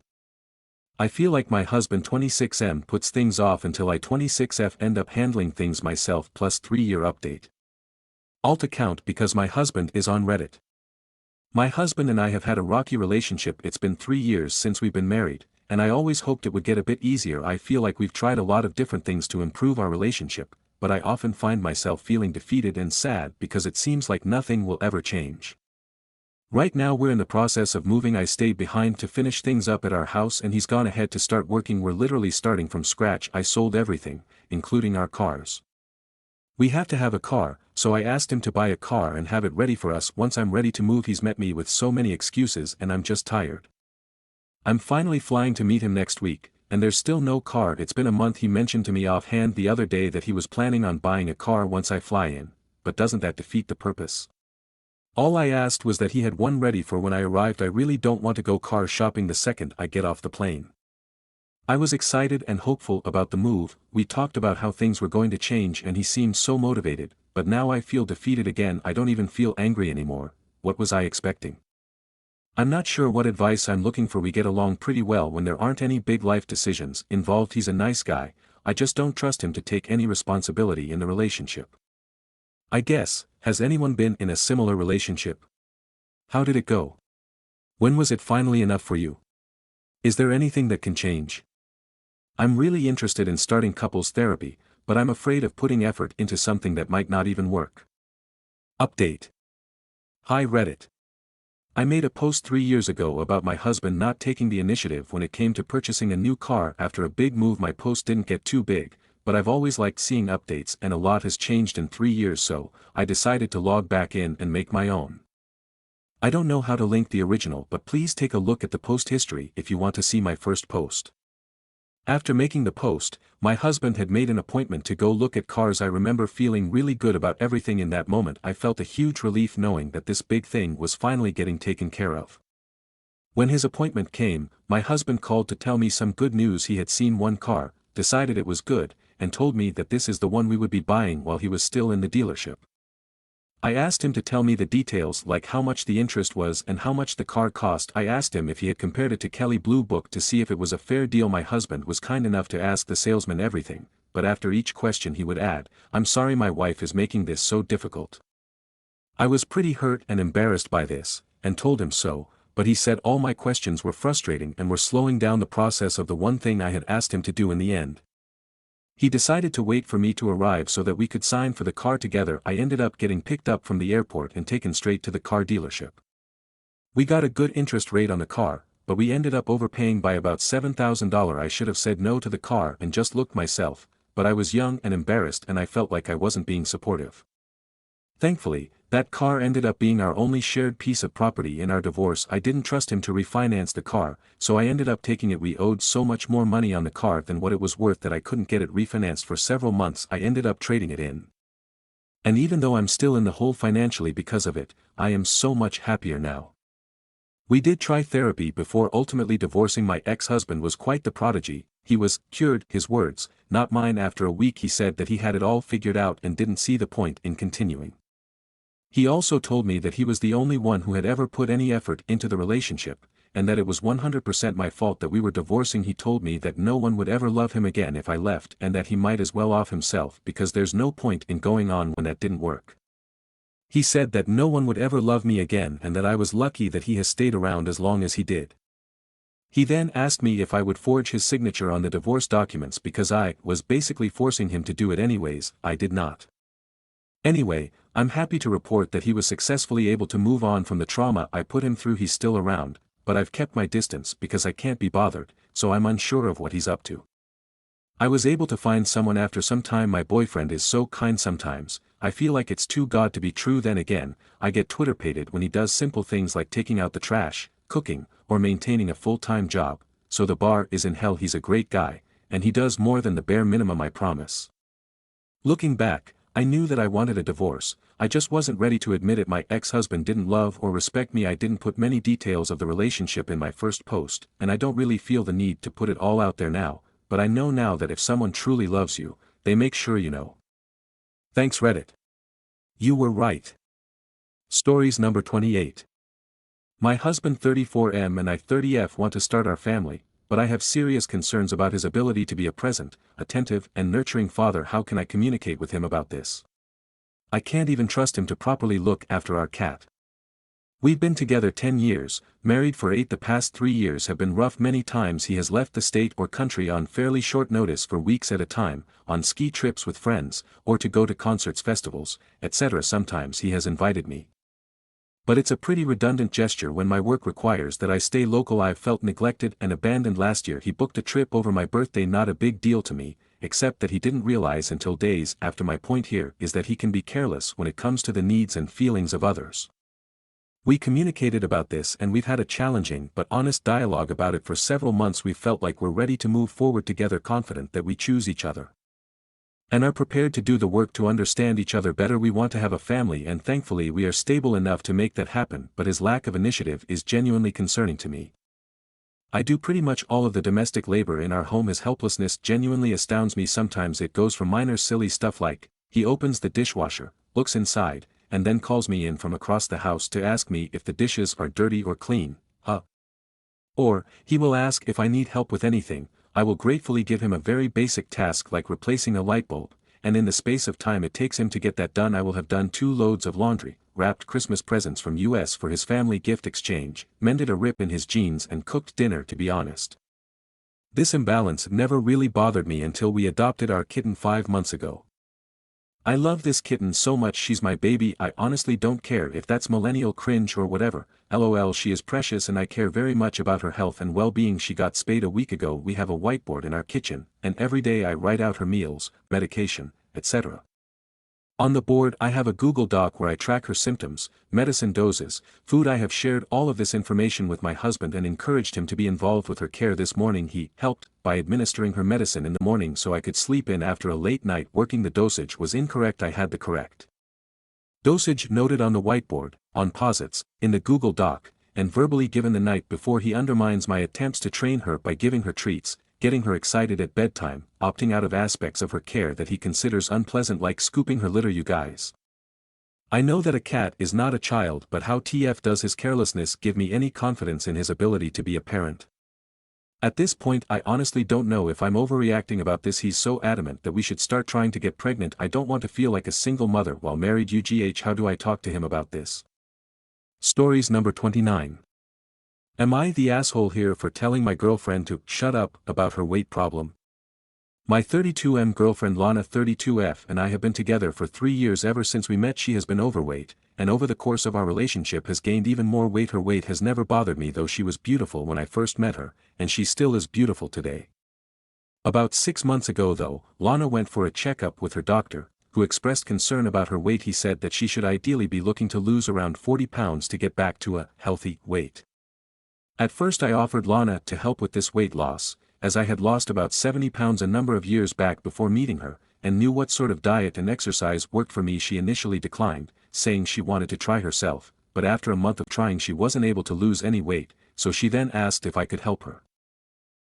I feel like my husband 26M puts things off until I 26F end up handling things myself. Plus 3-year update. Alt account because my husband is on Reddit. My husband and I have had a rocky relationship. It's been 3 years since we've been married, and I always hoped it would get a bit easier. I feel like we've tried a lot of different things to improve our relationship, but I often find myself feeling defeated and sad because it seems like nothing will ever change. Right now we're in the process of moving. I stayed behind to finish things up at our house, and he's gone ahead to start working. We're literally starting from scratch. I sold everything, including our cars. We have to have a car, so I asked him to buy a car and have it ready for us once I'm ready to move. He's met me with so many excuses, and I'm just tired. I'm finally flying to meet him next week, and there's still no car. It's been a month. He mentioned to me offhand the other day that he was planning on buying a car once I fly in, but doesn't that defeat the purpose? All I asked was that he had one ready for when I arrived. I really don't want to go car shopping the second I get off the plane. I was excited and hopeful about the move. We talked about how things were going to change and he seemed so motivated, but now I feel defeated again. I don't even feel angry anymore. What was I expecting? I'm not sure what advice I'm looking for. We get along pretty well when there aren't any big life decisions involved. He's a nice guy, I just don't trust him to take any responsibility in the relationship. I guess, has anyone been in a similar relationship? How did it go? When was it finally enough for you? Is there anything that can change? I'm really interested in starting couples therapy, but I'm afraid of putting effort into something that might not even work. Update. Hi Reddit. I made a post 3 years ago about my husband not taking the initiative when it came to purchasing a new car after a big move. My post didn't get too big, but I've always liked seeing updates, and a lot has changed in 3 years, so I decided to log back in and make my own. I don't know how to link the original, but please take a look at the post history if you want to see my first post. After making the post, my husband had made an appointment to go look at cars. I remember feeling really good about everything in that moment. I felt a huge relief knowing that this big thing was finally getting taken care of. When his appointment came, my husband called to tell me some good news. He had seen one car, decided it was good, and told me that this is the one we would be buying while he was still in the dealership. I asked him to tell me the details, like how much the interest was and how much the car cost. I asked him if he had compared it to Kelley Blue Book to see if it was a fair deal. My husband was kind enough to ask the salesman everything, but after each question he would add, "I'm sorry my wife is making this so difficult." I was pretty hurt and embarrassed by this, and told him so, but he said all my questions were frustrating and were slowing down the process of the one thing I had asked him to do in the end. He decided to wait for me to arrive so that we could sign for the car together. I ended up getting picked up from the airport and taken straight to the car dealership. We got a good interest rate on the car, but we ended up overpaying by about $7,000. I should have said no to the car and just looked myself, but I was young and embarrassed and I felt like I wasn't being supportive. Thankfully, that car ended up being our only shared piece of property in our divorce. I didn't trust him to refinance the car, so I ended up taking it. We owed so much more money on the car than what it was worth that I couldn't get it refinanced for several months. I ended up trading it in. And even though I'm still in the hole financially because of it, I am so much happier now. We did try therapy before ultimately divorcing. My ex-husband was quite the prodigy. He was cured, his words, not mine. After a week he said that he had it all figured out and didn't see the point in continuing. He also told me that he was the only one who had ever put any effort into the relationship, and that it was 100% my fault that we were divorcing. He told me that no one would ever love him again if I left and that he might as well off himself because there's no point in going on when that didn't work. He said that no one would ever love me again and that I was lucky that he has stayed around as long as he did. He then asked me if I would forge his signature on the divorce documents because I was basically forcing him to do it anyways. I did not. Anyway, I'm happy to report that he was successfully able to move on from the trauma I put him through. He's still around, but I've kept my distance because I can't be bothered, so I'm unsure of what he's up to. I was able to find someone after some time. My boyfriend is so kind sometimes, I feel like it's too good to be true. Then again, I get Twitter-pated when he does simple things like taking out the trash, cooking, or maintaining a full-time job, so the bar is in hell. He's a great guy, and he does more than the bare minimum, I promise. Looking back, I knew that I wanted a divorce, I just wasn't ready to admit it. My ex-husband didn't love or respect me. I didn't put many details of the relationship in my first post, and I don't really feel the need to put it all out there now, but I know now that if someone truly loves you, they make sure you know. Thanks Reddit. You were right. Stories number 28. My husband 34M and I 30F want to start our family, but I have serious concerns about his ability to be a present, attentive and nurturing father. How can I communicate with him about this? I can't even trust him to properly look after our cat. We've been together 10 years, married for 8. The past 3 years have been rough. Many times he has left the state or country on fairly short notice for weeks at a time, on ski trips with friends, or to go to concerts, festivals, etc. Sometimes he has invited me. But it's a pretty redundant gesture when my work requires that I stay local. I've felt neglected and abandoned. Last year he booked a trip over my birthday. Not a big deal to me, except that he didn't realize until days after. My point here is that he can be careless when it comes to the needs and feelings of others. We communicated about this and we've had a challenging but honest dialogue about it for several months. We felt like we're ready to move forward together, confident that we choose each other and are prepared to do the work to understand each other better. We want to have a family and thankfully we are stable enough to make that happen, but his lack of initiative is genuinely concerning to me. I do pretty much all of the domestic labor in our home. His helplessness genuinely astounds me. Sometimes it goes from minor silly stuff like, he opens the dishwasher, looks inside, and then calls me in from across the house to ask me if the dishes are dirty or clean, or, he will ask if I need help with anything. I will gratefully give him a very basic task like replacing a light bulb, and in the space of time it takes him to get that done I will have done 2 loads of laundry, wrapped Christmas presents from US for his family gift exchange, mended a rip in his jeans and cooked dinner. To be honest, this imbalance never really bothered me until we adopted our kitten 5 months ago. I love this kitten so much. She's my baby. I honestly don't care if that's millennial cringe or whatever. LOL, she is precious and I care very much about her health and well-being. She got spayed a week ago. We have a whiteboard in our kitchen, and every day I write out her meals, medication, etc. On the board I have a Google Doc where I track her symptoms, medicine doses, food. I have shared all of this information with my husband and encouraged him to be involved with her care. This morning he helped by administering her medicine in the morning so I could sleep in after a late night working. The dosage was incorrect. I had the correct dosage noted on the whiteboard, on posits, in the Google Doc, and verbally given the night before. He undermines my attempts to train her by giving her treats, getting her excited at bedtime, opting out of aspects of her care that he considers unpleasant like scooping her litter. You guys, I know that a cat is not a child, but how TF does his carelessness give me any confidence in his ability to be a parent? At this point I honestly don't know if I'm overreacting about this. He's so adamant that we should start trying to get pregnant. I don't want to feel like a single mother while married. UGH, how do I talk to him about this? Stories number 29. Am I the asshole here for telling my girlfriend to shut up about her weight problem? My 32M girlfriend Lana 32F and I have been together for 3 years. Ever since we met she has been overweight, and over the course of our relationship has gained even more weight. Her weight has never bothered me though. She was beautiful when I first met her, and she still is beautiful today. About 6 months ago though, Lana went for a checkup with her doctor, who expressed concern about her weight. He said that she should ideally be looking to lose around 40 pounds to get back to a healthy weight. At first I offered Lana to help with this weight loss, as I had lost about 70 pounds a number of years back before meeting her, and knew what sort of diet and exercise worked for me. She initially declined, saying she wanted to try herself, but after a month of trying she wasn't able to lose any weight, so she then asked if I could help her.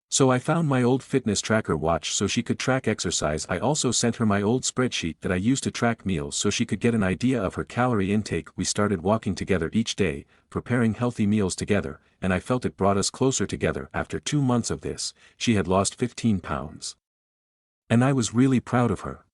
So I found my old fitness tracker watch so she could track exercise. I also sent her my old spreadsheet that I used to track meals so she could get an idea of her calorie intake. We started walking together each day, preparing healthy meals together, and I felt it brought us closer together. After 2 months of this, she had lost 15 pounds. And I was really proud of her.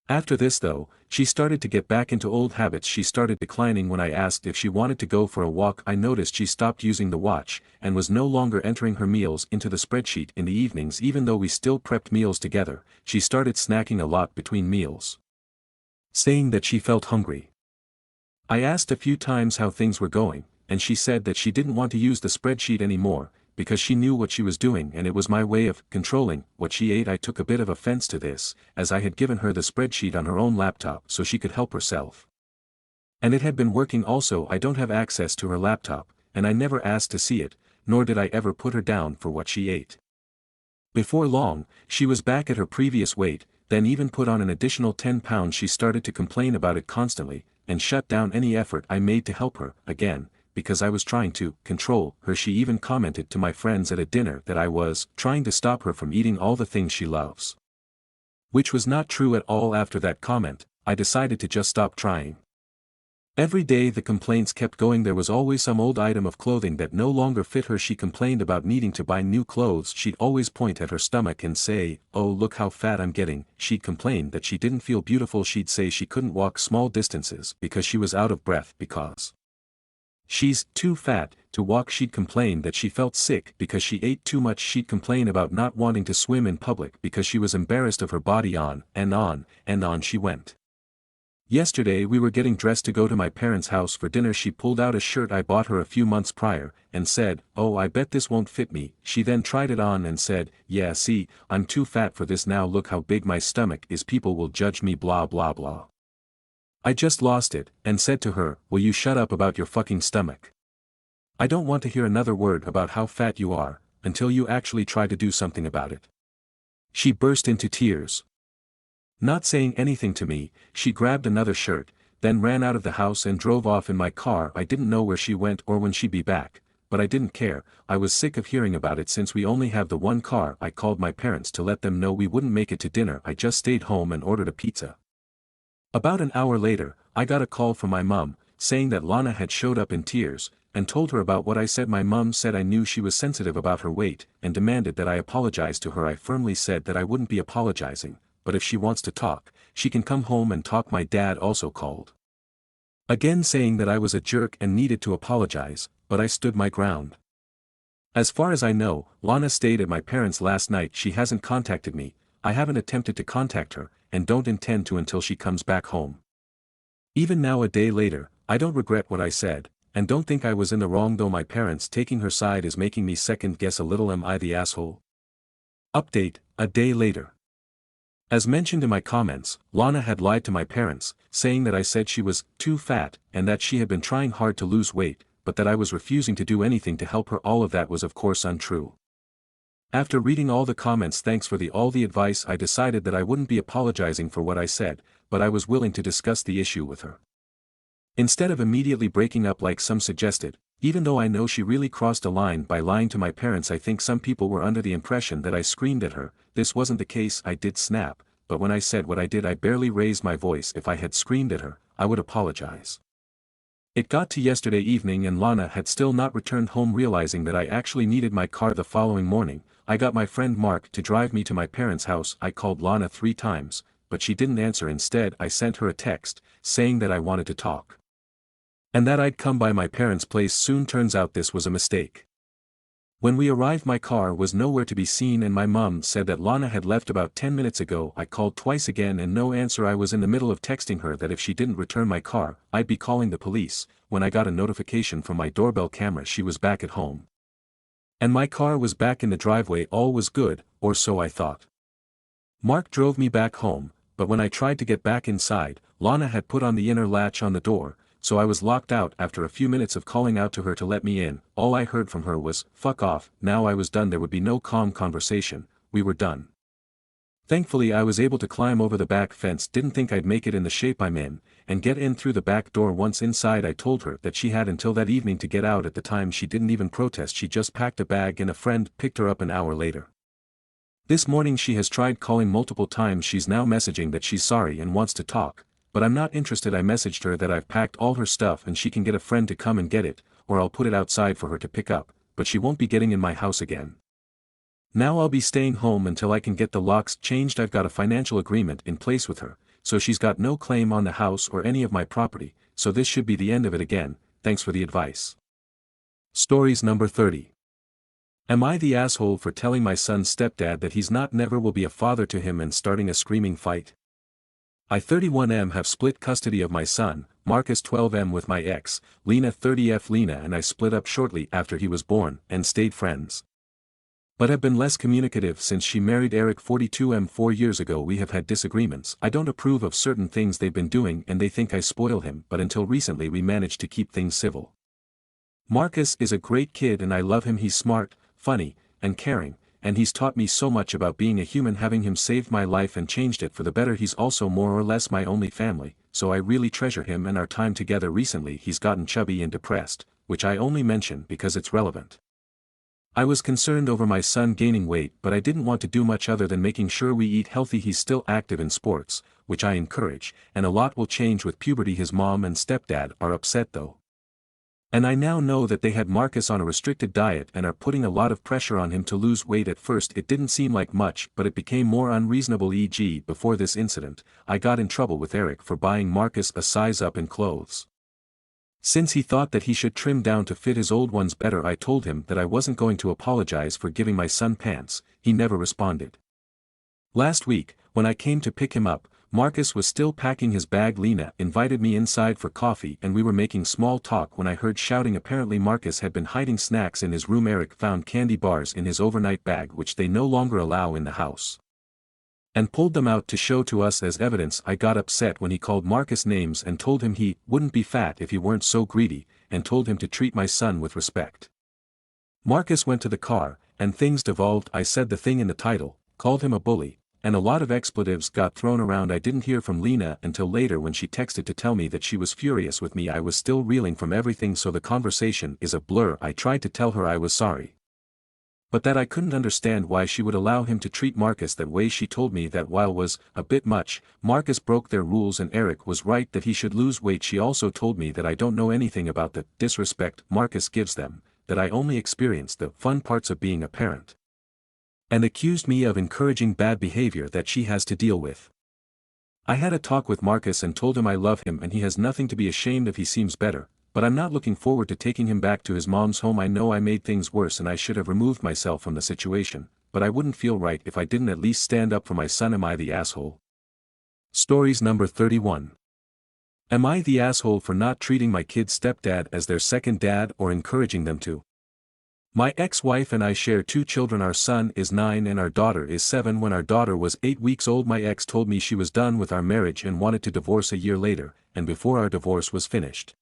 After this though, she started to get back into old habits. She started declining when I asked if she wanted to go for a walk. I noticed she stopped using the watch, and was no longer entering her meals into the spreadsheet in the evenings. Even though we still prepped meals together, she started snacking a lot between meals, saying that she felt hungry. I asked a few times how things were going, and she said that she didn't want to use the spreadsheet anymore, because she knew what she was doing and it was my way of controlling what she ate. I took a bit of offense to this, as I had given her the spreadsheet on her own laptop so she could help herself. And it had been working. Also, I don't have access to her laptop, and I never asked to see it, nor did I ever put her down for what she ate. Before long, she was back at her previous weight, then even put on an additional 10 pounds. She started to complain about it constantly, and shut down any effort I made to help her, again, because I was trying to control her. She even commented to my friends at a dinner that I was trying to stop her from eating all the things she loves. Which was not true at all. After that comment, I decided to just stop trying. Every day the complaints kept going. There was always some old item of clothing that no longer fit her. She complained about needing to buy new clothes. She'd always point at her stomach and say, "Oh, look how fat I'm getting." She'd complain that she didn't feel beautiful. She'd say she couldn't walk small distances because she was out of breath because she's too fat to walk. She'd complain that she felt sick because she ate too much. She'd complain about not wanting to swim in public because she was embarrassed of her body. On and on and on she went. Yesterday we were getting dressed to go to my parents' house for dinner. She pulled out a shirt I bought her a few months prior, and said, "Oh, I bet this won't fit me." She then tried it on and said, "Yeah, see, I'm too fat for this now. Look how big my stomach is. People will judge me, blah blah blah." I just lost it, and said to her, "Will you shut up about your fucking stomach? I don't want to hear another word about how fat you are, until you actually try to do something about it." She burst into tears. Not saying anything to me, she grabbed another shirt, then ran out of the house and drove off in my car. I didn't know where she went or when she'd be back, but I didn't care. I was sick of hearing about it. Since we only have the one car, I called my parents to let them know we wouldn't make it to dinner. I just stayed home and ordered a pizza. About an hour later, I got a call from my mum, saying that Lana had showed up in tears, and told her about what I said. My mum said I knew she was sensitive about her weight, and demanded that I apologize to her. I firmly said that I wouldn't be apologizing, but if she wants to talk, she can come home and talk. My dad also called again, saying that I was a jerk and needed to apologize, but I stood my ground. As far as I know, Lana stayed at my parents' last night. She hasn't contacted me. I haven't attempted to contact her, and don't intend to until she comes back home. Even now, a day later, I don't regret what I said, and don't think I was in the wrong. Though my parents taking her side is making me second guess a little. Am I the asshole? Update, a day later. As mentioned in my comments, Lana had lied to my parents, saying that I said she was too fat and that she had been trying hard to lose weight, but that I was refusing to do anything to help her. All of that was of course untrue. After reading all the comments, thanks for all the advice, I decided that I wouldn't be apologizing for what I said, but I was willing to discuss the issue with her. Instead of immediately breaking up like some suggested, even though I know she really crossed a line by lying to my parents. I think some people were under the impression that I screamed at her. This wasn't the case. I did snap, but when I said what I did, I barely raised my voice. If I had screamed at her, I would apologize. It got to yesterday evening and Lana had still not returned home. Realizing that I actually needed my car the following morning, I got my friend Mark to drive me to my parents' house. I called Lana 3 times, but she didn't answer. Instead, I sent her a text, saying that I wanted to talk, and that I'd come by my parents' place soon. Turns out this was a mistake. When we arrived, my car was nowhere to be seen, and my mum said that Lana had left about 10 minutes ago. I called twice again and no answer. I was in the middle of texting her that if she didn't return my car, I'd be calling the police, when I got a notification from my doorbell camera she was back at home. And my car was back in the driveway. All was good, or so I thought. Mark drove me back home, but when I tried to get back inside, Lana had put on the inner latch on the door, so I was locked out. After a few minutes of calling out to her to let me in. All I heard from her was, "Fuck off." Now I was done. There would be no calm conversation. We were done. Thankfully I was able to climb over the back fence. Didn't think I'd make it in the shape I'm in, and get in through the back door. Once inside I told her that she had until that evening to get out. At the time she didn't even protest. She just packed a bag and a friend picked her up an hour later. This morning she has tried calling multiple times. She's now messaging that she's sorry and wants to talk, but I'm not interested. I messaged her that I've packed all her stuff and she can get a friend to come and get it, or I'll put it outside for her to pick up, but she won't be getting in my house again. Now I'll be staying home until I can get the locks changed. I've got a financial agreement in place with her, so she's got no claim on the house or any of my property, so this should be the end of it again. Thanks for the advice. Stories number 30. Am I the asshole for telling my son's stepdad that he's not, never will be a father to him, and starting a screaming fight? I 31M have split custody of my son, Marcus 12M, with my ex, Lena 30F. Lena and I split up shortly after he was born and stayed friends, but have been less communicative since she married Eric 42M 4 years ago. We have had disagreements. I don't approve of certain things they've been doing and they think I spoil him, but until recently we managed to keep things civil. Marcus is a great kid and I love him. He's smart, funny, and caring, and he's taught me so much about being a human. Having him saved my life and changed it for the better. He's also more or less my only family, so I really treasure him and our time together. Recently he's gotten chubby and depressed, which I only mention because it's relevant. I was concerned over my son gaining weight, but I didn't want to do much other than making sure we eat healthy. He's still active in sports, which I encourage, and a lot will change with puberty. His mom and stepdad are upset though. And I now know that they had Marcus on a restricted diet and are putting a lot of pressure on him to lose weight. At first it didn't seem like much, but it became more unreasonable. E.g., before this incident, I got in trouble with Eric for buying Marcus a size up in clothes. Since he thought that he should trim down to fit his old ones better, I told him that I wasn't going to apologize for giving my son pants. He never responded. Last week, when I came to pick him up, Marcus was still packing his bag. Lena invited me inside for coffee and we were making small talk when I heard shouting. Apparently Marcus had been hiding snacks in his room. Eric found candy bars in his overnight bag, which they no longer allow in the house, and pulled them out to show to us as evidence. I got upset when he called Marcus names and told him he wouldn't be fat if he weren't so greedy, and told him to treat my son with respect. Marcus went to the car, and things devolved. I said the thing in the title, called him a bully, and a lot of expletives got thrown around. I didn't hear from Lena until later when she texted to tell me that she was furious with me. I was still reeling from everything, so the conversation is a blur. I tried to tell her I was sorry, but that I couldn't understand why she would allow him to treat Marcus that way. She told me that while was a bit much, Marcus broke their rules and Eric was right that he should lose weight. She also told me that I don't know anything about the disrespect Marcus gives them, that I only experience the fun parts of being a parent, and accused me of encouraging bad behavior that she has to deal with. I had a talk with Marcus and told him I love him and he has nothing to be ashamed of. He seems better, but I'm not looking forward to taking him back to his mom's home. I know I made things worse and I should have removed myself from the situation, but I wouldn't feel right if I didn't at least stand up for my son. Am I the asshole? Stories number 31. Am I the asshole for not treating my kid's stepdad as their second dad or encouraging them to? My ex-wife and I share 2 children. Our son is 9 and our daughter is 7. When our daughter was 8 weeks old, my ex told me she was done with our marriage and wanted to divorce a year later, and before our divorce was finished,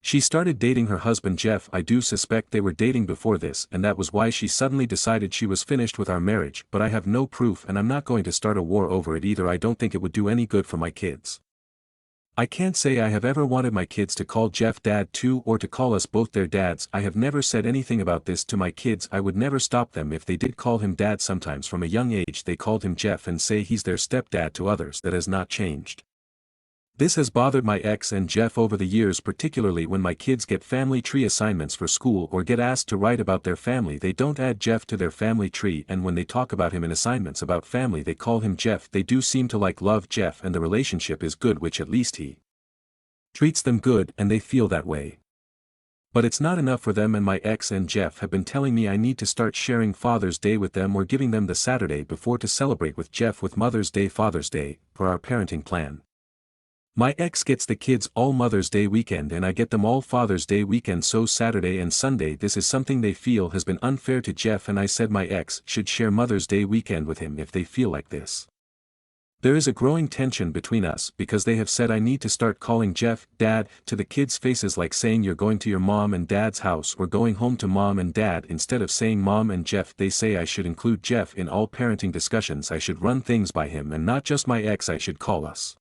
she started dating her husband Jeff. I do suspect they were dating before this and that was why she suddenly decided she was finished with our marriage, but I have no proof and I'm not going to start a war over it either. I don't think it would do any good for my kids. I can't say I have ever wanted my kids to call Jeff dad too or to call us both their dads. I have never said anything about this to my kids. I would never stop them if they did call him dad. Sometimes from a young age they called him Jeff and say he's their stepdad to others. That has not changed. This has bothered my ex and Jeff over the years, particularly when my kids get family tree assignments for school or get asked to write about their family. They don't add Jeff to their family tree, and when they talk about him in assignments about family they call him Jeff. They do seem to love Jeff and the relationship is good, which at least he treats them good and they feel that way. But it's not enough for them, and my ex and Jeff have been telling me I need to start sharing Father's Day with them or giving them the Saturday before to celebrate with Jeff with Mother's Day, Father's Day, for our parenting plan. My ex gets the kids all Mother's Day weekend and I get them all Father's Day weekend, so Saturday and Sunday. This is something they feel has been unfair to Jeff, and I said my ex should share Mother's Day weekend with him if they feel like this. There is a growing tension between us because they have said I need to start calling Jeff Dad to the kids' faces, like saying you're going to your mom and dad's house or going home to mom and dad instead of saying mom and Jeff. They say I should include Jeff in all parenting discussions. I should run things by him and not just my ex. I should call us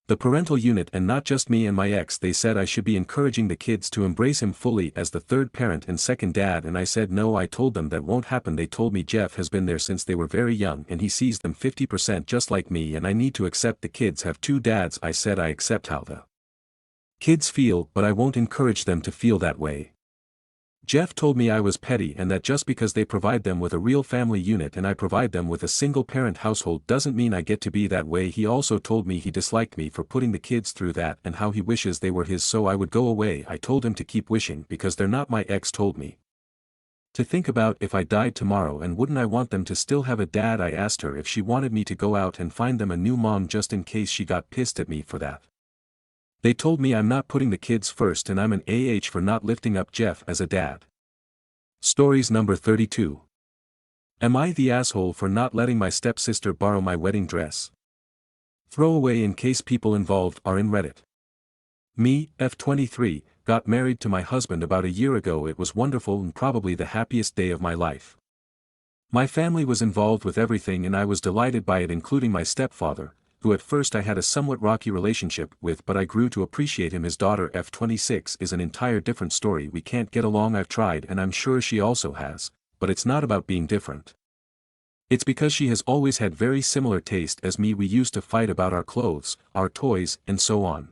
the parental unit and not just me and my ex. They said I should be encouraging the kids to embrace him fully as the third parent and second dad, and I said no. I told them that won't happen. They told me Jeff has been there since they were very young and he sees them 50% just like me, and I need to accept the kids have two dads. I said I accept how the kids feel, but I won't encourage them to feel that way. Jeff told me I was petty and that just because they provide them with a real family unit and I provide them with a single-parent household doesn't mean I get to be that way. He also told me he disliked me for putting the kids through that and how he wishes they were his so I would go away. I told him to keep wishing because they're not. My ex told me to think about if I died tomorrow and wouldn't I want them to still have a dad. I asked her if she wanted me to go out and find them a new mom just in case she got pissed at me for that. They told me I'm not putting the kids first and I'm an AH for not lifting up Jeff as a dad. Stories number 32. Am I the asshole for not letting my stepsister borrow my wedding dress? Throwaway in case people involved are in Reddit. Me, F23, got married to my husband about a year ago. It was wonderful and probably the happiest day of my life. My family was involved with everything and I was delighted by it, including my stepfather, who at first I had a somewhat rocky relationship with, but I grew to appreciate him. His daughter F26 is an entire different story. We can't get along. I've tried and I'm sure she also has, but it's not about being different. It's because she has always had very similar taste as me. We used to fight about our clothes, our toys, and so on.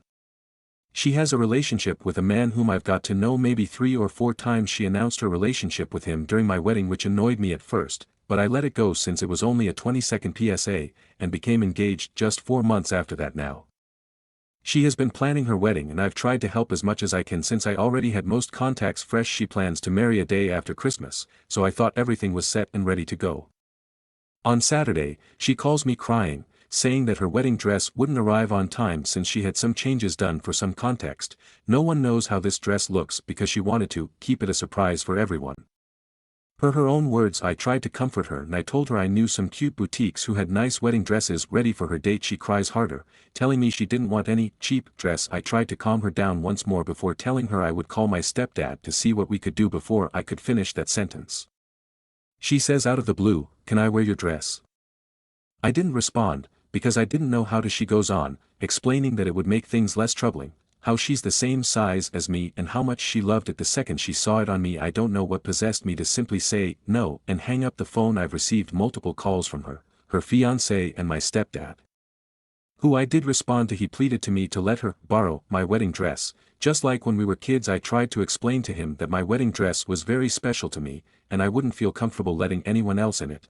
She has a relationship with a man whom I've got to know maybe 3 or 4 times. She announced her relationship with him during my wedding, which annoyed me at first, but I let it go since it was only a 20-second PSA, and became engaged just 4 months after that now. She has been planning her wedding and I've tried to help as much as I can since I already had most contacts fresh. She plans to marry a day after Christmas, so I thought everything was set and ready to go. On Saturday, she calls me crying, saying that her wedding dress wouldn't arrive on time since she had some changes done. For some context, no one knows how this dress looks because she wanted to keep it a surprise for everyone. Per her own words, I tried to comfort her and I told her I knew some cute boutiques who had nice wedding dresses ready for her date. She cries harder, telling me she didn't want any cheap dress. I tried to calm her down once more before telling her I would call my stepdad to see what we could do. Before I could finish that sentence, she says out of the blue, "Can I wear your dress?" I didn't respond, because I didn't know how to. She goes on, explaining that it would make things less troubling, how she's the same size as me and how much she loved it the second she saw it on me. I don't know what possessed me to simply say no and hang up the phone. I've received multiple calls from her fiancé and my stepdad, who I did respond to. He pleaded to me to let her borrow my wedding dress, just like when we were kids. I tried to explain to him that my wedding dress was very special to me, and I wouldn't feel comfortable letting anyone else in it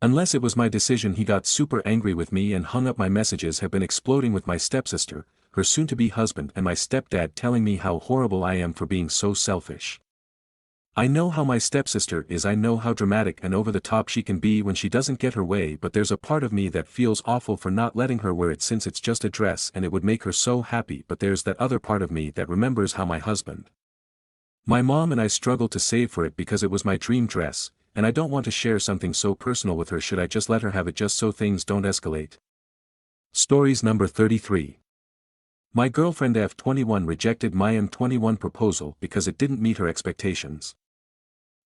unless it was my decision. He got super angry with me and hung up. My messages have been exploding with my stepsister, her soon-to-be husband, and my stepdad, telling me how horrible I am for being so selfish. I know how my stepsister is. I know how dramatic and over the top she can be when she doesn't get her way, but there's a part of me that feels awful for not letting her wear it since it's just a dress and it would make her so happy. But there's that other part of me that remembers how my husband, my mom, and I struggled to save for it because it was my dream dress, and I don't want to share something so personal with her. Should I just let her have it just so things don't escalate? Stories number 33. My girlfriend F21 rejected my M21 proposal because it didn't meet her expectations.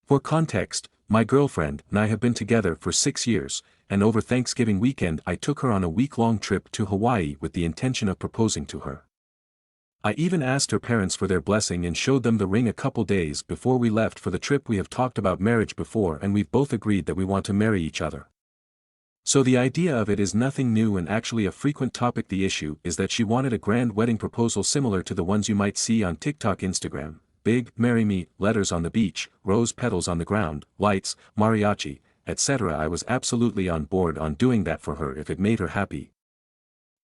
For context, my girlfriend and I have been together for 6 years, and over Thanksgiving weekend I took her on a week-long trip to Hawaii with the intention of proposing to her. I even asked her parents for their blessing and showed them the ring a couple days before we left for the trip. We have talked about marriage before and we've both agreed that we want to marry each other. So the idea of it is nothing new and actually a frequent topic. The issue is that she wanted a grand wedding proposal similar to the ones you might see on TikTok, Instagram: big, marry me, letters on the beach, rose petals on the ground, lights, mariachi, etc. I was absolutely on board on doing that for her if it made her happy.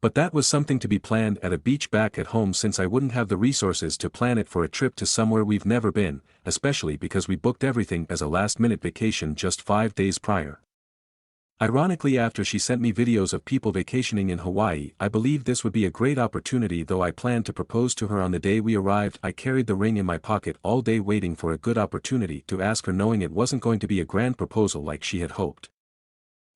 But that was something to be planned at a beach back at home since I wouldn't have the resources to plan it for a trip to somewhere we've never been, especially because we booked everything as a last-minute vacation just 5 days prior. Ironically, after she sent me videos of people vacationing in Hawaii, I believed this would be a great opportunity. Though I planned to propose to her on the day we arrived, I carried the ring in my pocket all day waiting for a good opportunity to ask her, knowing it wasn't going to be a grand proposal like she had hoped.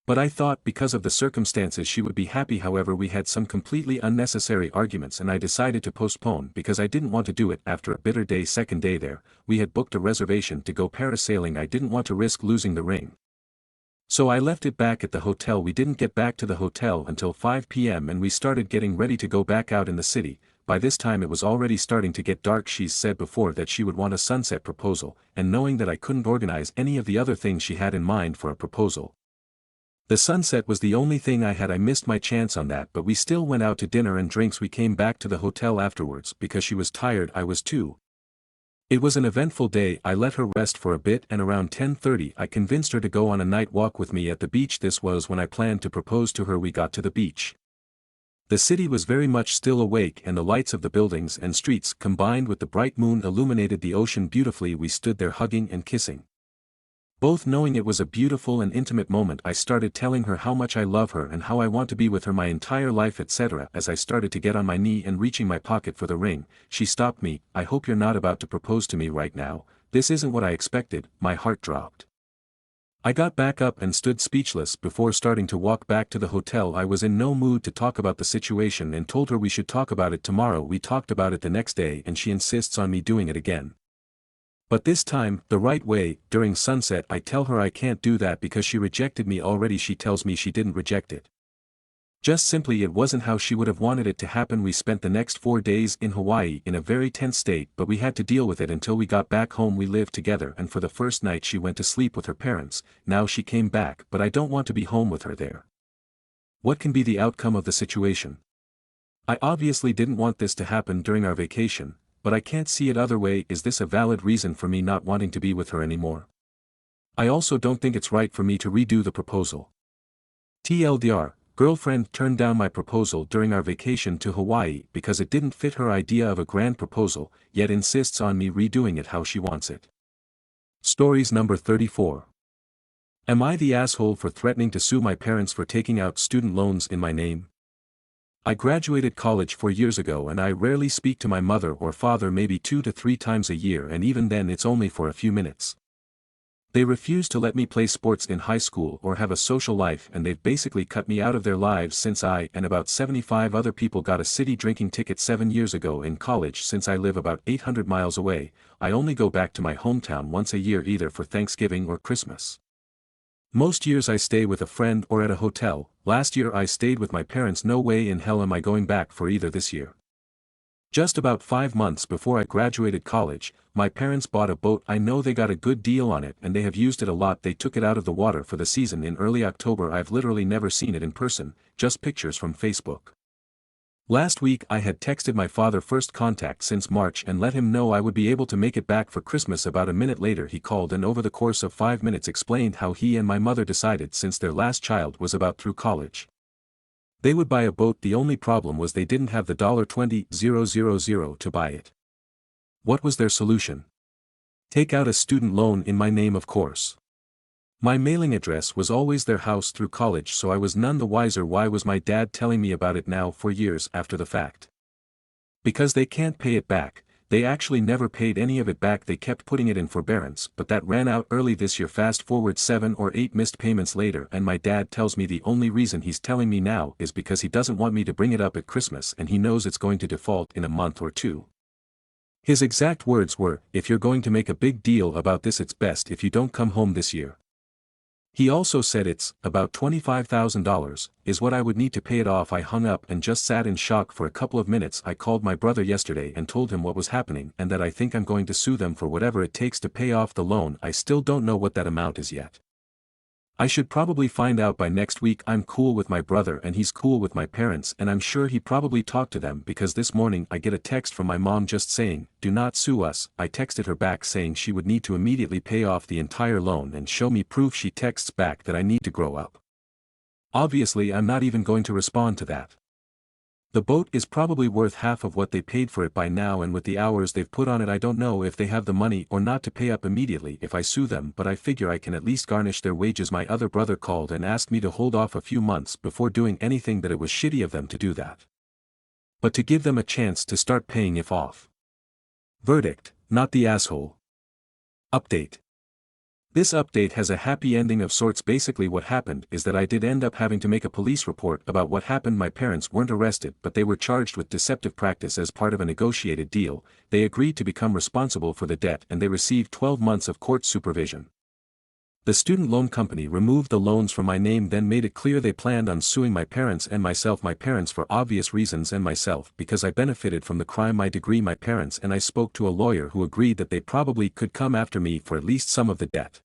But I thought because of the circumstances she would be happy. However, we had some completely unnecessary arguments and I decided to postpone because I didn't want to do it after a bitter day. Second day there, we had booked a reservation to go parasailing. I didn't want to risk losing the ring. So I left it back at the hotel. We didn't get back to the hotel until 5 p.m. and we started getting ready to go back out in the city. By this time it was already starting to get dark. She's said before that she would want a sunset proposal, and knowing that I couldn't organize any of the other things she had in mind for a proposal, the sunset was the only thing I had. I missed my chance on that, but we still went out to dinner and drinks. We came back to the hotel afterwards because she was tired. I was too. It was an eventful day. I let her rest for a bit and around 10:30 I convinced her to go on a night walk with me at the beach. This was when I planned to propose to her. We got to the beach. The city was very much still awake and the lights of the buildings and streets combined with the bright moon illuminated the ocean beautifully. We stood there hugging and kissing, both knowing it was a beautiful and intimate moment. I started telling her how much I love her and how I want to be with her my entire life, etc. As I started to get on my knee and reaching my pocket for the ring, she stopped me. "I hope you're not about to propose to me right now. This isn't what I expected." My heart dropped. I got back up and stood speechless. Before starting to walk back to the hotel, I was in no mood to talk about the situation and told her we should talk about it tomorrow. We talked about it the next day and she insists on me doing it again. But this time, the right way. During sunset I tell her I can't do that because she rejected me already. She tells me she didn't reject it. Just simply it wasn't how she would have wanted it to happen. We spent the next 4 days in Hawaii in a very tense state, but we had to deal with it until we got back home. We lived together and for the first night she went to sleep with her parents. Now she came back, but I don't want to be home with her there. What can be the outcome of the situation? I obviously didn't want this to happen during our vacation, but I can't see it other way. Is this a valid reason for me not wanting to be with her anymore? I also don't think it's right for me to redo the proposal. TLDR, girlfriend turned down my proposal during our vacation to Hawaii because it didn't fit her idea of a grand proposal, yet insists on me redoing it how she wants it. Stories number 34. Am I the asshole for threatening to sue my parents for taking out student loans in my name? I graduated college 4 years ago and I rarely speak to my mother or father, maybe 2 to 3 times a year, and even then it's only for a few minutes. They refuse to let me play sports in high school or have a social life, and they've basically cut me out of their lives since I and about 75 other people got a city drinking ticket 7 years ago in college. Since I live about 800 miles away, I only go back to my hometown once a year, either for Thanksgiving or Christmas. Most years I stay with a friend or at a hotel. Last year I stayed with my parents. No way in hell am I going back for either this year. Just about 5 months before I graduated college, my parents bought a boat. I know they got a good deal on it and they have used it a lot. They took it out of the water for the season in early October. I've literally never seen it in person, just pictures from Facebook. Last week I had texted my father, first contact since March, and let him know I would be able to make it back for Christmas. About a minute later he called and over the course of 5 minutes explained how he and my mother decided, since their last child was about through college, they would buy a boat. The only problem was they didn't have the $20,000 to buy it. What was their solution? Take out a student loan in my name, of course. My mailing address was always their house through college, so I was none the wiser. Why was my dad telling me about it now 4 years after the fact? Because they can't pay it back. They actually never paid any of it back. They kept putting it in forbearance, but that ran out early this year. Fast forward 7 or 8 missed payments later, and my dad tells me the only reason he's telling me now is because he doesn't want me to bring it up at Christmas and he knows it's going to default in a month or 2. His exact words were, "If you're going to make a big deal about this, it's best if you don't come home this year." He also said it's about $25,000 is what I would need to pay it off. I hung up and just sat in shock for a couple of minutes. I called my brother yesterday and told him what was happening and that I think I'm going to sue them for whatever it takes to pay off the loan. I still don't know what that amount is yet. I should probably find out by next week. I'm cool with my brother and he's cool with my parents, and I'm sure he probably talked to them because this morning I get a text from my mom just saying, "Do not sue us." I texted her back saying she would need to immediately pay off the entire loan and show me proof. She texts back that I need to grow up. Obviously I'm not even going to respond to that. The boat is probably worth half of what they paid for it by now, and with the hours they've put on it I don't know if they have the money or not to pay up immediately if I sue them, but I figure I can at least garnish their wages. My other brother called and asked me to hold off a few months before doing anything, that it was shitty of them to do that, but to give them a chance to start paying if off. Verdict: not the asshole. Update. This update has a happy ending of sorts. Basically what happened is that I did end up having to make a police report about what happened. My parents weren't arrested, but they were charged with deceptive practice as part of a negotiated deal. They agreed to become responsible for the debt and they received 12 months of court supervision. The student loan company removed the loans from my name, then made it clear they planned on suing my parents and myself. My parents for obvious reasons, and myself because I benefited from the crime. My degree. My parents and I spoke to a lawyer who agreed that they probably could come after me for at least some of the debt.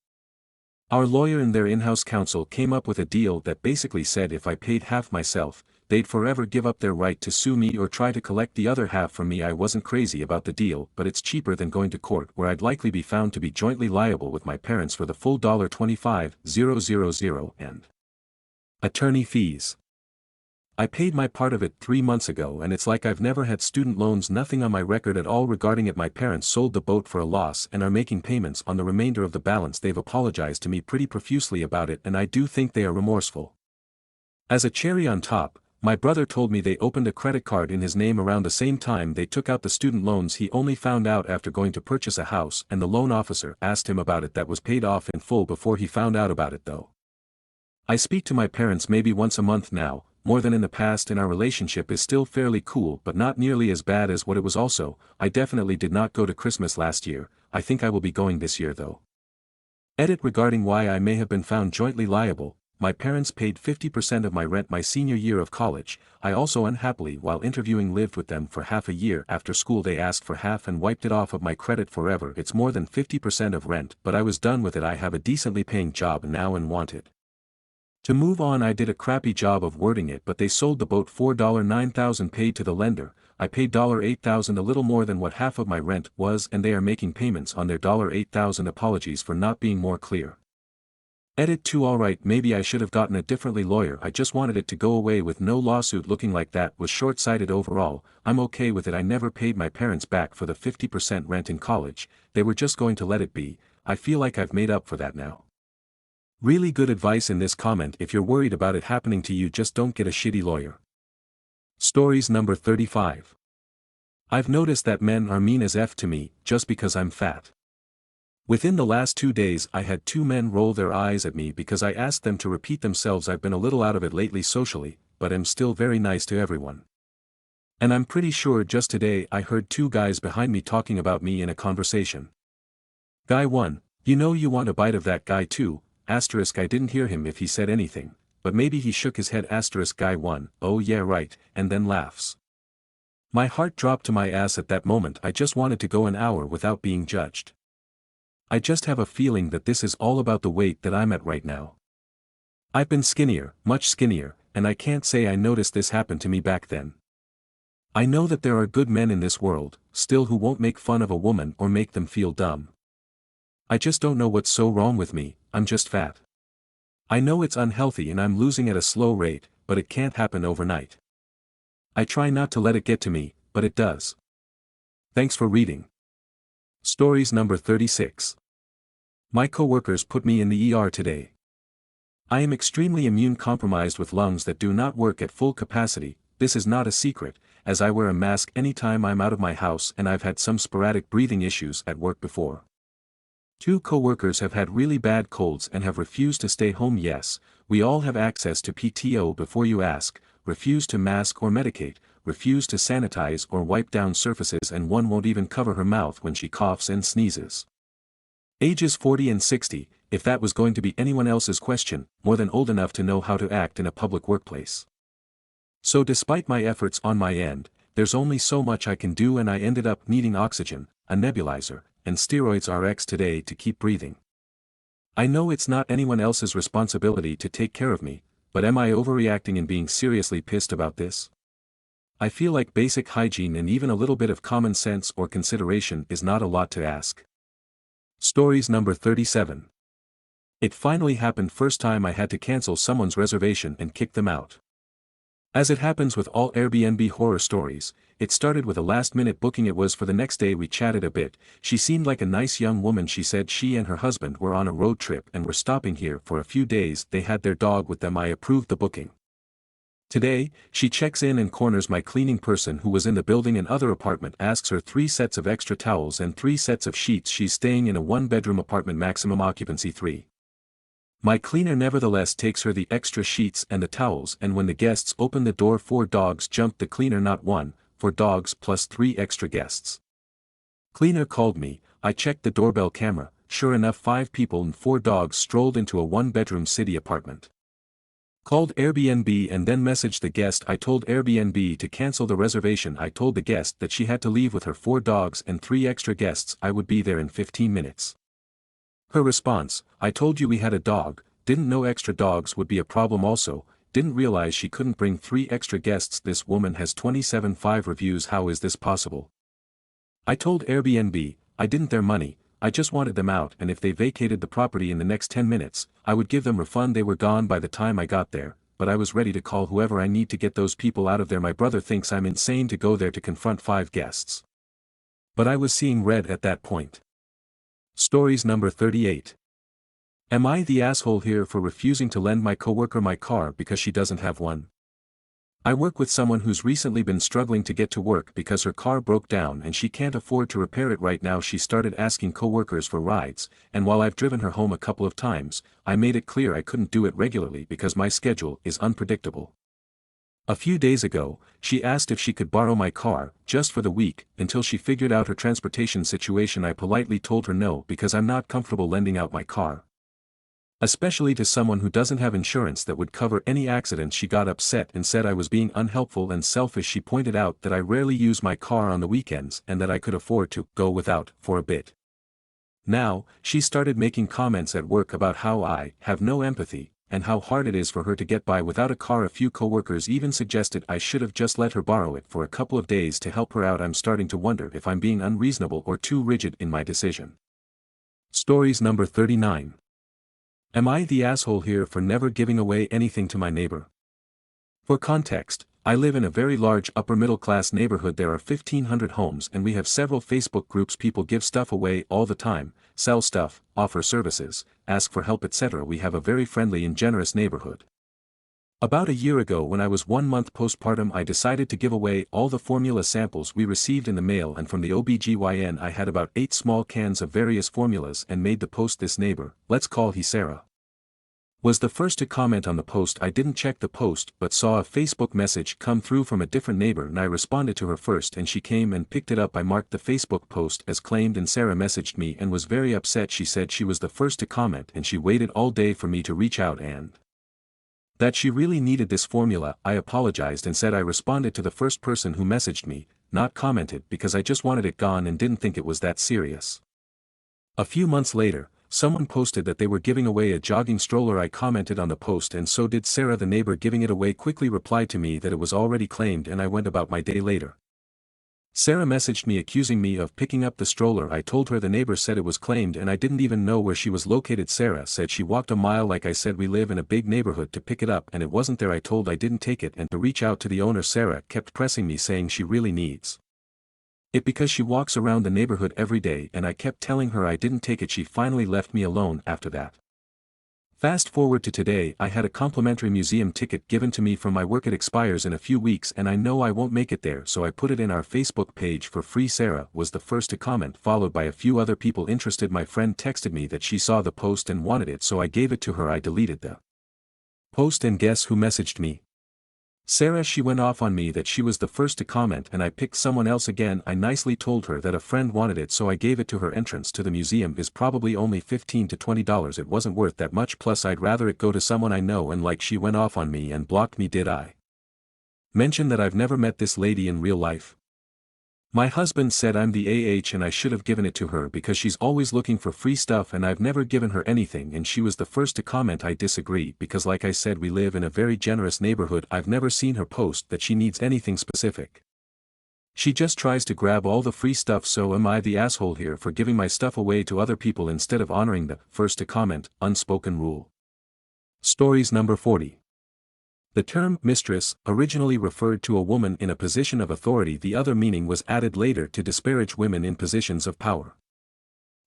Our lawyer and their in-house counsel came up with a deal that basically said if I paid half myself, they'd forever give up their right to sue me or try to collect the other half from me. I wasn't crazy about the deal, but it's cheaper than going to court, where I'd likely be found to be jointly liable with my parents for the full $25,000 and attorney fees. I paid my part of it 3 months ago, and it's like I've never had student loans, nothing on my record at all regarding it. My parents sold the boat for a loss and are making payments on the remainder of the balance. They've apologized to me pretty profusely about it, and I do think they are remorseful. As a cherry on top, my brother told me they opened a credit card in his name around the same time they took out the student loans. He only found out after going to purchase a house, and the loan officer asked him about it. That was paid off in full before he found out about it though. I speak to my parents maybe once a month now, more than in the past, and our relationship is still fairly cool but not nearly as bad as what it was. Also, I definitely did not go to Christmas last year. I think I will be going this year though. Edit. Regarding why I may have been found jointly liable, my parents paid 50% of my rent my senior year of college. I also unhappily, while interviewing, lived with them for half a year. After school they asked for half and wiped it off of my credit forever. It's more than 50% of rent, but I was done with it. I have a decently paying job now and wanted to move on. I did a crappy job of wording it, but they sold the boat for $9,000 paid to the lender. I paid $8,000, a little more than what half of my rent was, and they are making payments on their $8,000. Apologies for not being more clear. Edit 2. Alright, maybe I should have gotten a differently lawyer. I just wanted it to go away with no lawsuit. Looking like that was short-sighted. Overall, I'm okay with it. I never paid my parents back for the 50% rent in college. They were just going to let it be. I feel like I've made up for that now. Really good advice in this comment. If you're worried about it happening to you, just don't get a shitty lawyer. Stories number 35. I've noticed that men are mean as F to me, just because I'm fat. Within the last 2 days I had 2 men roll their eyes at me because I asked them to repeat themselves. I've been a little out of it lately socially, but am still very nice to everyone. And I'm pretty sure just today I heard 2 guys behind me talking about me in a conversation. Guy 1, you know you want a bite of that. Guy 2, asterisk, I didn't hear him if he said anything, but maybe he shook his head, asterisk. Guy 1, oh yeah right, and then laughs. My heart dropped to my ass at that moment. I just wanted to go an hour without being judged. I just have a feeling that this is all about the weight that I'm at right now. I've been skinnier, much skinnier, and I can't say I noticed this happen to me back then. I know that there are good men in this world, still, who won't make fun of a woman or make them feel dumb. I just don't know what's so wrong with me. I'm just fat. I know it's unhealthy and I'm losing at a slow rate, but it can't happen overnight. I try not to let it get to me, but it does. Thanks for reading. Stories number 36. My coworkers put me in the ER today. I am extremely immune compromised with lungs that do not work at full capacity. This is not a secret, as I wear a mask anytime I'm out of my house, and I've had some sporadic breathing issues at work before. 2 coworkers have had really bad colds and have refused to stay home. Yes, we all have access to PTO before you ask. Refuse to mask or medicate, refuse to sanitize or wipe down surfaces, and one won't even cover her mouth when she coughs and sneezes. Ages 40 and 60, if that was going to be anyone else's question, more than old enough to know how to act in a public workplace. So despite my efforts on my end, there's only so much I can do, and I ended up needing oxygen, a nebulizer, and steroids RX today to keep breathing. I know it's not anyone else's responsibility to take care of me, but am I overreacting and being seriously pissed about this? I feel like basic hygiene and even a little bit of common sense or consideration is not a lot to ask. Stories number 37. It finally happened. First time I had to cancel someone's reservation and kick them out. As it happens with all Airbnb horror stories, it started with a last-minute booking. It was for the next day. We chatted a bit. She seemed like a nice young woman. She said she and her husband were on a road trip and were stopping here for a few days. They had their dog with them. I approved the booking. Today, she checks in and corners my cleaning person who was in the building and other apartment, asks her 3 sets of extra towels and 3 sets of sheets. She's staying in a 1-bedroom apartment, maximum occupancy 3. My cleaner nevertheless takes her the extra sheets and the towels, and when the guests open the door 4 dogs jumped the cleaner, not 1, 4 dogs plus 3 extra guests. Cleaner called me, I checked the doorbell camera, sure enough 5 people and 4 dogs strolled into a 1-bedroom city apartment. Called Airbnb and then messaged the guest. I told Airbnb to cancel the reservation. I told the guest that she had to leave with her 4 dogs and 3 extra guests. I would be there in 15 minutes. Her response, I told you we had a dog, didn't know extra dogs would be a problem also, didn't realize she couldn't bring 3 extra guests. This woman has 27.5 reviews. How is this possible? I told Airbnb, I didn't their money, I just wanted them out, and if they vacated the property in the next 10 minutes, I would give them refund. They were gone by the time I got there, but I was ready to call whoever I need to get those people out of there. My brother thinks I'm insane to go there to confront 5 guests. But I was seeing red at that point. Stories number 38. Am I the asshole here for refusing to lend my coworker my car because she doesn't have one? I work with someone who's recently been struggling to get to work because her car broke down and she can't afford to repair it right now. She started asking coworkers for rides, and while I've driven her home a couple of times, I made it clear I couldn't do it regularly because my schedule is unpredictable. A few days ago, she asked if she could borrow my car, just for the week, until she figured out her transportation situation. I politely told her no because I'm not comfortable lending out my car, especially to someone who doesn't have insurance that would cover any accidents. She got upset and said I was being unhelpful and selfish. She pointed out that I rarely use my car on the weekends and that I could afford to go without for a bit. Now, she started making comments at work about how I have no empathy, and how hard it is for her to get by without a car. A few coworkers even suggested I should have just let her borrow it for a couple of days to help her out. I'm starting to wonder if I'm being unreasonable or too rigid in my decision. Stories number 39. Am I the asshole here for never giving away anything to my neighbor? For context, I live in a very large upper-middle-class neighborhood. There are 1,500 homes and we have several Facebook groups. People give stuff away all the time, sell stuff, offer services, ask for help, etc. We have a very friendly and generous neighborhood. About a year ago, when I was 1 month postpartum, I decided to give away all the formula samples we received in the mail, and from the OBGYN I had about 8 small cans of various formulas and made the post. This neighbor, let's call he Sarah, was the first to comment on the post. I didn't check the post but saw a Facebook message come through from a different neighbor and I responded to her first and she came and picked it up. I marked the Facebook post as claimed and Sarah messaged me and was very upset. She said she was the first to comment and she waited all day for me to reach out and that she really needed this formula. I apologized and said I responded to the first person who messaged me, not commented, because I just wanted it gone and didn't think it was that serious. A few months later, someone posted that they were giving away a jogging stroller. I commented on the post and so did Sarah. The neighbor giving it away quickly replied to me that it was already claimed and I went about my day later. Sarah messaged me accusing me of picking up the stroller. I told her the neighbor said it was claimed and I didn't even know where she was located. Sarah said she walked a mile. Like I said, we live in a big neighborhood, to pick it up and it wasn't there. I told I didn't take it and to reach out to the owner. Sarah kept pressing me saying she really needs it because she walks around the neighborhood every day and I kept telling her I didn't take it. She finally left me alone after that. Fast forward to today, I had a complimentary museum ticket given to me from my work. It expires in a few weeks and I know I won't make it there, so I put it in our Facebook page for free. Sarah was the first to comment, followed by a few other people interested. My friend texted me that she saw the post and wanted it, so I gave it to her. I deleted the post and guess who messaged me? Sarah. She went off on me that she was the first to comment and I picked someone else again. I nicely told her that a friend wanted it, so I gave it to her. Entrance to the museum is probably only $15 to $20. It wasn't worth that much, plus I'd rather it go to someone I know and like. She went off on me and blocked me. Did I mention that I've never met this lady in real life? My husband said I'm the and I should have given it to her because she's always looking for free stuff and I've never given her anything, and she was the first to comment. I disagree because like I said, we live in a very generous neighborhood. I've never seen her post that she needs anything specific. She just tries to grab all the free stuff. So am I the asshole here for giving my stuff away to other people instead of honoring the first to comment, unspoken rule? Stories number 40. The term mistress originally referred to a woman in a position of authority. The other meaning was added later to disparage women in positions of power.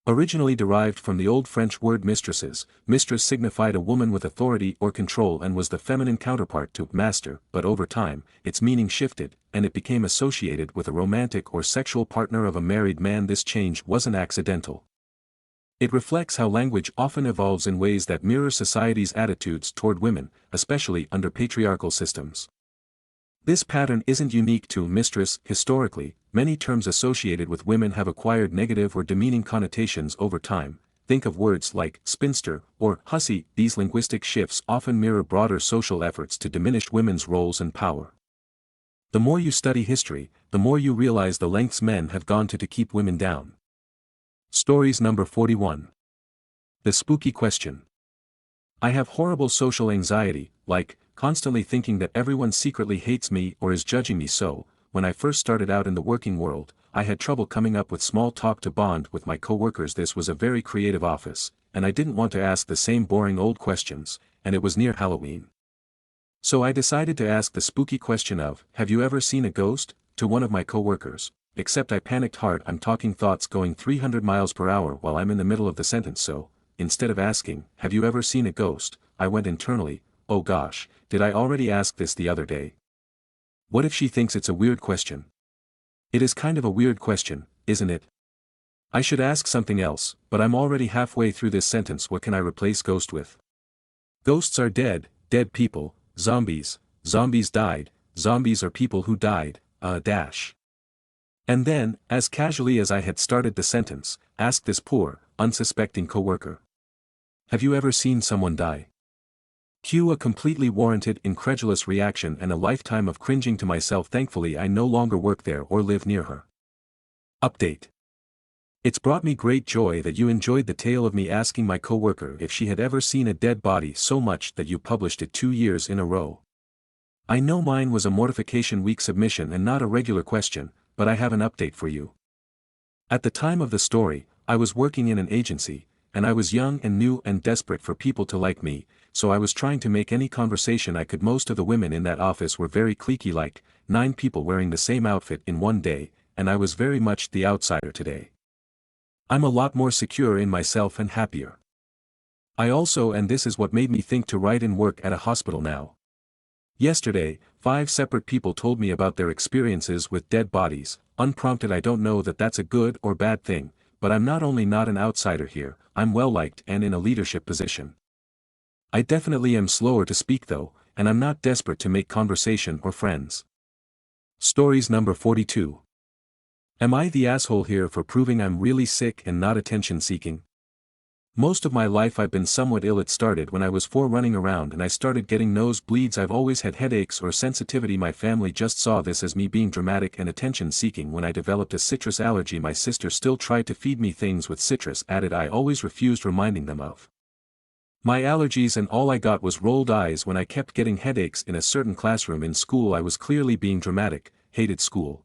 Originally derived from the Old French word mistresses, mistress signified a woman with authority or control and was the feminine counterpart to master, but over time, its meaning shifted, and it became associated with a romantic or sexual partner of a married man. This change wasn't accidental. It reflects how language often evolves in ways that mirror society's attitudes toward women, especially under patriarchal systems. This pattern isn't unique to mistress. Historically, many terms associated with women have acquired negative or demeaning connotations over time. Think of words like spinster or hussy. These linguistic shifts often mirror broader social efforts to diminish women's roles and power. The more you study history, the more you realize the lengths men have gone to keep women down. Stories number 41. The spooky question. I have horrible social anxiety, like, constantly thinking that everyone secretly hates me or is judging me. So, when I first started out in the working world, I had trouble coming up with small talk to bond with my coworkers. This was a very creative office, and I didn't want to ask the same boring old questions, and it was near Halloween. So I decided to ask the spooky question of, have you ever seen a ghost, to one of my coworkers. Except I panicked hard. I'm talking thoughts going 300 miles per hour while I'm in the middle of the sentence. So, instead of asking, have you ever seen a ghost, I went internally, oh gosh, did I already ask this the other day? What if she thinks it's a weird question? It is kind of a weird question, isn't it? I should ask something else, but I'm already halfway through this sentence. What can I replace ghost with? Ghosts are dead, dead people, zombies, zombies died, zombies are people who died, dash. And then, as casually as I had started the sentence, asked this poor, unsuspecting coworker. Have you ever seen someone die? Cue a completely warranted incredulous reaction and a lifetime of cringing to myself. Thankfully I no longer work there or live near her. Update. It's brought me great joy that you enjoyed the tale of me asking my coworker if she had ever seen a dead body so much that you published it 2 years in a row. I know mine was a mortification week submission and not a regular question, but I have an update for you. At the time of the story, I was working in an agency, and I was young and new and desperate for people to like me, so I was trying to make any conversation I could. Most of the women in that office were very cliquey, like 9 people wearing the same outfit in one day, and I was very much the outsider today. I'm a lot more secure in myself and happier. I also, and this is what made me think to write and work at a hospital now. Yesterday, 5 separate people told me about their experiences with dead bodies, unprompted. I don't know that that's a good or bad thing, but I'm not only not an outsider here, I'm well liked and in a leadership position. I definitely am slower to speak though, and I'm not desperate to make conversation or friends. Stories number 42. Am I the asshole here for proving I'm really sick and not attention seeking? Most of my life I've been somewhat ill. It started when I was 4, running around and I started getting nosebleeds. I've always had headaches or sensitivity. My family just saw this as me being dramatic and attention seeking. When I developed a citrus allergy, my sister still tried to feed me things with citrus added. I always refused reminding them of my allergies, and all I got was rolled eyes when I kept getting headaches in a certain classroom in school. I was clearly being dramatic, hated school,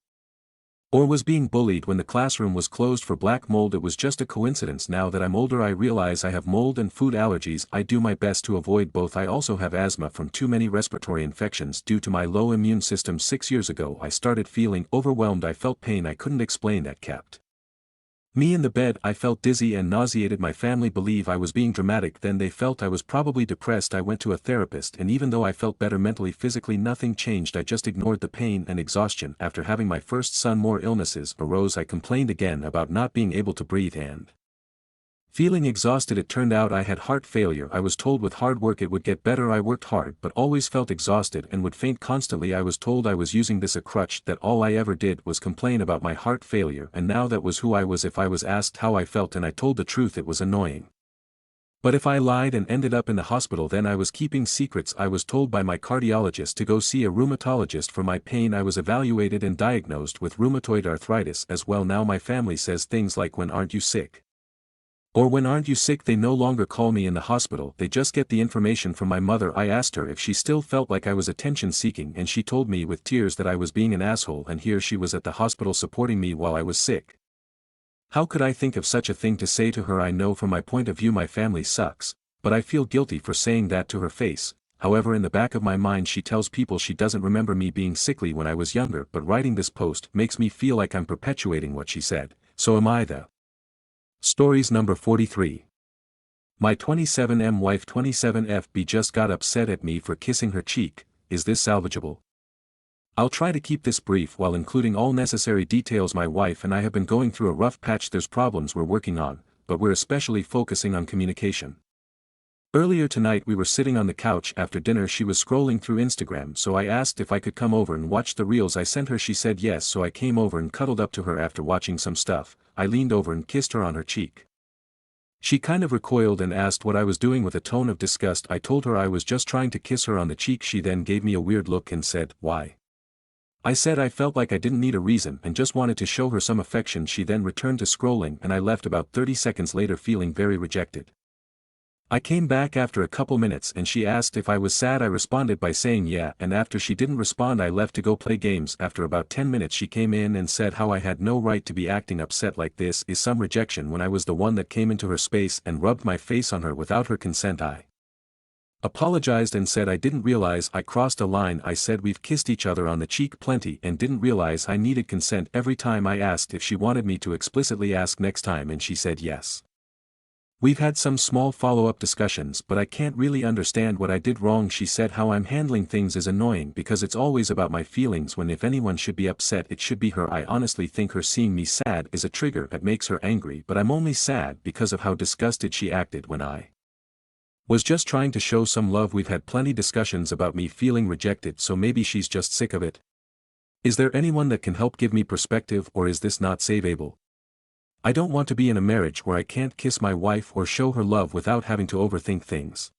or was being bullied when the classroom was closed for black mold. It was just a coincidence. Now that I'm older I realize I have mold and food allergies. I do my best to avoid both. I also have asthma from too many respiratory infections due to my low immune system. 6 years ago I started feeling overwhelmed. I felt pain I couldn't explain that kept me in the bed. I felt dizzy and nauseated. My family believed I was being dramatic. Then they felt I was probably depressed. I went to a therapist, and even though I felt better mentally, physically nothing changed. I just ignored the pain and exhaustion. After having my first son, more illnesses arose. I complained again about not being able to breathe and feeling exhausted. It turned out I had heart failure. I was told with hard work it would get better. I worked hard but always felt exhausted and would faint constantly. I was told I was using this as a crutch, that all I ever did was complain about my heart failure, and now that was who I was. If I was asked how I felt and I told the truth, it was annoying. But if I lied and ended up in the hospital, then I was keeping secrets. I was told by my cardiologist to go see a rheumatologist for my pain. I was evaluated and diagnosed with rheumatoid arthritis as well. Now my family says things like, when aren't you sick? Or when aren't you sick? They no longer call me in the hospital, they just get the information from my mother. I asked her if she still felt like I was attention seeking, and she told me with tears that I was being an asshole, and here she was at the hospital supporting me while I was sick. How could I think of such a thing to say to her? I know from my point of view my family sucks, but I feel guilty for saying that to her face. however in the back of my mind she tells people she doesn't remember me being sickly when I was younger, but writing this post makes me feel like I'm perpetuating what she said, so am I the... Stories number 43. My 27M wife 27FB just got upset at me for kissing her cheek. Is this salvageable? I'll try to keep this brief while including all necessary details. My wife and I have been going through a rough patch. There's problems we're working on, but we're especially focusing on communication. Earlier tonight we were sitting on the couch after dinner. She was scrolling through Instagram, so I asked if I could come over and watch the reels I sent her. She said yes, so I came over and cuddled up to her. After watching some stuff, I leaned over and kissed her on her cheek. She kind of recoiled and asked what I was doing with a tone of disgust. I told her I was just trying to kiss her on the cheek. She then gave me a weird look and said, "Why?" I said I felt like I didn't need a reason and just wanted to show her some affection. She then returned to scrolling and I left about 30 seconds later feeling very rejected. I came back after a couple minutes and she asked if I was sad. I responded by saying yeah, and after she didn't respond I left to go play games. After about 10 minutes she came in and said how I had no right to be acting upset like this. Is some rejection when I was the one that came into her space and rubbed my face on her without her consent. I apologized and said I didn't realize I crossed a line. I said we've kissed each other on the cheek plenty and didn't realize I needed consent every time. I asked if she wanted me to explicitly ask next time and she said yes. We've had some small follow-up discussions, but I can't really understand what I did wrong. She said how I'm handling things is annoying because it's always about my feelings, when if anyone should be upset it should be her. I honestly think her seeing me sad is a trigger that makes her angry, but I'm only sad because of how disgusted she acted when I was just trying to show some love. We've had plenty discussions about me feeling rejected, so maybe she's just sick of it. Is there anyone that can help give me perspective, or is this not savable? I don't want to be in a marriage where I can't kiss my wife or show her love without having to overthink things.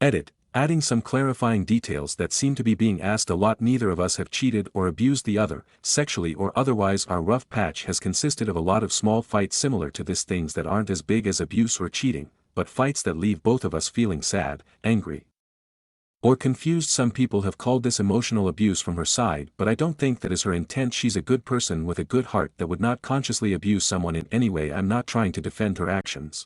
Edit, adding some clarifying details that seem to be being asked a lot. Neither of us have cheated or abused the other, sexually or otherwise. Our rough patch has consisted of a lot of small fights similar to this, things that aren't as big as abuse or cheating, but fights that leave both of us feeling sad, angry, or confused. Some people have called this emotional abuse from her side, but I don't think that is her intent. She's a good person with a good heart that would not consciously abuse someone in any way. I'm not trying to defend her actions.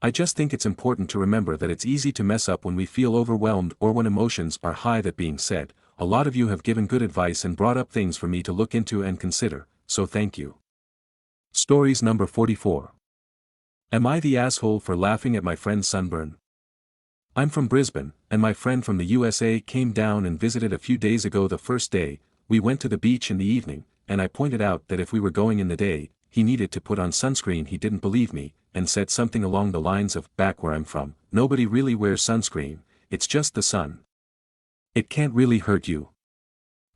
I just think it's important to remember that it's easy to mess up when we feel overwhelmed or when emotions are high. That being said, a lot of you have given good advice and brought up things for me to look into and consider, so thank you. Stories number 44. Am I the asshole for laughing at my friend's sunburn? I'm from Brisbane, and my friend from the USA came down and visited a few days ago. The first day, we went to the beach in the evening, and I pointed out that if we were going in the day, he needed to put on sunscreen. He didn't believe me, and said something along the lines of, "Back where I'm from, nobody really wears sunscreen, it's just the sun. It can't really hurt you."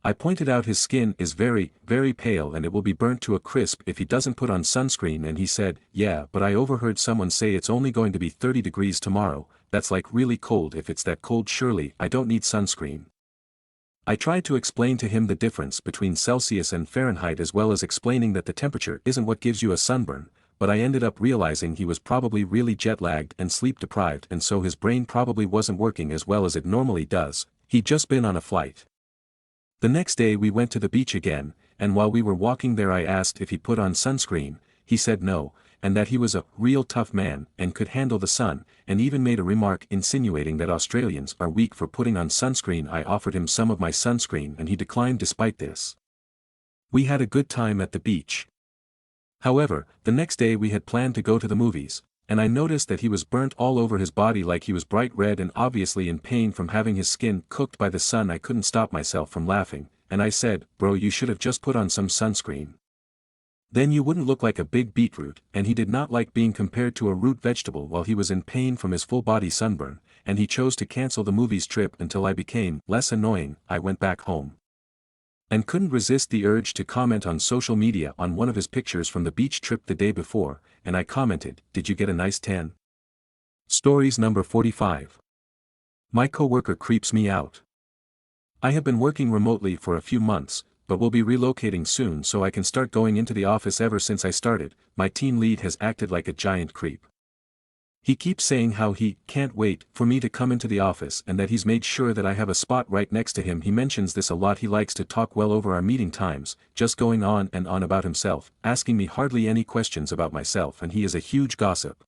I pointed out his skin is very, very pale and it will be burnt to a crisp if he doesn't put on sunscreen, and he said, "Yeah, but I overheard someone say it's only going to be 30 degrees tomorrow, that's like really cold. If it's that cold surely I don't need sunscreen." I tried to explain to him the difference between Celsius and Fahrenheit, as well as explaining that the temperature isn't what gives you a sunburn, but I ended up realizing he was probably really jet-lagged and sleep-deprived, and so his brain probably wasn't working as well as it normally does. He'd just been on a flight. The next day we went to the beach again, and while we were walking there I asked if he put on sunscreen. He said no, and that he was a real tough man and could handle the sun, and even made a remark insinuating that Australians are weak for putting on sunscreen. I offered him some of my sunscreen and he declined. Despite this, we had a good time at the beach. However, the next day we had planned to go to the movies, and I noticed that he was burnt all over his body, like he was bright red and obviously in pain from having his skin cooked by the sun. I couldn't stop myself from laughing, and I said, "Bro, you should have just put on some sunscreen. Then you wouldn't look like a big beetroot." And he did not like being compared to a root vegetable while he was in pain from his full body sunburn, and he chose to cancel the movies trip until I became less annoying. I went back home and couldn't resist the urge to comment on social media on one of his pictures from the beach trip the day before, and I commented, "Did you get a nice tan?" Stories number 45. My coworker creeps me out. I have been working remotely for a few months, but will be relocating soon so I can start going into the office. Ever since I started, my team lead has acted like a giant creep. He keeps saying how he can't wait for me to come into the office and that he's made sure that I have a spot right next to him. He mentions this a lot. He likes to talk well over our meeting times, just going on and on about himself, asking me hardly any questions about myself, and he is a huge gossip.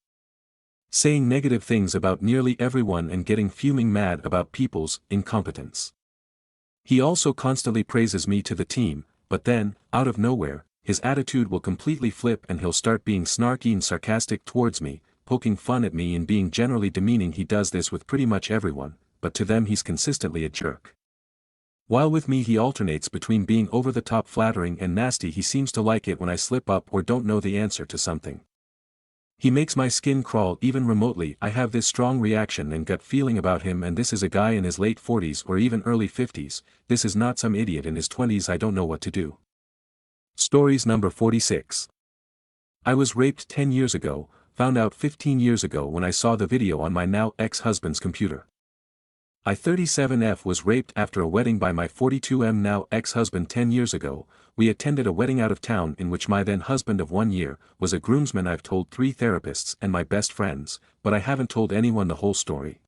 saying negative things about nearly everyone and getting fuming mad about people's incompetence. He also constantly praises me to the team, but then, out of nowhere, his attitude will completely flip and he'll start being snarky and sarcastic towards me, poking fun at me and being generally demeaning. He does this with pretty much everyone, but to them he's consistently a jerk. While with me he alternates between being over-the-top flattering and nasty. He seems to like it when I slip up or don't know the answer to something. He makes my skin crawl even remotely. I have this strong reaction and gut feeling about him, and this is a guy in his late 40s or even early 50s, this is not some idiot in his 20s. I don't know what to do. Stories number 46. I was raped 10 years ago, found out 15 years ago when I saw the video on my now ex-husband's computer. I 37F was raped after a wedding by my 42M now ex-husband 10 years ago. We attended a wedding out of town in which my then husband of 1 year was a groomsman. I've told 3 therapists and my best friends, but I haven't told anyone the whole story.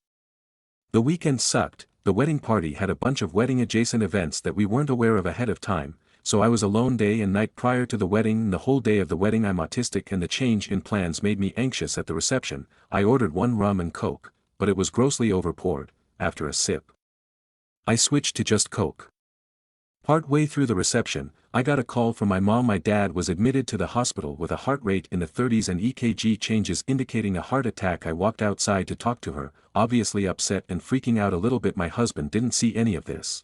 The weekend sucked. The wedding party had a bunch of wedding adjacent events that we weren't aware of ahead of time, so I was alone day and night prior to the wedding and the whole day of the wedding. I'm autistic and the change in plans made me anxious at the reception. I ordered 1 rum and Coke, but it was grossly overpoured. After a sip, I switched to just Coke. Partway through the reception, I got a call from my mom. My dad was admitted to the hospital with a heart rate in the 30s and EKG changes indicating a heart attack. I walked outside to talk to her, obviously upset and freaking out a little bit. My husband didn't see any of this,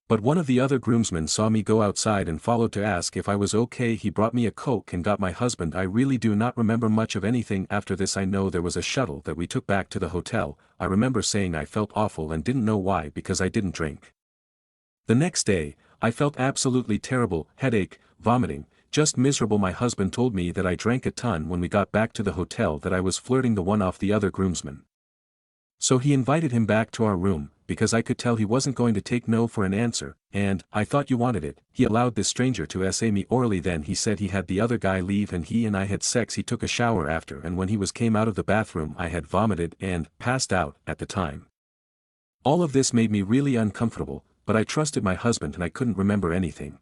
but one of the other groomsmen saw me go outside and followed to ask if I was okay. He brought me a Coke and got my husband. I really do not remember much of anything after this. I know there was a shuttle that we took back to the hotel. I remember saying I felt awful and didn't know why because I didn't drink. The next day, I felt absolutely terrible, headache, vomiting, just miserable. My husband told me that I drank a ton when we got back to the hotel, that I was flirting the one off the other groomsmen. So he invited him back to our room, because I could tell he wasn't going to take no for an answer, and, I thought you wanted it. He allowed this stranger to SA me orally. Then he said he had the other guy leave and he and I had sex. He took a shower after, and when he came out of the bathroom I had vomited and passed out at the time. All of this made me really uncomfortable, but I trusted my husband and I couldn't remember anything.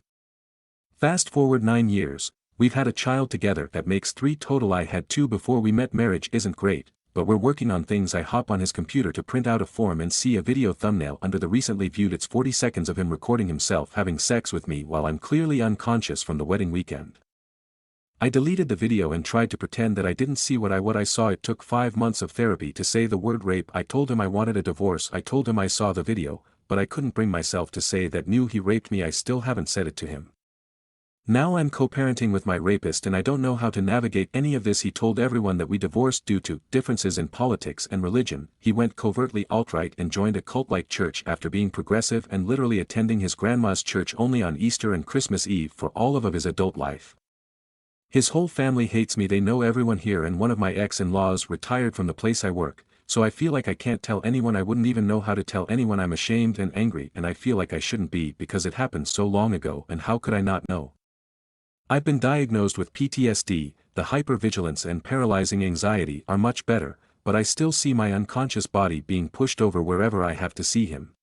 Fast forward 9 years, we've had a child together. That makes 3 total. I had 2 before we met. Marriage isn't great, but we're working on things. I hop on his computer to print out a form and see a video thumbnail under the recently viewed. It's 40 seconds of him recording himself having sex with me while I'm clearly unconscious from the wedding weekend. I deleted the video and tried to pretend that I didn't see what I saw. It took 5 months of therapy to say the word rape. I told him I wanted a divorce. I told him I saw the video, but I couldn't bring myself to say that knew he raped me. I still haven't said it to him. Now I'm co-parenting with my rapist and I don't know how to navigate any of this. He told everyone that we divorced due to differences in politics and religion. He went covertly alt-right and joined a cult-like church after being progressive and literally attending his grandma's church only on Easter and Christmas Eve for all of his adult life. His whole family hates me. They know everyone here, and one of my ex-in-laws retired from the place I work, so I feel like I can't tell anyone. I wouldn't even know how to tell anyone. I'm ashamed and angry, and I feel like I shouldn't be because it happened so long ago, and how could I not know? I've been diagnosed with PTSD, the hypervigilance and paralyzing anxiety are much better, but I still see my unconscious body being pushed over wherever I have to see him.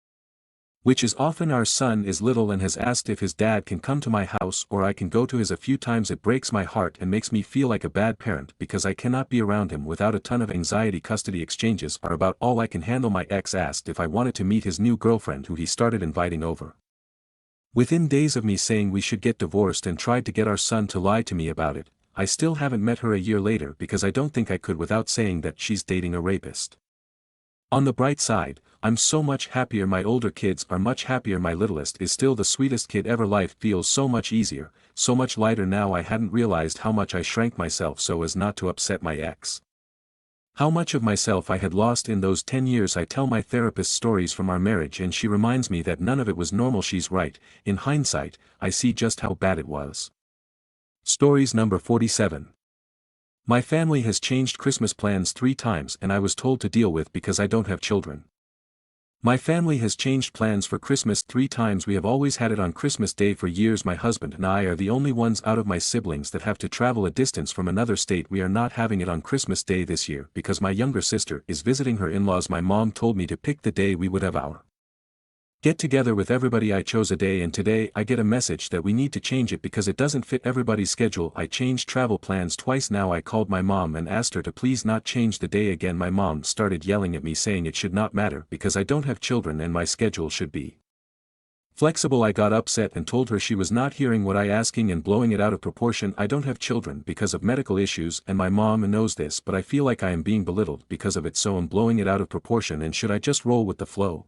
Which is often. Our son is little and has asked if his dad can come to my house or I can go to his a few times. It breaks my heart and makes me feel like a bad parent because I cannot be around him without a ton of anxiety. Custody exchanges are about all I can handle. My ex asked if I wanted to meet his new girlfriend who he started inviting over. Within days of me saying we should get divorced and tried to get our son to lie to me about it, I still haven't met her a year later because I don't think I could without saying that she's dating a rapist. On the bright side, I'm so much happier. My older kids are much happier. My littlest is still the sweetest kid ever. Life feels so much easier, so much lighter now. I hadn't realized how much I shrank myself so as not to upset my ex. How much of myself I had lost in those 10 years. I tell my therapist stories from our marriage and she reminds me that none of it was normal. She's right. In hindsight, I see just how bad it was. Stories number 47. My family has changed Christmas plans 3 times and I was told to deal with because I don't have children. My family has changed plans for Christmas 3 times. We have always had it on Christmas Day for years. My husband and I are the only ones out of my siblings that have to travel a distance from another state. We are not having it on Christmas Day this year because my younger sister is visiting her in-laws. My mom told me to pick the day we would have our Get together with everybody. I chose a day and today I get a message that we need to change it because it doesn't fit everybody's schedule. I changed travel plans twice now. I called my mom and asked her to please not change the day again. My mom started yelling at me saying it should not matter because I don't have children and my schedule should be flexible. I got upset and told her she was not hearing what I asking and blowing it out of proportion. I don't have children because of medical issues and my mom knows this, but I feel like I am being belittled because of it, so I'm blowing it out of proportion. And should I just roll with the flow?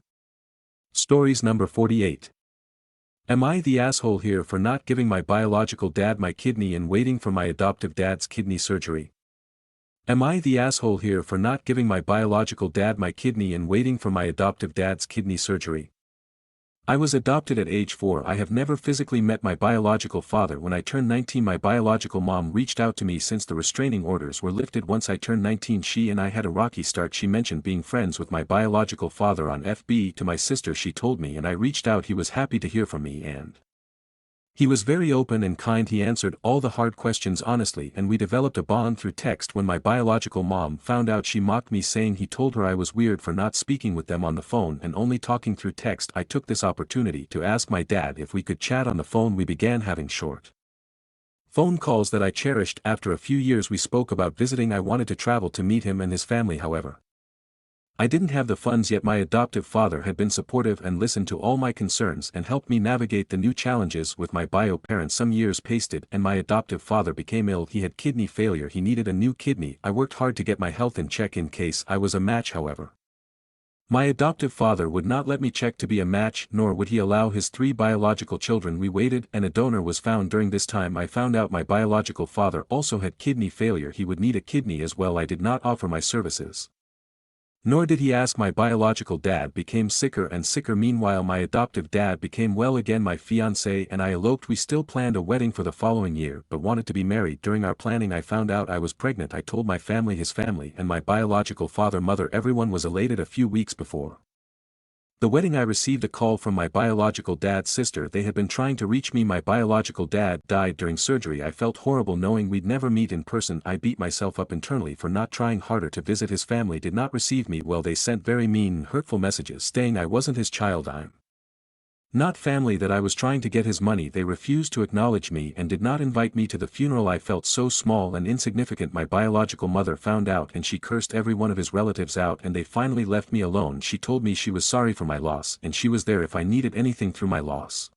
Stories number 48. Am I the asshole here for not giving my biological dad my kidney and waiting for my adoptive dad's kidney surgery? Am I the asshole here for not giving my biological dad my kidney and waiting for my adoptive dad's kidney surgery? I was adopted at age 4. I have never physically met my biological father. When I turned 19, my biological mom reached out to me since the restraining orders were lifted. Once I turned 19, she and I had a rocky start. She mentioned being friends with my biological father on FB to my sister. She told me and I reached out. He was happy to hear from me and he was very open and kind. He answered all the hard questions honestly and we developed a bond through text. When my biological mom found out, she mocked me saying he told her I was weird for not speaking with them on the phone and only talking through text. I took this opportunity to ask my dad if we could chat on the phone. We began having short phone calls that I cherished. After a few years we spoke about visiting. I wanted to travel to meet him and his family, however I didn't have the funds yet. My adoptive father had been supportive and listened to all my concerns and helped me navigate the new challenges with my bio parents. Some years passed and my adoptive father became ill. He had kidney failure. He needed a new kidney. I worked hard to get my health in check in case I was a match, however my adoptive father would not let me check to be a match, nor would he allow his 3 biological children. We waited and a donor was found. During this time I found out my biological father also had kidney failure. He would need a kidney as well. I did not offer my services, nor did he ask. My biological dad became sicker and sicker. Meanwhile my adoptive dad became well again. My fiancé and I eloped. We still planned a wedding for the following year but wanted to be married. During our planning I found out I was pregnant. I told my family, his family and my biological father, mother. Everyone was elated. A few weeks before the wedding I received a call from my biological dad's sister. They had been trying to reach me. My biological dad died during surgery. I felt horrible knowing we'd never meet in person. I beat myself up internally for not trying harder to visit. His family did not receive me well. They sent very mean and hurtful messages saying I wasn't his child. I'm not family, that I was trying to get his money. They refused to acknowledge me and did not invite me to the funeral. I felt so small and insignificant. My biological mother found out and she cursed every one of his relatives out and they finally left me alone. She told me she was sorry for my loss and she was there if I needed anything through my loss.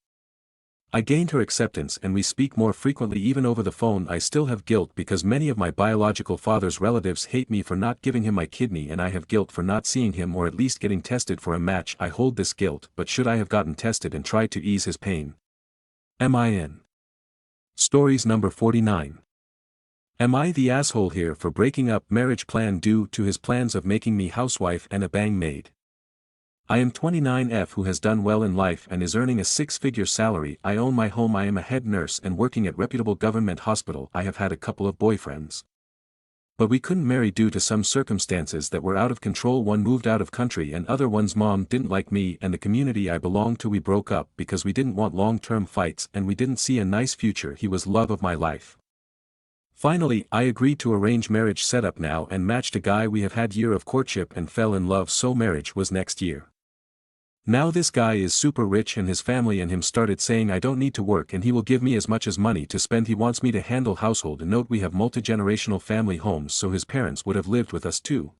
I gained her acceptance and we speak more frequently even over the phone. I still have guilt because many of my biological father's relatives hate me for not giving him my kidney and I have guilt for not seeing him or at least getting tested for a match. I hold this guilt, but should I have gotten tested and tried to ease his pain? Am I in? Stories number 49. Am I the asshole here for breaking up marriage plan due to his plans of making me housewife and a bang maid? I am 29F who has done well in life and is earning a 6-figure salary. I own my home. I am a head nurse and working at reputable government hospital. I have had a couple of boyfriends, but we couldn't marry due to some circumstances that were out of control. One moved out of country and other one's mom didn't like me and the community I belonged to. We broke up because we didn't want long-term fights and we didn't see a nice future. He was love of my life. Finally, I agreed to arrange marriage setup now and matched a guy. We have had year of courtship and fell in love, so marriage was next year. Now this guy is super rich and his family and him started saying I don't need to work and he will give me as much as money to spend. He wants me to handle household. Note, we have multi-generational family homes, so his parents would have lived with us too.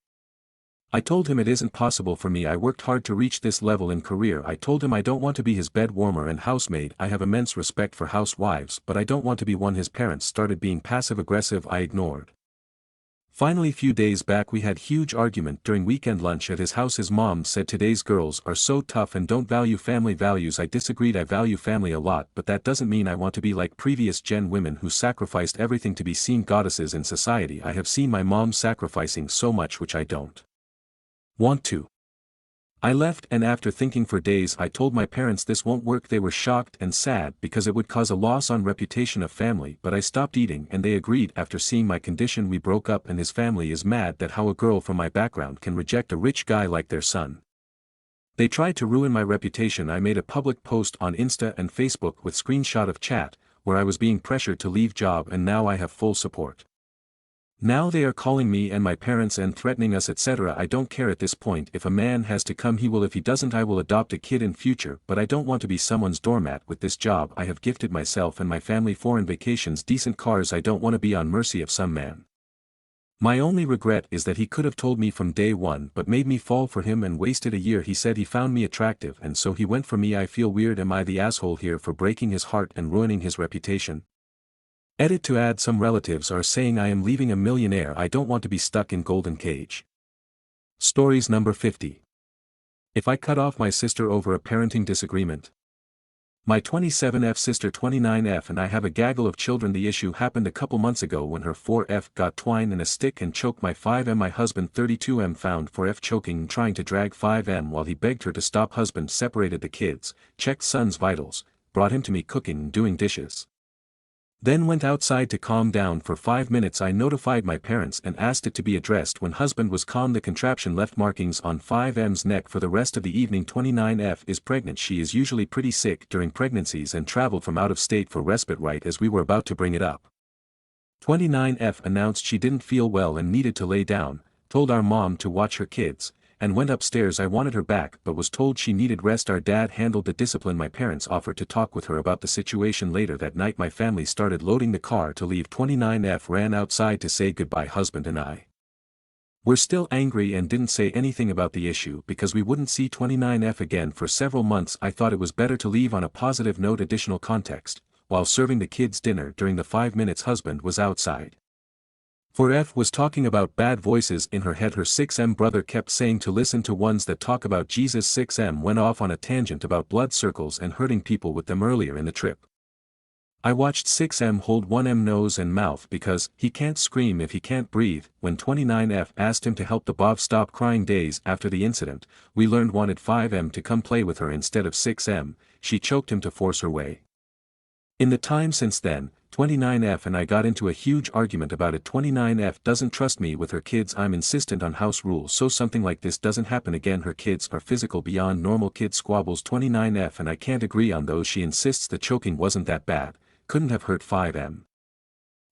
I told him it isn't possible for me. I worked hard to reach this level in career. I told him I don't want to be his bed warmer and housemaid. I have immense respect for housewives but I don't want to be one. His parents started being passive aggressive. I ignored. Finally, few days back we had huge argument during weekend lunch at his house. His mom said today's girls are so tough and don't value family values. I disagreed. I value family a lot, but that doesn't mean I want to be like previous gen women who sacrificed everything to be seen goddesses in society. I have seen my mom sacrificing so much which I don't want to. I left and after thinking for days I told my parents this won't work. They were shocked and sad because it would cause a loss on reputation of family, but I stopped eating and they agreed. After seeing my condition we broke up and his family is mad that how a girl from my background can reject a rich guy like their son. They tried to ruin my reputation. I made a public post on Insta and Facebook with screenshot of chat where I was being pressured to leave job and now I have full support. Now they are calling me and my parents and threatening us etc. I don't care at this point. If a man has to come he will, if he doesn't I will adopt a kid in future, but I don't want to be someone's doormat. With this job I have gifted myself and my family foreign vacations, decent cars. I don't want to be on mercy of some man. My only regret is that he could have told me from day one but made me fall for him and wasted a year. He said he found me attractive and so he went for me. I feel weird. Am I the asshole here for breaking his heart and ruining his reputation? Edit to add, some relatives are saying I am leaving a millionaire. I don't want to be stuck in golden cage. Stories number 50. If I cut off my sister over a parenting disagreement. My 27F sister 29F and I have a gaggle of children. The issue happened a couple months ago when her 4F got twine in a stick and choked my 5M. My husband 32M found 4F choking and trying to drag 5M while he begged her to stop. Husband separated the kids, checked son's vitals, brought him to me cooking and doing dishes. Then went outside to calm down for 5 minutes. I notified my parents and asked it to be addressed. When husband was calm, the contraption left markings on 5M's neck for the rest of the evening. 29F is pregnant. She is usually pretty sick during pregnancies and traveled from out of state for respite right as we were about to bring it up. 29F announced she didn't feel well and needed to lay down, told our mom to watch her kids, and went upstairs. I wanted her back but was told she needed rest. Our dad handled the discipline. My parents offered to talk with her about the situation later that night. My family started loading the car to leave. 29F ran outside to say goodbye. Husband and I were still angry and didn't say anything about the issue because we wouldn't see 29F again for several months. I thought it was better to leave on a positive note. Additional context: while serving the kids dinner during the 5 minutes husband was outside, 4F was talking about bad voices in her head. Her 6M brother kept saying to listen to ones that talk about Jesus. 6M went off on a tangent about blood circles and hurting people with them earlier in the trip. I watched 6M hold 1M nose and mouth because he can't scream if he can't breathe. When 29F asked him to help the Bob stop crying days after the incident, we learned wanted 5M to come play with her instead of 6M. She choked him to force her way. In the time since then, 29F and I got into a huge argument about it. 29F doesn't trust me with her kids. I'm insistent on house rules so something like this doesn't happen again. Her kids are physical beyond normal kid squabbles. 29F and I can't agree on those. She insists the choking wasn't that bad, couldn't have hurt 5M.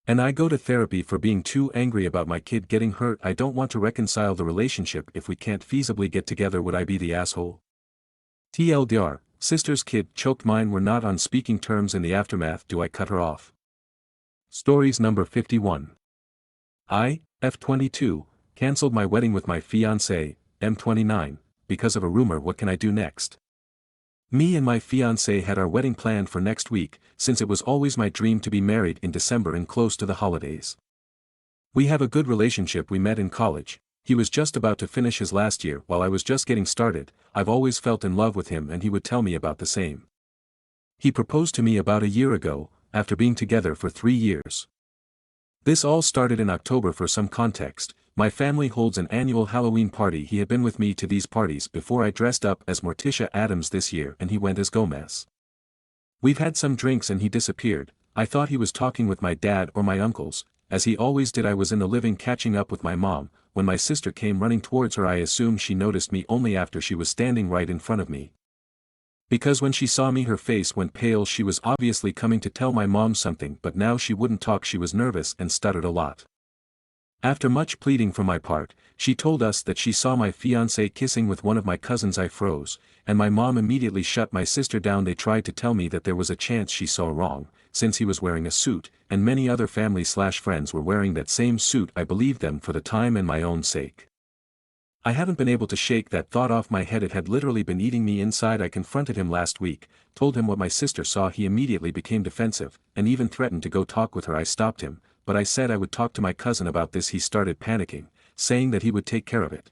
And I go to therapy for being too angry about my kid getting hurt. I don't want to reconcile the relationship if we can't feasibly get together. Would I be the asshole? TLDR, sister's kid choked mine. We're not on speaking terms in the aftermath. Do I cut her off? Stories number 51. I, F22, cancelled my wedding with my fiancé, M29, because of a rumor. What can I do next? Me and my fiancé had our wedding planned for next week, since it was always my dream to be married in December and close to the holidays. We have a good relationship. We met in college. He was just about to finish his last year while I was just getting started. I've always felt in love with him and he would tell me about the same. He proposed to me about a year ago, after being together for 3 years. This all started in October. For some context, my family holds an annual Halloween party. He had been with me to these parties before. I dressed up as Morticia Adams this year and he went as Gomez. We've had some drinks and he disappeared. I thought he was talking with my dad or my uncles, as he always did. I was in the living catching up with my mom. When my sister came running towards her, I assumed she noticed me only after she was standing right in front of me. Because when she saw me her face went pale. She was obviously coming to tell my mom something, but now she wouldn't talk. She was nervous and stuttered a lot. After much pleading for my part, she told us that she saw my fiancé kissing with one of my cousins. I froze, and my mom immediately shut my sister down. They tried to tell me that there was a chance she saw wrong, since he was wearing a suit, and many other family/friends were wearing that same suit. I believed them for the time and my own sake. I haven't been able to shake that thought off my head. It had literally been eating me inside. I confronted him last week, told him what my sister saw. He immediately became defensive, and even threatened to go talk with her. I stopped him, but I said I would talk to my cousin about this. He started panicking, saying that he would take care of it.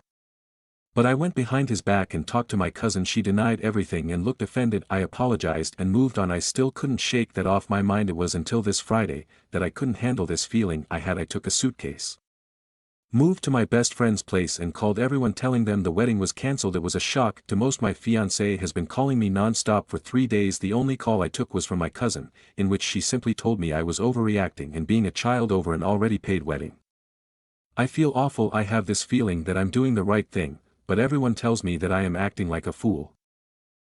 But I went behind his back and talked to my cousin. She denied everything and looked offended. I apologized and moved on. I still couldn't shake that off my mind. It was until this Friday that I couldn't handle this feeling I had. I took a suitcase, moved to my best friend's place and called everyone telling them the wedding was cancelled. It was a shock to most. My fiancé has been calling me non-stop for 3 days. The only call I took was from my cousin, in which she simply told me I was overreacting and being a child over an already paid wedding. I feel awful. I have this feeling that I'm doing the right thing, but everyone tells me that I am acting like a fool.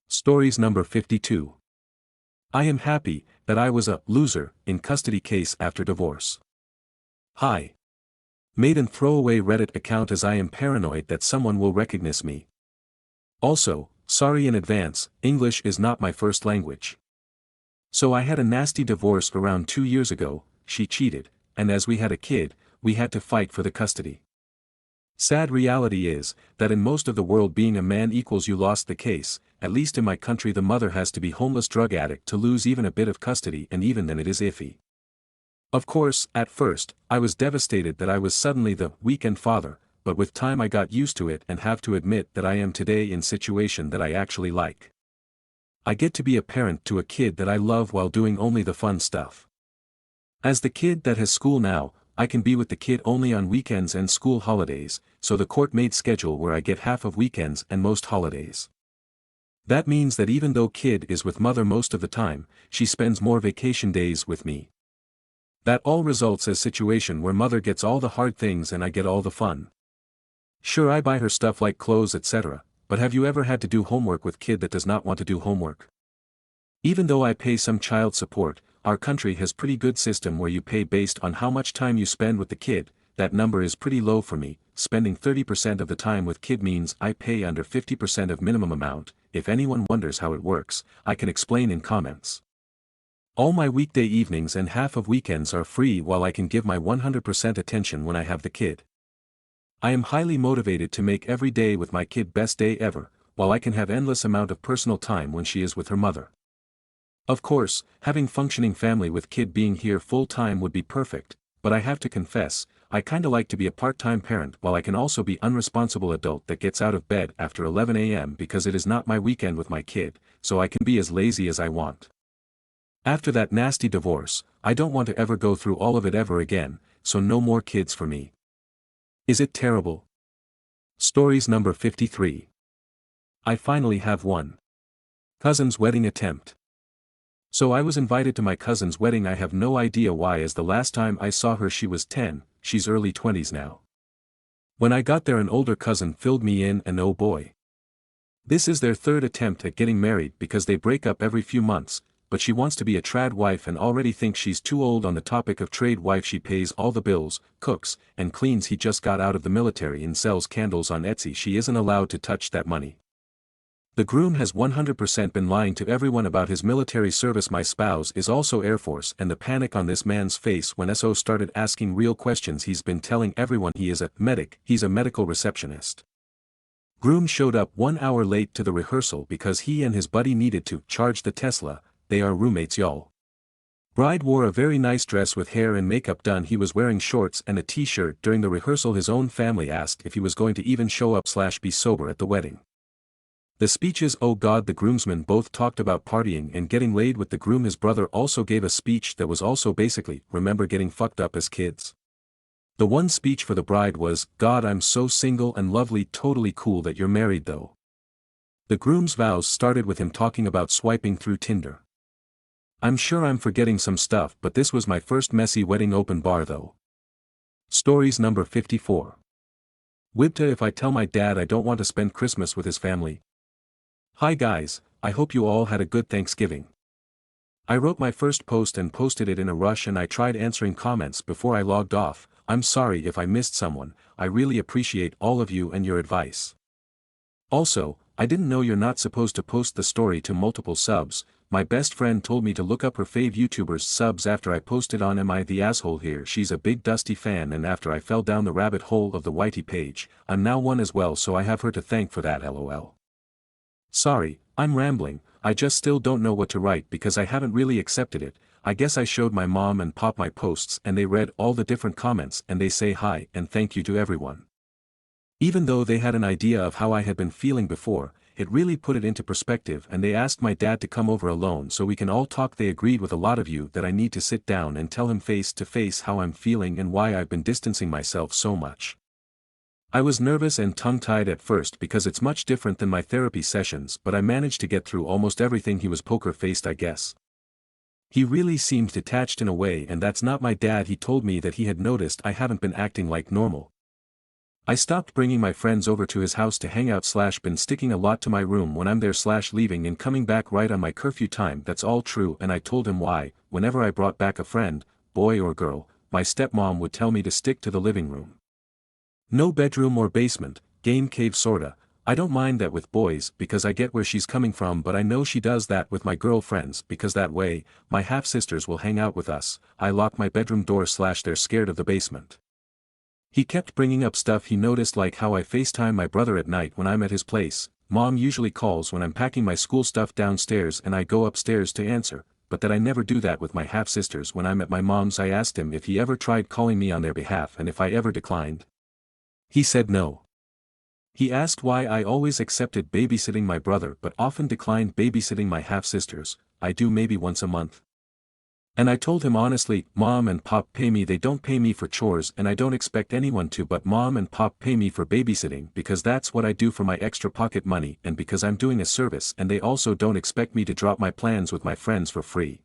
Stories number 52. I am happy that I was a loser in custody case after divorce. Hi. Made and throwaway Reddit account as I am paranoid that someone will recognize me. Also, sorry in advance, English is not my first language. So I had a nasty divorce around 2 years ago, she cheated, and as we had a kid, we had to fight for the custody. Sad reality is, that in most of the world being a man equals you lost the case, at least in my country the mother has to be homeless drug addict to lose even a bit of custody and even then it is iffy. Of course, at first, I was devastated that I was suddenly the weekend father, but with time I got used to it and have to admit that I am today in situation that I actually like. I get to be a parent to a kid that I love while doing only the fun stuff. As the kid that has school now, I can be with the kid only on weekends and school holidays, so the court made schedule where I get half of weekends and most holidays. That means that even though kid is with mother most of the time, she spends more vacation days with me. That all results as situation where mother gets all the hard things and I get all the fun. Sure, I buy her stuff like clothes etc., but have you ever had to do homework with kid that does not want to do homework? Even though I pay some child support, our country has pretty good system where you pay based on how much time you spend with the kid. That number is pretty low for me. Spending 30% of the time with kid means I pay under 50% of minimum amount. If anyone wonders how it works, I can explain in comments. All my weekday evenings and half of weekends are free while I can give my 100% attention when I have the kid. I am highly motivated to make every day with my kid best day ever, while I can have endless amount of personal time when she is with her mother. Of course, having functioning family with kid being here full time would be perfect, but I have to confess, I kinda like to be a part-time parent while I can also be unresponsible adult that gets out of bed after 11 a.m. because it is not my weekend with my kid, so I can be as lazy as I want. After that nasty divorce, I don't want to ever go through all of it ever again, so no more kids for me. Is it terrible? Stories number 53. I finally have one. Cousin's wedding attempt. So I was invited to my cousin's wedding. I have no idea why, as the last time I saw her she was 10, she's early 20s now. When I got there an older cousin filled me in and oh boy. This is their third attempt at getting married because they break up every few months, but she wants to be a trad wife and already thinks she's too old. On the topic of trade wife, she pays all the bills, cooks, and cleans. He just got out of the military and sells candles on Etsy. She isn't allowed to touch that money. The groom has 100% been lying to everyone about his military service. My spouse is also Air Force, and the panic on this man's face when SO started asking real questions. He's been telling everyone he is a medic, he's a medical receptionist. Groom showed up 1 hour late to the rehearsal because he and his buddy needed to charge the Tesla. They are roommates y'all. Bride wore a very nice dress with hair and makeup done. He was wearing shorts and a t-shirt during the rehearsal. His own family asked if he was going to even show up / be sober at the wedding. The speeches, oh god, the groomsmen both talked about partying and getting laid with the groom. His brother also gave a speech that was also basically, remember getting fucked up as kids. The one speech for the bride was, God I'm so single and lovely, totally cool that you're married though. The groom's vows started with him talking about swiping through Tinder. I'm sure I'm forgetting some stuff, but this was my first messy wedding open bar though. Stories number 54. Wibta, if I tell my dad I don't want to spend Christmas with his family. Hi guys, I hope you all had a good Thanksgiving. I wrote my first post and posted it in a rush and I tried answering comments before I logged off. I'm sorry if I missed someone. I really appreciate all of you and your advice. Also, I didn't know you're not supposed to post the story to multiple subs. My best friend told me to look up her fave YouTubers' subs after I posted on Am I the Asshole Here. She's a big Dusty fan, and after I fell down the rabbit hole of the Whitey page, I'm now one as well, so I have her to thank for that, lol. Sorry, I'm rambling. I just still don't know what to write because I haven't really accepted it. I guess I showed my mom and pop my posts and they read all the different comments and they say hi and thank you to everyone. Even though they had an idea of how I had been feeling before, it really put it into perspective, and they asked my dad to come over alone so we can all talk. They agreed with a lot of you that I need to sit down and tell him face to face how I'm feeling and why I've been distancing myself so much. I was nervous and tongue-tied at first because it's much different than my therapy sessions, but I managed to get through almost everything. He was poker-faced, I guess. He really seemed detached in a way, and that's not my dad. He told me that he had noticed I haven't been acting like normal. I stopped bringing my friends over to his house to hang out / been sticking a lot to my room when I'm there / leaving and coming back right on my curfew time. That's all true, and I told him why. Whenever I brought back a friend, boy or girl, my stepmom would tell me to stick to the living room. No bedroom or basement, game cave sorta. I don't mind that with boys because I get where she's coming from, but I know she does that with my girlfriends because that way, my half-sisters will hang out with us. I lock my bedroom door / they're scared of the basement. He kept bringing up stuff he noticed, like how I FaceTime my brother at night when I'm at his place. Mom usually calls when I'm packing my school stuff downstairs and I go upstairs to answer, but that I never do that with my half-sisters when I'm at my mom's. I asked him if he ever tried calling me on their behalf and if I ever declined. He said no. He asked why I always accepted babysitting my brother but often declined babysitting my half-sisters. I do maybe once a month. And I told him honestly, Mom and Pop pay me. They don't pay me for chores and I don't expect anyone to, but Mom and Pop pay me for babysitting because that's what I do for my extra pocket money and because I'm doing a service, and they also don't expect me to drop my plans with my friends for free.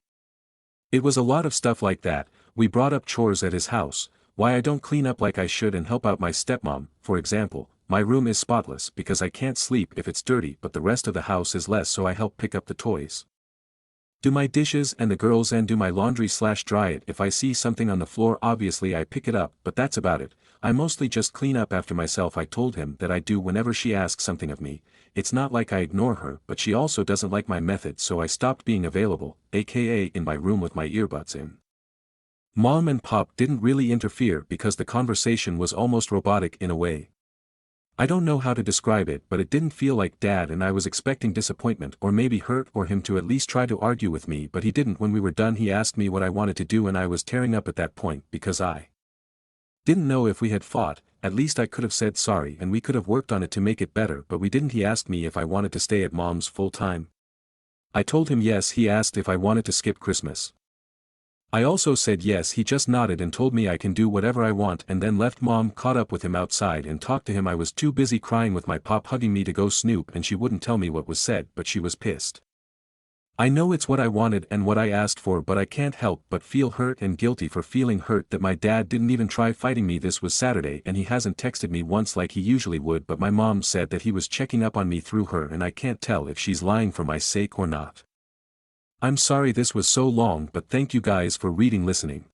It was a lot of stuff like that. We brought up chores at his house, why I don't clean up like I should and help out my stepmom. For example, my room is spotless because I can't sleep if it's dirty, but the rest of the house is less, so I help pick up the toys. Do my dishes and the girls, and do my laundry / dry it. If I see something on the floor, obviously I pick it up, but that's about it. I mostly just clean up after myself. I told him that I do whenever she asks something of me. It's not like I ignore her, but she also doesn't like my method, so I stopped being available, aka in my room with my earbuds in. Mom and Pop didn't really interfere because the conversation was almost robotic in a way. I don't know how to describe it, but it didn't feel like Dad, and I was expecting disappointment or maybe hurt or him to at least try to argue with me, but he didn't. When we were done, he asked me what I wanted to do, and I was tearing up at that point because I didn't know if we had fought. At least I could have said sorry and we could have worked on it to make it better, but we didn't. He asked me if I wanted to stay at Mom's full time. I told him yes. He asked if I wanted to skip Christmas. I also said yes. He just nodded and told me I can do whatever I want, and then left. Mom caught up with him outside and talked to him. I was too busy crying with my Pop hugging me to go snoop, and she wouldn't tell me what was said, but she was pissed. I know it's what I wanted and what I asked for, but I can't help but feel hurt and guilty for feeling hurt that my dad didn't even try fighting me. This was Saturday and he hasn't texted me once like he usually would, but my mom said that he was checking up on me through her, and I can't tell if she's lying for my sake or not. I'm sorry this was so long, but thank you guys for listening.